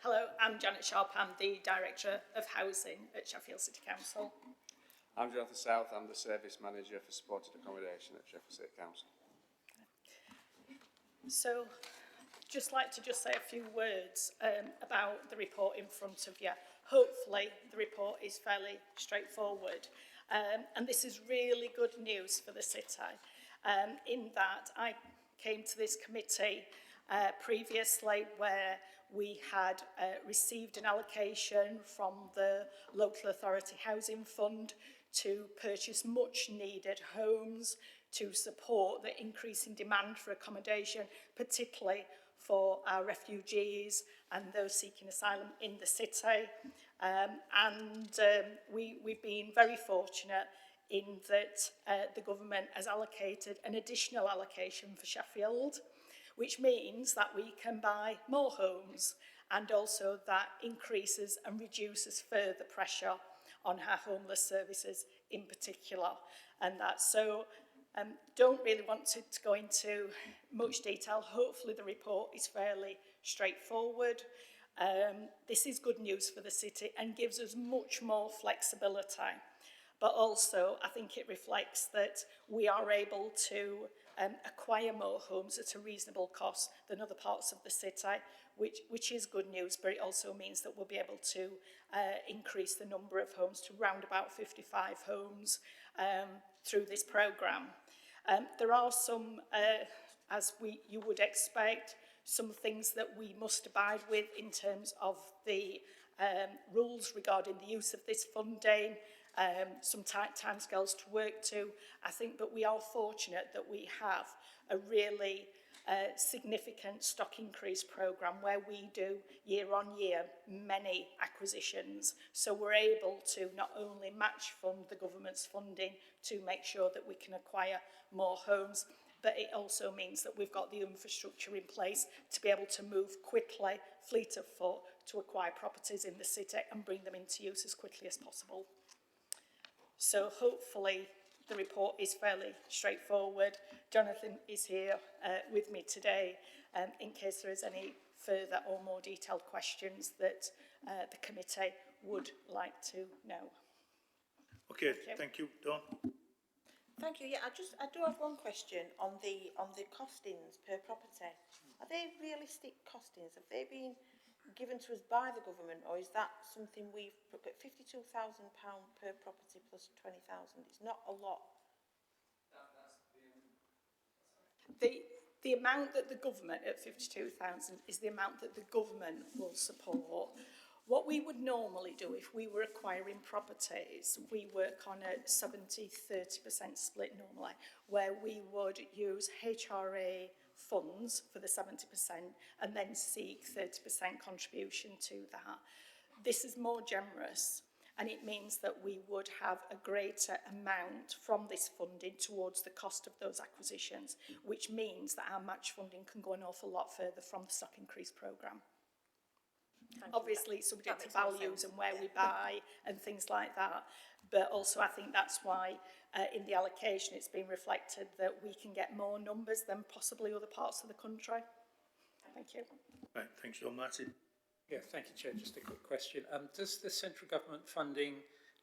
Hello, I'm Janet Sharp. I'm the Director of Housing at Sheffield City Council. I'm Jonathan South. I'm the Service Manager for Supported Accommodation at Sheffield City Council. So, just like to say a few words about the report in front of you. Hopefully, the report is fairly straightforward. And this is really good news for the city, in that I came to this committee previously where we had received an allocation from the Local Authority Housing Fund to purchase much needed homes to support the increasing demand for accommodation, particularly for our refugees and those seeking asylum in the city. We've been very fortunate in that the government has allocated an additional allocation for Sheffield, which means that we can buy more homes, and also that increases and reduces further pressure on our homeless services in particular. And that so don't really want to go into much detail. Hopefully the report is fairly straightforward. This is good news for the city and gives us much more flexibility. But also, I think it reflects that we are able to acquire more homes at a reasonable cost than other parts of the city, which is good news, but it also means that we'll be able to increase the number of homes to round about 55 homes through this programme. There are some, as you would expect, some things that we must abide with in terms of the rules regarding the use of this funding, some tight timescales to work to. I think that we are fortunate that we have a really significant stock increase programme where we do year on year many acquisitions. So we're able to not only match fund the government's funding to make sure that we can acquire more homes, but it also means that we've got the infrastructure in place to be able to move quickly, fleet of foot, to acquire properties in the city and bring them into use as quickly as possible. So hopefully the report is fairly straightforward. Jonathan is here with me today in case there is any further or more detailed questions that the committee would like to know. Okay, thank you. Dawn. Thank you. Yeah, I do have one question on the costings per property. Are they realistic costings? Have they been given to us by the government, or is that something we've got? £52,000 per property plus 20,000. It's not a lot. The amount that the government at 52,000 is the amount that the government will support. What we would normally do if we were acquiring properties, we work on a 70-30% split normally, where we would use HRA funds for the 70% and then seek 30% contribution to that. This is more generous, and it means that we would have a greater amount from this funding towards the cost of those acquisitions, which means that our match funding can go an awful lot further from the stock increase programme. Obviously, subject to values and where we buy and things like that. But also, I think that's why in the allocation it's been reflected that we can get more numbers than possibly other parts of the country. Thank you. Right, thanks, John. Martin. Yeah, thank you, Chair. Just a quick question. Does the central government funding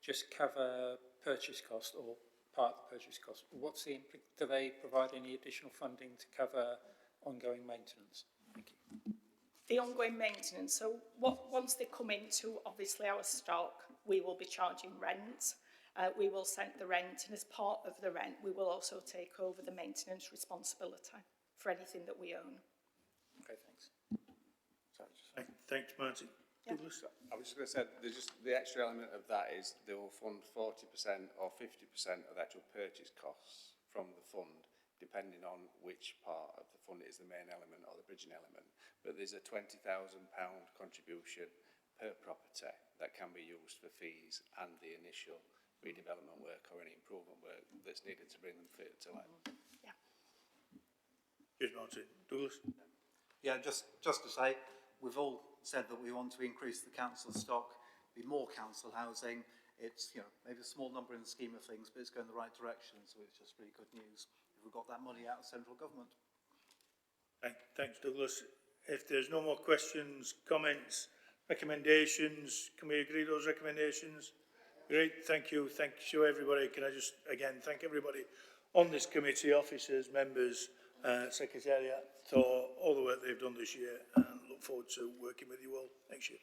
just cover purchase cost or part of the purchase cost? What's the do they provide any additional funding to cover ongoing maintenance? Thank you. The ongoing maintenance, so once they come into obviously our stock, we will be charging rent. We will send the rent, and as part of the rent, we will also take over the maintenance responsibility for anything that we own. Okay, thanks. Thanks, Martin. Yeah. I was just going to say, the extra element of that is they will fund 40% or 50% of the actual purchase costs from the fund, depending on which part of the fund is the main element or the bridging element. But there's a £20,000 contribution per property that can be used for fees and the initial redevelopment work or any improvement work that's needed to bring them fit to life. Cheers, Martin. Douglas? Yeah, just to say, we've all said that we want to increase the council stock, be more council housing. It's, you know, maybe a small number in the scheme of things, but it's going the right direction, so it's just really good news if we've got that money out of central government. Thanks, Douglas. If there's no more questions, comments, recommendations, can we agree those recommendations? Great, thank you. Thank you, everybody. Can I just, again, thank everybody on this committee, officers, members, Secretariat, for all the work they've done this year, and look forward to working with you all next year.